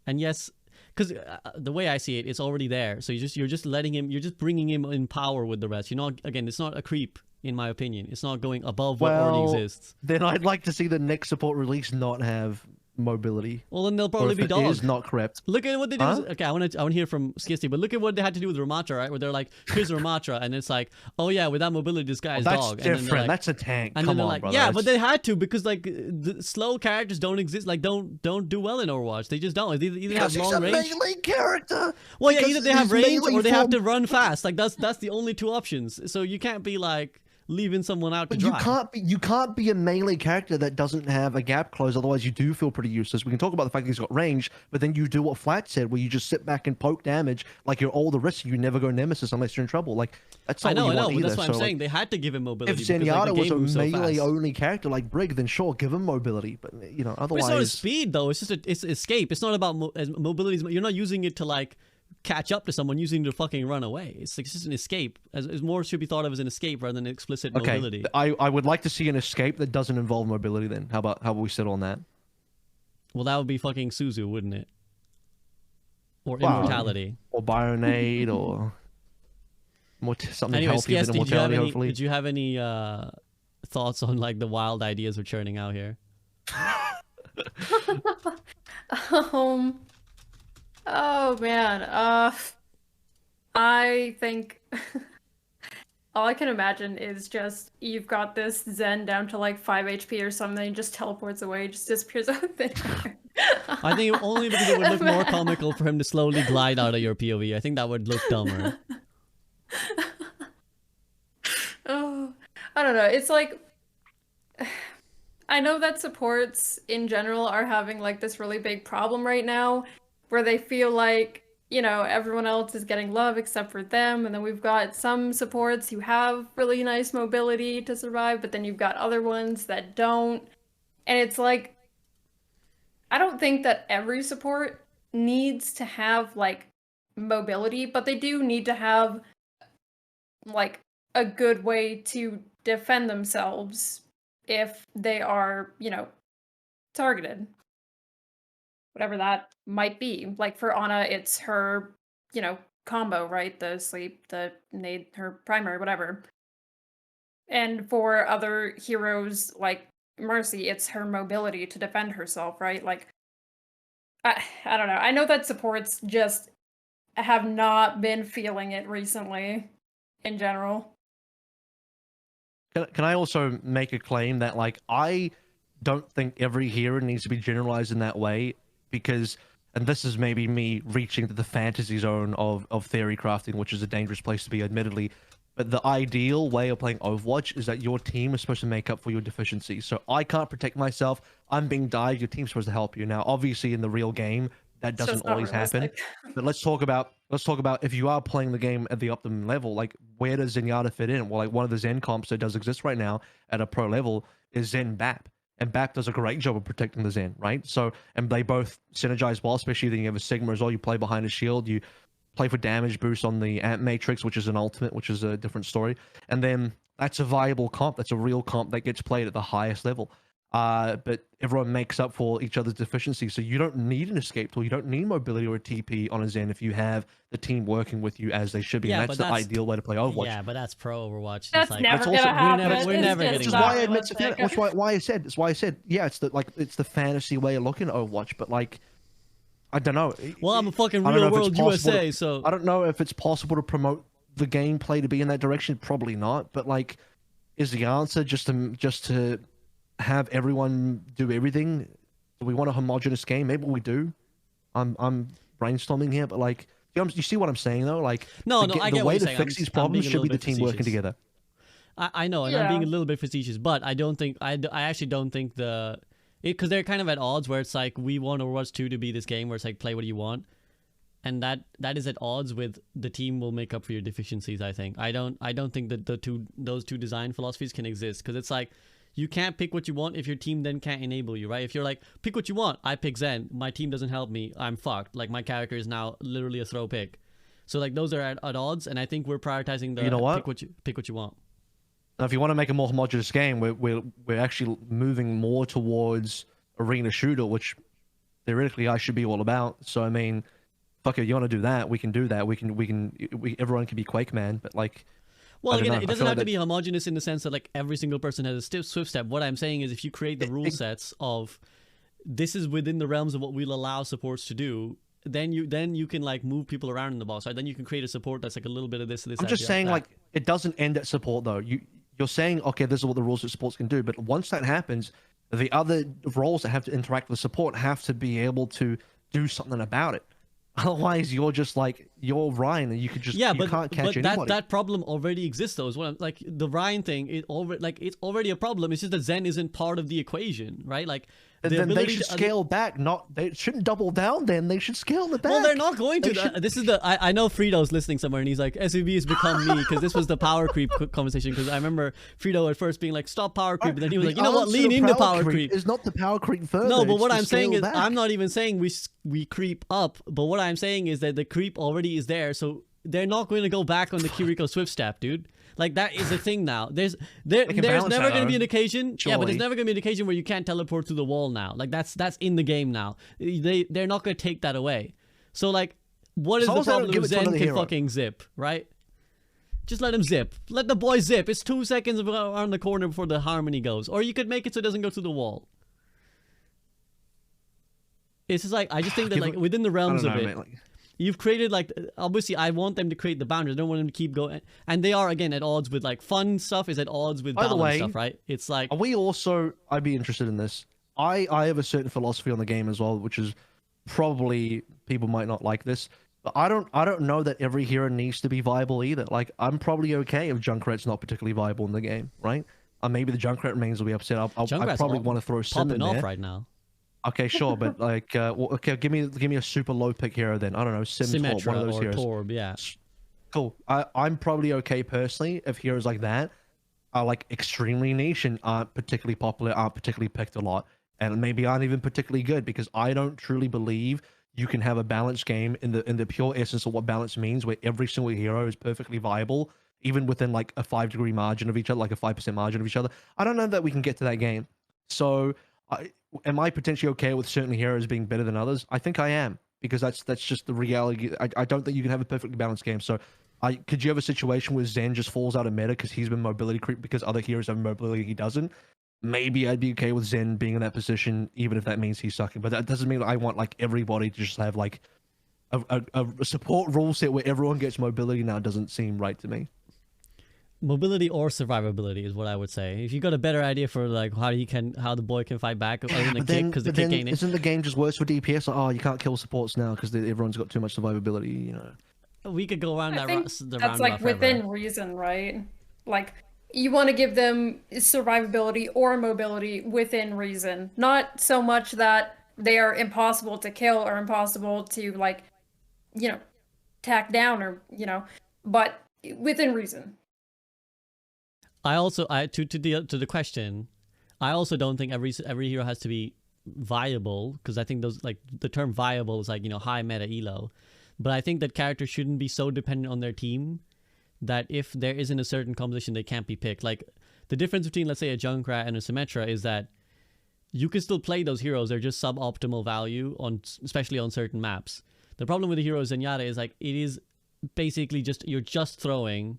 And yes, because the way I see it, it's already there. So you're just letting him, you're just bringing him in power with the rest. Again, it's not a creep, in my opinion. It's not going above what already exists. Then I'd like to see the next support release not have mobility. Well, then they'll Or probably if be it dogs. is not correct. Look at what they did. Huh? Okay, I want to hear from Skiesti, but look at what they had to do with Ramatra, right? Where they're like, here's Ramatra, and it's like, oh yeah, without mobility, this guy is That's dog. And then they're different. like, That's a tank. and then Come they're on, like, brother. yeah, but That's- they had to because like the slow characters don't exist. Like don't do well in Overwatch. They just don't. They either have Because he's long a range. melee character. Well, yeah, because either they have his range melee or they have form- to run fast. Like that's the only two options. So you can't be like leaving someone out to But dry. you can't be a melee character that doesn't have a gap close. Otherwise, you do feel pretty useless. We can talk about the fact that he's got range, but then you do what Flat said, where you just sit back and poke damage like you're all the rest. You never go Nemesis unless you're in trouble. Like that's not I know, what you want but either. that's what I'm So, saying. They had to give him if mobility. because, like, the Zenyatta was game a moves so melee fast. only character like Brig, then sure, give him mobility. But you know, But it's not a otherwise, speed though. It's just it's escape. It's not about mobility. You're not using it to like catch up to someone. Using it to fucking run away. It's like, it's just an escape. As more should be thought of as an escape rather than explicit okay. mobility. I would like to see an escape that doesn't involve mobility. Then how about we settle on that? Well, that would be fucking Suzu, wouldn't it? Or Wow. immortality. Or Bionade or something Anyways, healthier Skiesti, than did you have immortality. any? Hopefully. Did you have any thoughts on like the wild ideas we're churning out here? Oh man. I think all I can imagine is just you've got this Zen down to like 5 HP or something, just teleports away, just disappears out of thin air. I think only because it would look more comical for him to slowly glide out of your POV. I think that would look dumber. Oh, I don't know. It's like I know that supports in general are having like this really big problem right now where they feel like, you know, everyone else is getting love except for them. And then we've got some supports who have really nice mobility to survive, but then you've got other ones that don't. And it's like, I don't think that every support needs to have like mobility, but they do need to have like a good way to defend themselves if they are, you know, targeted. Whatever that might be. Like for Ana, it's her, you know, combo, right? The sleep, the nade, her primary, whatever. And for other heroes like Mercy, it's her mobility to defend herself, right? Like, I don't know. I know that supports just have not been feeling it recently in general. Can I also make a claim that like I don't think every hero needs to be generalized in that way because, and this is maybe me reaching to the fantasy zone of theory crafting, which is a dangerous place to be, admittedly. But the ideal way of playing Overwatch is that your team is supposed to make up for your deficiencies. So I can't protect myself. I'm being dived. Your team's supposed to help you. Now, obviously, in the real game, that It's just doesn't not always happen. realistic. But let's talk about if you are playing the game at the optimum level, like where does Zenyatta fit in? Well, like one of the Zen comps that does exist right now at a pro level is Zen BAP. And BAP does a great job of protecting the Zen, right? So, and they both synergize well, especially then you have a Sigma as well. You play behind a shield, you play for damage boost on the Amp Matrix, which is an ultimate, which is a different story. And then that's a viable comp. That's a real comp that gets played at the highest level. But everyone makes up for each other's deficiencies. So you don't need an escape tool. You don't need mobility or a TP on a Zen if you have the team working with you as they should be. Yeah, And but that's the that's- ideal way to play Overwatch. Yeah, but that's pro Overwatch. That's it's like, never That's gonna also- happen. we're never It's getting just Which is that. not why I admit to realistic. which why I said yeah, it's the fantasy way of looking at Overwatch, but like I don't know. Well, I'm a fucking I don't know real if it's world possible USA, to- so I don't know if it's possible to promote the gameplay to be in that direction. Probably not. But like, is the answer just to have everyone do everything? Do we want a homogenous game? Maybe we do. I'm brainstorming here, but like, you see what I'm saying though? Like, No, the, no, ga- I the get what way you're to saying. fix I'm- these I'm problems being a should be little the bit team working facetious. together. I know, and I'm being a Yeah. little bit facetious, but I don't think I actually don't think because they're kind of at odds where it's like we want Overwatch 2 to be this game where it's like play what you want, and that is at odds with the team will make up for your deficiencies. I think I don't think that those two design philosophies can exist because it's like you can't pick what you want if your team then can't enable you, right? If you're like pick what you want, I pick Zen, my team doesn't help me, I'm fucked. Like my character is now literally a throw pick. So like those are at odds, and I think we're prioritizing the You know what? pick what you want. Now, if you want to make a more homogenous game, we're actually moving more towards arena shooter, which theoretically I should be all about. So I mean, fuck it, you want to do that? We can do that. Everyone can be Quake Man, but like, Well, I don't again, know. it I doesn't feel have like to be homogenous in the sense that like every single person has a swift step. What I'm saying is, if you create the rule it- sets of this is within the realms of what we'll allow supports to do, then you can like move people around in the box, right? Then you can create a support that's like a little bit of this. I'm just saying, like, it doesn't end at support though. You're saying, okay, this is what the rules that supports can do, but once that happens, the other roles that have to interact with support have to be able to do something about it. Otherwise, you're just like, you're Ryan, and you could just, you can't catch anybody. That problem already exists though. Is what I'm like, the Ryan thing. It's already a problem. It's just that Zen isn't part of the equation, right? Like, then they should scale back. They shouldn't double down. Then they should scale it back. Well, they're not going to. This is I know Frito's listening somewhere, and he's like, SVB has become me, because this was the power creep conversation. Because I remember Frito at first being like, stop power creep, and then he was like, you know what, lean into power creep. It's not the power creep further. No, but what I'm saying is, I'm not even saying we creep up. But what I'm saying is that the creep already is there, so they're not going to go back on the Kiriko Swift step, dude. Like, that is a thing now. There's never going to be an occasion. Surely. Yeah, but there's never going to be an occasion where you can't teleport through the wall now. Like, that's in the game now. They're not going to take that away. So, like, what is the problem if Zen can fucking zip, right? Just let him zip. Let the boy zip. It's 2 seconds around the corner before the harmony goes. Or you could make it so it doesn't go through the wall. It's just like, I just think that, like, within the realms of it, you've created, like, obviously I want them to create the boundaries. I don't want them to keep going. And they are, again, at odds with, like, fun stuff is at odds with balance stuff, right? It's like... Are we also... I'd be interested in this. I have a certain philosophy on the game as well, which is probably... People might not like this. But I don't know that every hero needs to be viable either. Like, I'm probably okay if Junkrat's not particularly viable in the game, right? Maybe the Junkrat mains will be upset. I probably want to throw Sim in there. Popping off right now. Okay, sure, but like, okay, give me a super low pick hero then. I don't know, Symmetra, one of those or heroes. Torb, yeah. Cool. I'm probably okay personally if heroes like that are like extremely niche and aren't particularly popular, aren't particularly picked a lot, and maybe aren't even particularly good, because I don't truly believe you can have a balanced game in the pure essence of what balance means, where every single hero is perfectly viable, even within like a 5-degree margin of each other, like a 5% margin of each other. I don't know that we can get to that game. So am I potentially okay with certain heroes being better than others? I think I am, because that's just the reality. I don't think you can have a perfectly balanced game. So could you have a situation where Zen just falls out of meta because he's been mobility creep because other heroes have mobility he doesn't? Maybe I'd be okay with Zen being in that position, even if that means he's sucking. But that doesn't mean I want like everybody to just have like a support rule set where everyone gets mobility now. Doesn't seem right to me. Mobility or survivability is what I would say. If you got a better idea for like how the boy can fight back other than the kick, because the kick ain't it. Isn't the game just worse for DPS? Like, oh, you can't kill supports now because everyone's got too much survivability. You know. We could go around I think that's like within reason, right? Like, you want to give them survivability or mobility within reason, not so much that they are impossible to kill or impossible to, like, you know, tack down, or, you know, but within reason. I also, to the question, I also don't think every hero has to be viable, because I think those, like, the term viable is like, you know, high meta elo, but I think that characters shouldn't be so dependent on their team that if there isn't a certain composition, they can't be picked. Like, the difference between, let's say, a Junkrat and a Symmetra is that you can still play those heroes. They're just suboptimal value, especially on certain maps. The problem with the hero Zenyatta is, like, it is basically you're just throwing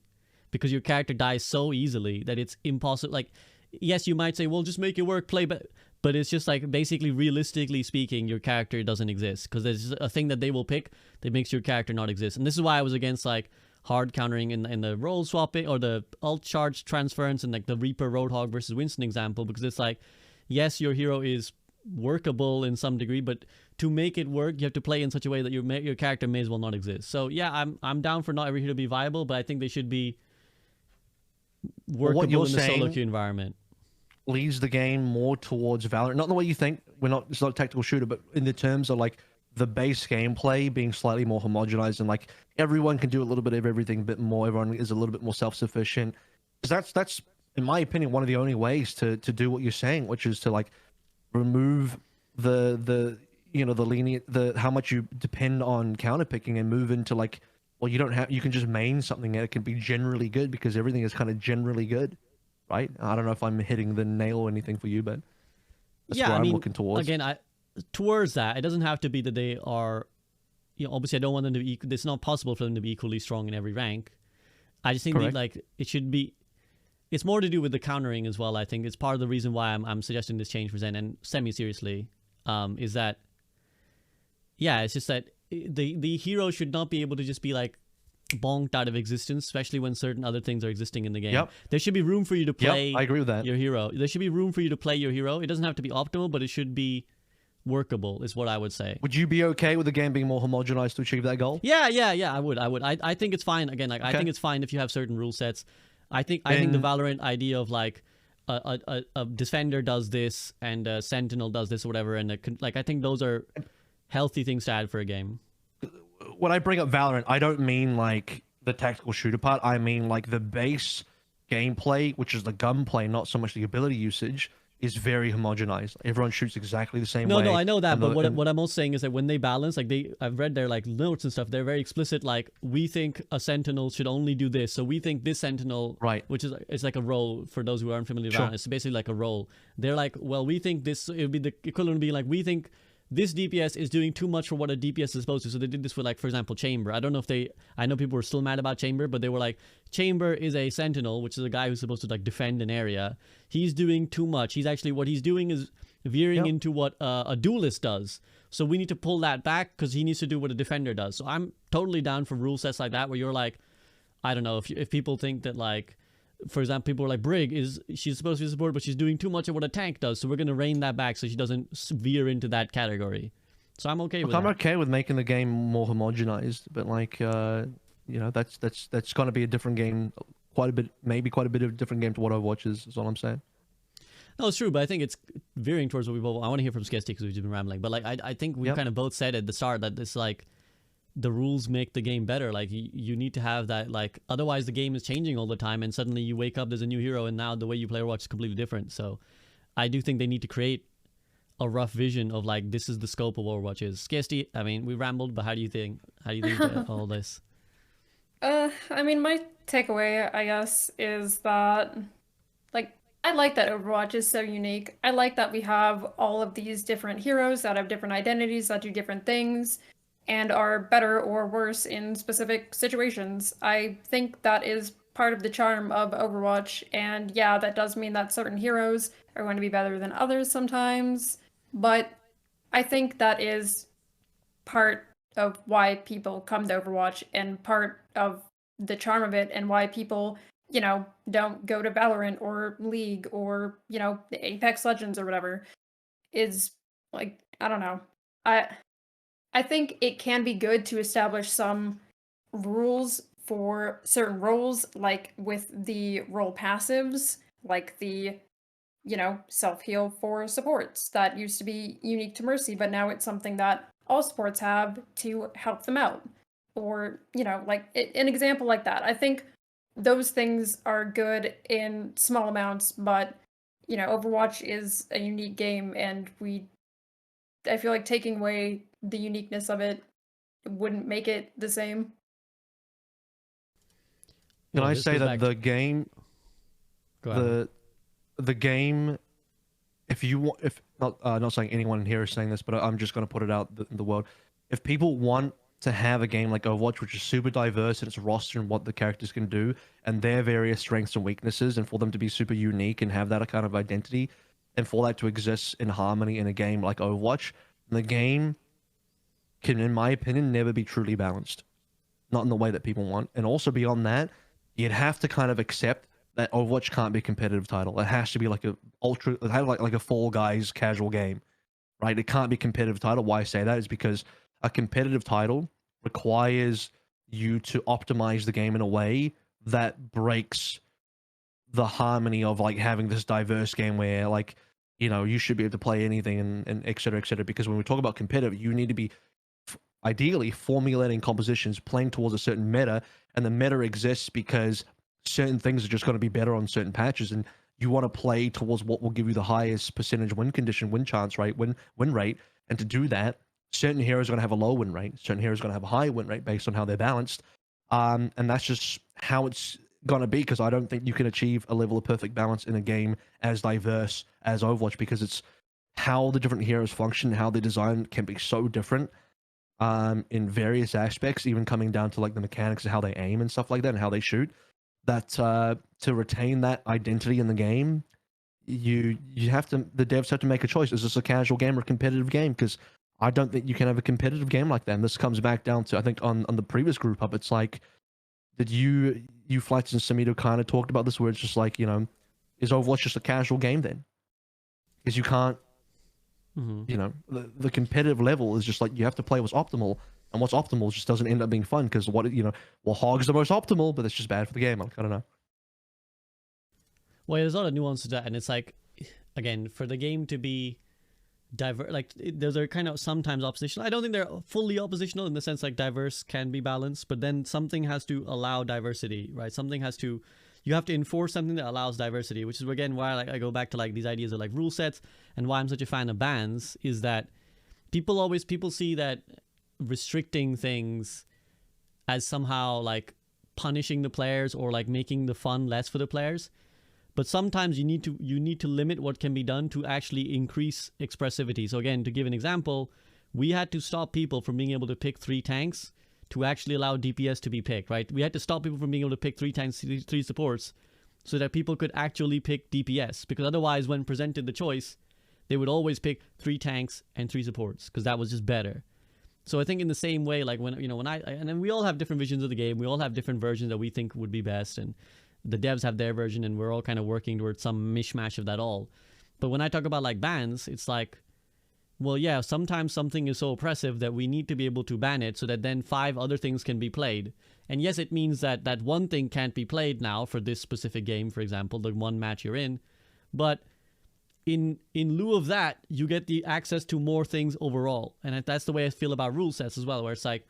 because your character dies so easily that it's impossible. Like, yes, you might say, well, just make it work, play, but it's just like, basically, realistically speaking, your character doesn't exist, because there's a thing that they will pick that makes your character not exist. And this is why I was against, like, hard countering in the role swapping or the alt charge transference and like the Reaper Roadhog versus Winston example, because it's like, yes, your hero is workable in some degree, but to make it work, you have to play in such a way that your character may as well not exist. So yeah, I'm down for not every hero to be viable, but I think they should be workable in the solo queue environment. Leads the game more towards Valorant, not in the way you think. It's not a tactical shooter, but in the terms of like the base gameplay being slightly more homogenized, and like everyone can do a little bit of everything a bit more. Everyone is a little bit more self-sufficient. Because that's in my opinion one of the only ways to do what you're saying, which is to like remove the you know, the how much you depend on counterpicking and move into like, well, you can just main something and it can be generally good, because everything is kind of generally good, right? I don't know if I'm hitting the nail or anything for you, but that's yeah, where I'm looking towards. Again, towards that, it doesn't have to be that they are, you know, obviously I don't want them to be, it's not possible for them to be equally strong in every rank. I just think that, like, it should be, it's more to do with the countering as well. I think it's part of the reason why I'm suggesting this change for Zen, and semi-seriously. is that, yeah, it's just that the hero should not be able to just be like bonked out of existence, especially when certain other things are existing in the game. Yep. There should be room for you to play I agree with that. your hero. There should be room for you to play your hero. It doesn't have to be optimal, but it should be workable, is what I would say. Would you be okay with the game being more homogenized to achieve that goal? Yeah, I would. I think it's fine. Again, like I think it's fine if you have certain rule sets. I think the Valorant idea of like a defender does this and a sentinel does this or whatever, and I think those are healthy things to add for a game. When I bring up Valorant, I don't mean like the tactical shooter part. I mean like the base gameplay, which is the gunplay, not so much the ability usage, is very homogenized. Everyone shoots exactly the same way. No, I know that, but what I'm also saying is that when they balance, like I've read their like notes and stuff, they're very explicit. Like, we think a sentinel should only do this, so we think this sentinel, right, which is it's like a role for those who aren't familiar with Sure. Valorant. It's basically like a role. They're like, well, we think this. It would be the equivalent of being like, we think this DPS is doing too much for what a DPS is supposed to. So they did this with, like, for example, Chamber. I don't know if I know people were still mad about Chamber, but they were like, Chamber is a sentinel, which is a guy who's supposed to like defend an area. He's doing too much. What he's doing is veering into what a duelist does. So we need to pull that back because he needs to do what a defender does. So I'm totally down for rule sets like that, where you're like, I don't know, if people think that, like, for example, people are like, she's supposed to be support, but she's doing too much of what a tank does, so we're going to rein that back so she doesn't veer into that category. So I'm okay with that. I'm okay with making the game more homogenized, but like, you know, that's going to be a different game, maybe quite a bit of a different game to what Overwatch is all I'm saying. No, it's true, but I think it's veering towards what we both. I want to hear from Skiesti because we've just been rambling, but like, I think we kind of both said at the start that it's like, the rules make the game better. Like, you need to have that, like, otherwise the game is changing all the time and suddenly you wake up, there's a new hero, and now the way you play Overwatch is completely different. So I do think they need to create a rough vision of, like, this is the scope of Overwatch is. Skiesti, I mean, we rambled, but how do you think all this? I mean, my takeaway, I guess, is that, like, I like that Overwatch is so unique. I like that we have all of these different heroes that have different identities, that do different things, and are better or worse in specific situations. I think that is part of the charm of Overwatch, and yeah, that does mean that certain heroes are going to be better than others sometimes, but I think that is part of why people come to Overwatch and part of the charm of it, and why people, you know, don't go to Valorant or League or, you know, the Apex Legends or whatever, is, like, I don't know. I think it can be good to establish some rules for certain roles, like with the role passives, like the, you know, self-heal for supports. That used to be unique to Mercy, but now it's something that all supports have to help them out. Or, you know, like an example like that. I think those things are good in small amounts, but, you know, Overwatch is a unique game, and I feel like taking away the uniqueness of it wouldn't make it the same. Can I say that the game, the game, if you want, if not saying anyone here is saying this, but I'm just going to put it out in the world. If people want to have a game like Overwatch, which is super diverse in its roster and what the characters can do and their various strengths and weaknesses, and for them to be super unique and have that kind of identity, and for that to exist in harmony in a game like Overwatch, the game can, in my opinion, never be truly balanced. Not in the way that people want. And also beyond that, you'd have to kind of accept that Overwatch can't be a competitive title. It has to be like like a Fall Guys casual game, right? It can't be a competitive title. Why I say that is because a competitive title requires you to optimize the game in a way that breaks the harmony of like having this diverse game where, like, you know, you should be able to play anything and et cetera, because when we talk about competitive, you need to be ideally formulating compositions, playing towards a certain meta, and the meta exists because certain things are just going to be better on certain patches, and you want to play towards what will give you the highest percentage win condition, win chance, right, win rate, and to do that, certain heroes are going to have a low win rate, certain heroes are going to have a high win rate based on how they're balanced, and that's just how it's going to be, because I don't think you can achieve a level of perfect balance in a game as diverse as Overwatch, because it's how the different heroes function, how they're designed can be so different in various aspects, even coming down to like the mechanics of how they aim and stuff like that and how they shoot, that to retain that identity in the game, you have to, the devs have to make a choice. Is this a casual game or a competitive game? Because I don't think you can have a competitive game like that. And this comes back down to, I think on the previous group up, it's like, did you Flex and Samito kind of talked about this, where it's just like, is Overwatch just a casual game then? Because you can't, the competitive level is just like, you have to play what's optimal, and what's optimal just doesn't end up being fun, because Hog's the most optimal, but it's just bad for the game. Like, I don't know. Well, there's a lot of nuance to that, and it's like, again, for the game to be diverse, like those are kind of sometimes oppositional. I don't think they're fully oppositional in the sense like diverse can be balanced, but then something has to allow diversity, right? You have to enforce something that allows diversity, which is again why I go back to like these ideas of like rule sets, and why I'm such a fan of bans is that people see that restricting things as somehow like punishing the players or like making the fun less for the players. But sometimes you need to limit what can be done to actually increase expressivity. So again, to give an example, we had to stop people from being able to pick 3 tanks to actually allow DPS to be picked, right? We had to stop people from being able to pick 3 tanks, 3 supports, so that people could actually pick DPS. Because otherwise, when presented the choice, they would always pick 3 tanks and 3 supports, because that was just better. So I think in the same way, like when and then we all have different visions of the game, we all have different versions that we think would be best, and the devs have their version, and we're all kind of working towards some mishmash of that all. But when I talk about like bans, it's like, well, yeah, sometimes something is so oppressive that we need to be able to ban it so that then 5 other things can be played. And yes, it means that that one thing can't be played now for this specific game, for example, the one match you're in. But in lieu of that, you get the access to more things overall. And that's the way I feel about rule sets as well, where it's like,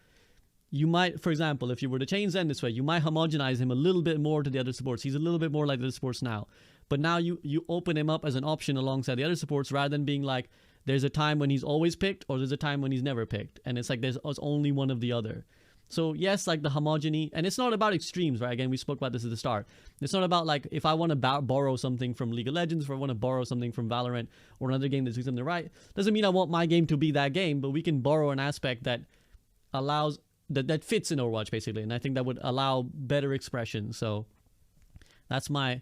you might, for example, if you were to change Zen this way, you might homogenize him a little bit more to the other supports. He's a little bit more like the other supports now. But now you open him up as an option alongside the other supports, rather than being like, there's a time when he's always picked, or there's a time when he's never picked. And it's like, there's only one of the other. So yes, like the homogeny, and it's not about extremes, right? Again, we spoke about this at the start. It's not about like, if I want to borrow something from League of Legends, or I want to borrow something from Valorant, or another game that's doing something right, doesn't mean I want my game to be that game, but we can borrow an aspect that allows, that fits in Overwatch, basically. And I think that would allow better expression. So that's my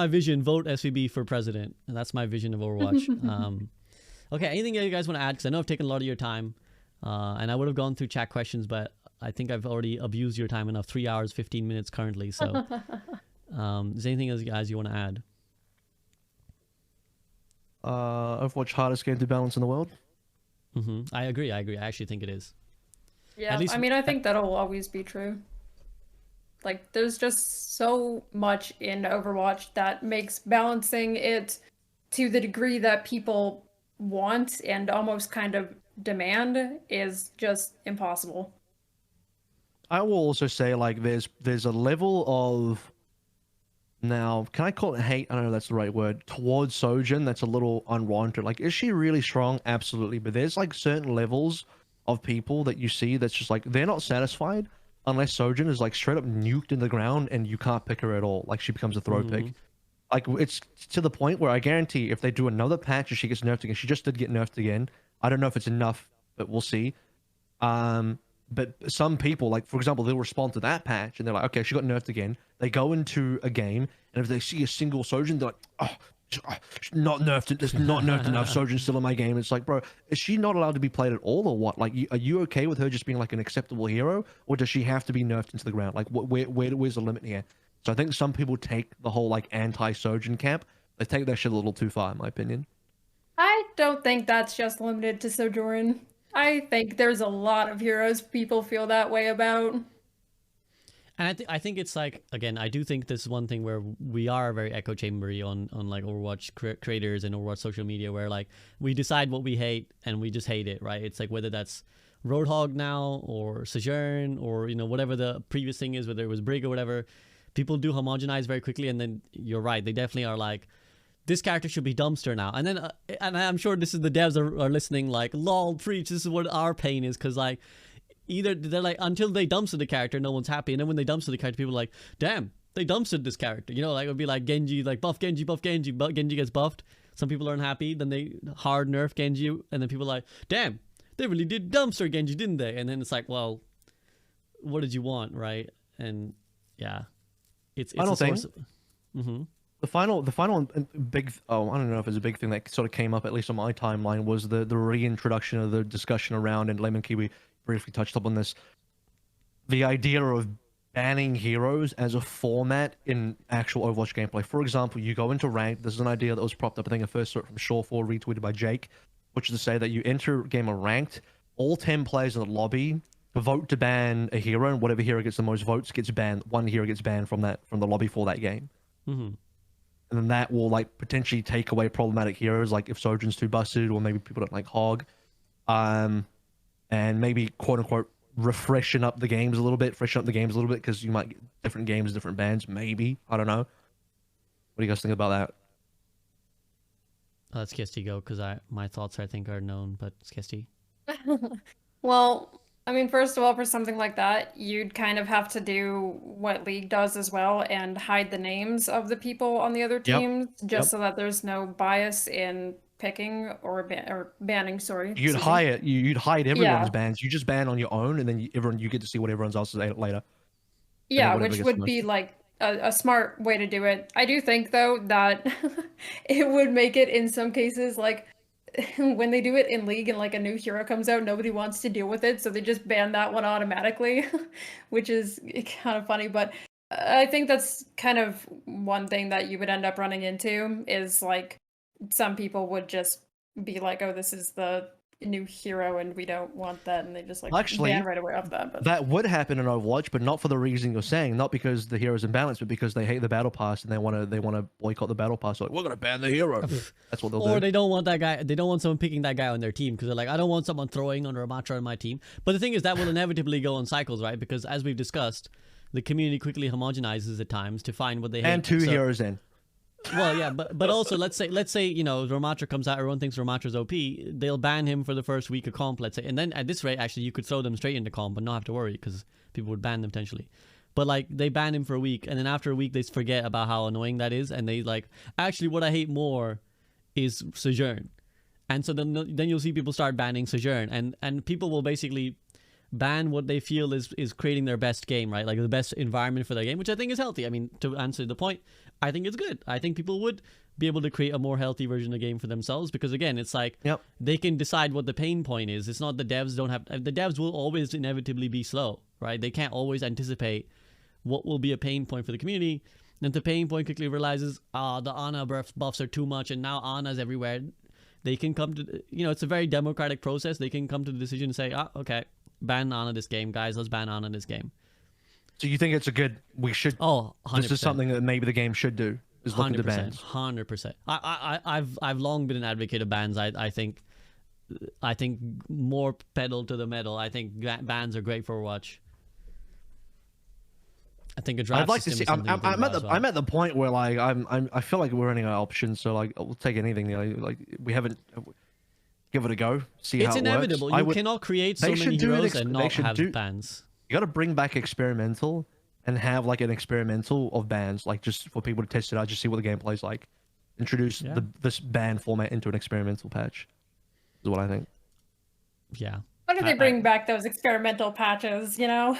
vision. Vote SVB for president. And that's my vision of Overwatch. Okay, anything you guys want to add? Because I know I've taken a lot of your time. And I would have gone through chat questions, but I think I've already abused your time enough. 3 hours, 15 minutes currently. So is there anything else, guys, you want to add? Overwatch, hardest game to balance in the world. I agree. I actually think it is. Yeah, I mean, I think that'll always be true. Like, there's just so much in Overwatch that makes balancing it to the degree that people want and almost kind of demand is just impossible. I will also say, like, there's a level of, now, can I call it hate? I don't know if that's the right word, towards Sojourn that's a little unwarranted. Like, is she really strong? Absolutely. But there's, like, certain levels of people that you see that's just, like, they're not satisfied unless Sojourn is, like, straight up nuked in the ground and you can't pick her at all. Like, she becomes a throw pick. Like, it's to the point where I guarantee if they do another patch and she gets nerfed again, she just did get nerfed again. I don't know if it's enough, but we'll see. But some people, like, for example, they'll respond to that patch and they're like, okay, she got nerfed again. They go into a game, and if they see a single Sojourn, they're like, she's not nerfed. There's not nerfed enough. Sojourn's still in my game. It's like, bro, is she not allowed to be played at all, or what? Like, are you okay with her just being like an acceptable hero, or does she have to be nerfed into the ground? Like, where's the limit here? So I think some people take the whole like anti-Sojourn camp. They take that shit a little too far, in my opinion. I don't think that's just limited to Sojourn. I think there's a lot of heroes people feel that way about. And I think it's like, again, I do think this is one thing where we are very echo chambery on like Overwatch creators and Overwatch social media, where like we decide what we hate and we just hate it, right? It's like whether that's Roadhog now or Sojourn or, you know, whatever the previous thing is, whether it was Brig or whatever, people do homogenize very quickly. And then you're right, they definitely are like, this character should be dumpster now. And then, and I'm sure this is the devs are listening like, lol, preach, this is what our pain is. Cause like, either they're like, until they dumpster the character, no one's happy. And then when they dumpster the character, people are like, damn, they dumpstered this character. You know, like it would be like Genji, like buff Genji, but Genji gets buffed. Some people are unhappy. Then they hard nerf Genji. And then people are like, damn, they really did dumpster Genji, didn't they? And then it's like, well, what did you want, right? And yeah, it's I don't think. the final big, oh, I don't know if it's a big thing that sort of came up, at least on my timeline, was the reintroduction of the discussion around, and Lemonkiwi briefly touched up on this, the idea of banning heroes as a format in actual Overwatch gameplay. For example, you go into ranked. This is an idea that was propped up, I think, I first saw it from Shore4, retweeted by Jake, which is to say that you enter a game of ranked, all 10 players in the lobby vote to ban a hero, and whatever hero gets the most votes gets banned. One hero gets banned from the lobby for that game. Mm-hmm. And then that will like potentially take away problematic heroes, like if Sojourn's too busted, or maybe people don't like Hog, and maybe quote unquote freshen up the games a little bit, because you might get different games, different bans. Maybe, I don't know. What do you guys think about that? Let Skiesti go, because my thoughts I think are known, but Skiesti. Well, I mean, first of all, for something like that, you'd kind of have to do what League does as well and hide the names of the people on the other teams, just so that there's no bias in picking or banning. Sorry, you'd hide everyone's bans. You just ban on your own, and then you get to see what everyone else is later. Yeah, which would be like a smart way to do it. I do think though that it would make it in some cases like when they do it in League and like a new hero comes out, nobody wants to deal with it, so they just ban that one automatically, which is kind of funny. But I think that's kind of one thing that you would end up running into is like some people would just be like, oh, this is the new hero and we don't want that, and they just like ban right away off that. But that would happen in Overwatch, but not for the reason you're saying, not because the hero's imbalanced, but because they hate the battle pass and they want to boycott the battle pass. So like, we're gonna ban the hero. That's what they'll do. Or they don't want that guy. They don't want someone picking that guy on their team, because they're like, I don't want someone throwing under a Matra on my team. But the thing is, that will inevitably go on cycles, right? Because as we've discussed, the community quickly homogenizes at times to find what they hate. And two heroes in. Well, yeah, but also let's say you know Ramatra comes out, everyone thinks Ramatra's OP. They'll ban him for the first week of comp, let's say, and then at this rate, actually, you could throw them straight into comp and not have to worry because people would ban them potentially. But like they ban him for a week, and then after a week, they forget about how annoying that is, and they like actually what I hate more is Sojourn, and so then you'll see people start banning Sojourn, and people will basically ban what they feel is creating their best game, right? Like the best environment for their game, which I think is healthy. I mean, to answer the point, I think it's good. I think people would be able to create a more healthy version of the game for themselves, because again, it's like they can decide what the pain point is. It's not the devs don't have, the devs will always inevitably be slow, right? They can't always anticipate what will be a pain point for the community. And the pain point quickly realizes, the Ana buffs are too much, and now Ana's everywhere. They can come to, it's a very democratic process. They can come to the decision and say, okay, ban Ana this game, guys. Let's ban Ana this game. So you think it's a good? We should. Oh, 100%. This is something that maybe the game should do. Is look into 100%, bans. 100%. I've long been an advocate of bans. I think more pedal to the metal. I think bans are great for Overwatch. I think a draft. I'd like to see. I'm at the point where like I feel like we're running out of options. So like we'll take anything. Like we haven't. Give it a go. See how it works. It's inevitable. You cannot create so many heroes and not have bans. You got to bring back experimental and have like an experimental of bans, like just for people to test it out, just see what the gameplay's like. Introduce this ban format into an experimental patch. Is what I think. Yeah. Why don't they bring back those experimental patches? Or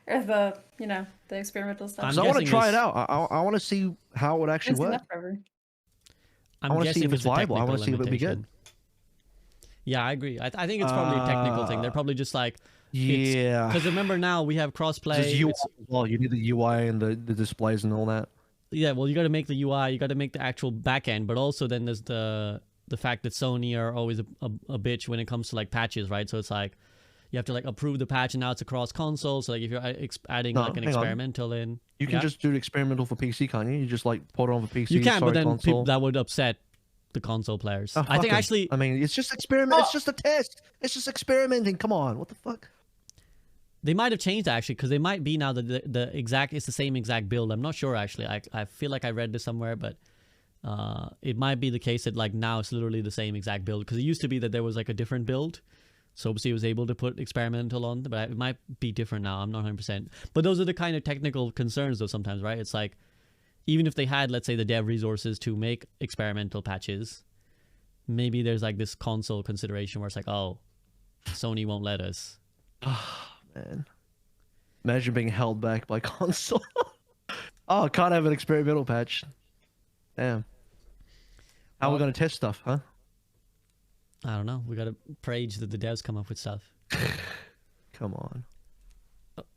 the the experimental stuff. I want to try it out. I want to see how it would actually work. I want to see if it's viable. I want to see if it'll be good. Yeah, I agree. I think it's probably a technical thing. They're probably just like, because remember now we have crossplay. Well, you need the UI and the displays and all that. Yeah, well, you got to make the UI, you got to make the actual backend, but also then there's the fact that Sony are always a bitch when it comes to like patches, right? So it's like you have to like approve the patch, and now it's across console. So like if you're adding like an experimental in, you can just do the experimental for PC, can't you? You just like put it on for PC. You can, but then that would upset the console players. I think actually, I mean, it's just experiment. It's just a test. It's just experimenting. Come on, what the fuck? They might have changed actually, because they might be now the exact. It's the same exact build. I'm not sure actually. I feel like I read this somewhere, but it might be the case that like now it's literally the same exact build, because it used to be that there was like a different build. So obviously was able to put experimental on, but it might be different now. I'm not 100%. But those are the kind of technical concerns though sometimes, right? It's like, even if they had, let's say, the dev resources to make experimental patches, maybe there's like this console consideration where it's like, oh, Sony won't let us. Oh, man. Imagine being held back by console. Oh, can't have an experimental patch. Damn. How are we Well- gonna test stuff, huh? I don't know. We gotta pray that the devs come up with stuff. Come on.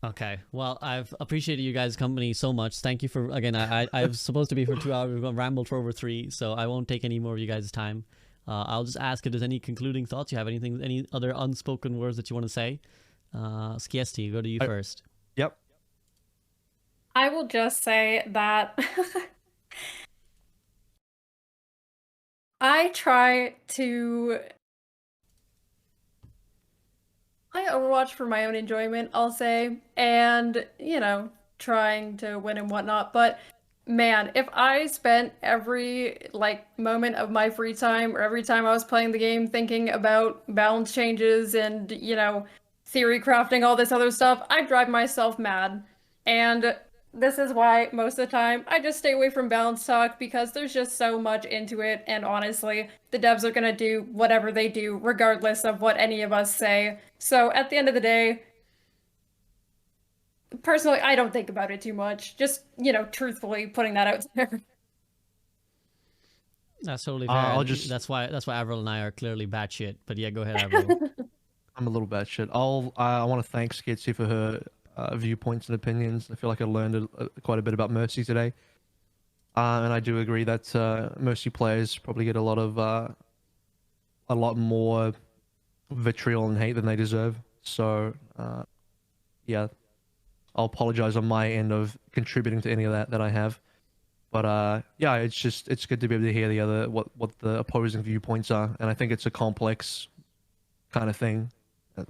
Okay. Well, I've appreciated you guys' company so much. Thank you for again. I was supposed to be for 2 hours. We've rambled for over 3, so I won't take any more of you guys' time. I'll just ask if there's any concluding thoughts. You have anything, any other unspoken words that you want to say? Skiesti, go to you first. Yep. I will just say that I try to play Overwatch for my own enjoyment, I'll say, and, you know, trying to win and whatnot, but man, if I spent every, like, moment of my free time or every time I was playing the game thinking about balance changes and, you know, theory crafting, all this other stuff, I'd drive myself mad. And this is why most of the time I just stay away from balance talk because there's just so much into it, and honestly, the devs are gonna do whatever they do regardless of what any of us say. So at the end of the day, personally, I don't think about it too much. Just, you know, truthfully putting that out there. That's totally fair. I'll and just- that's why AVRL and I are clearly batshit. But yeah, go ahead, AVRL. I'm a little batshit. I want to thank Skiesti for her viewpoints and opinions. I feel like I learned quite a bit about Mercy today, and I do agree that Mercy players probably get a lot more vitriol and hate than they deserve. So, yeah, I'll apologize on my end of contributing to any of that I have. But yeah, it's good to be able to hear the other what the opposing viewpoints are, and I think it's a complex kind of thing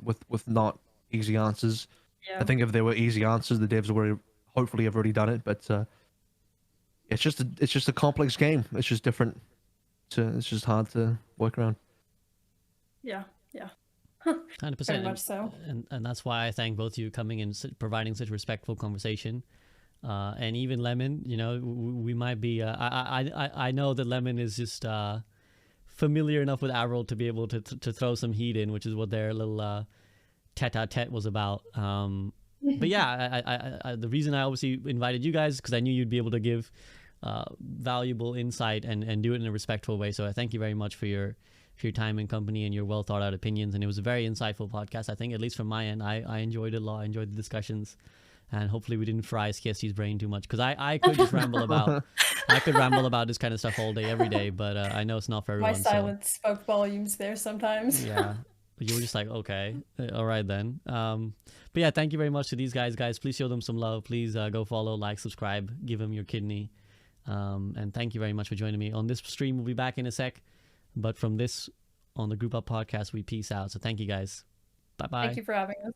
with not easy answers. Yeah. I think if there were easy answers, the devs would hopefully have already done it. But it's just a complex game. It's just different. It's just hard to work around. Yeah, yeah. 100%. Very much so. And that's why I thank both of you coming and providing such respectful conversation. And even Lemon, you know, we might be. I know that Lemon is just familiar enough with AVRL to be able to throw some heat in, which is what their little tete-a-tete was about. But yeah, I the reason I obviously invited you guys because I knew you'd be able to give valuable insight and do it in a respectful way. So I thank you very much for your time and company and your well thought out opinions. And it was a very insightful podcast. I think, at least from my end, I enjoyed it a lot. I enjoyed the discussions. And hopefully we didn't fry Skiesti's brain too much, because I could just ramble about this kind of stuff all day, every day. But I know it's not for everyone. My silence spoke volumes there sometimes. So, yeah, but you were just like, okay, all right then. But yeah, thank you very much to these guys. Guys, please show them some love. Please go follow, like, subscribe, give them your kidney. And thank you very much for joining me on this stream. We'll be back in a sec. But from this, on the Group Up podcast, we peace out. So thank you guys. Bye bye. Thank you for having us.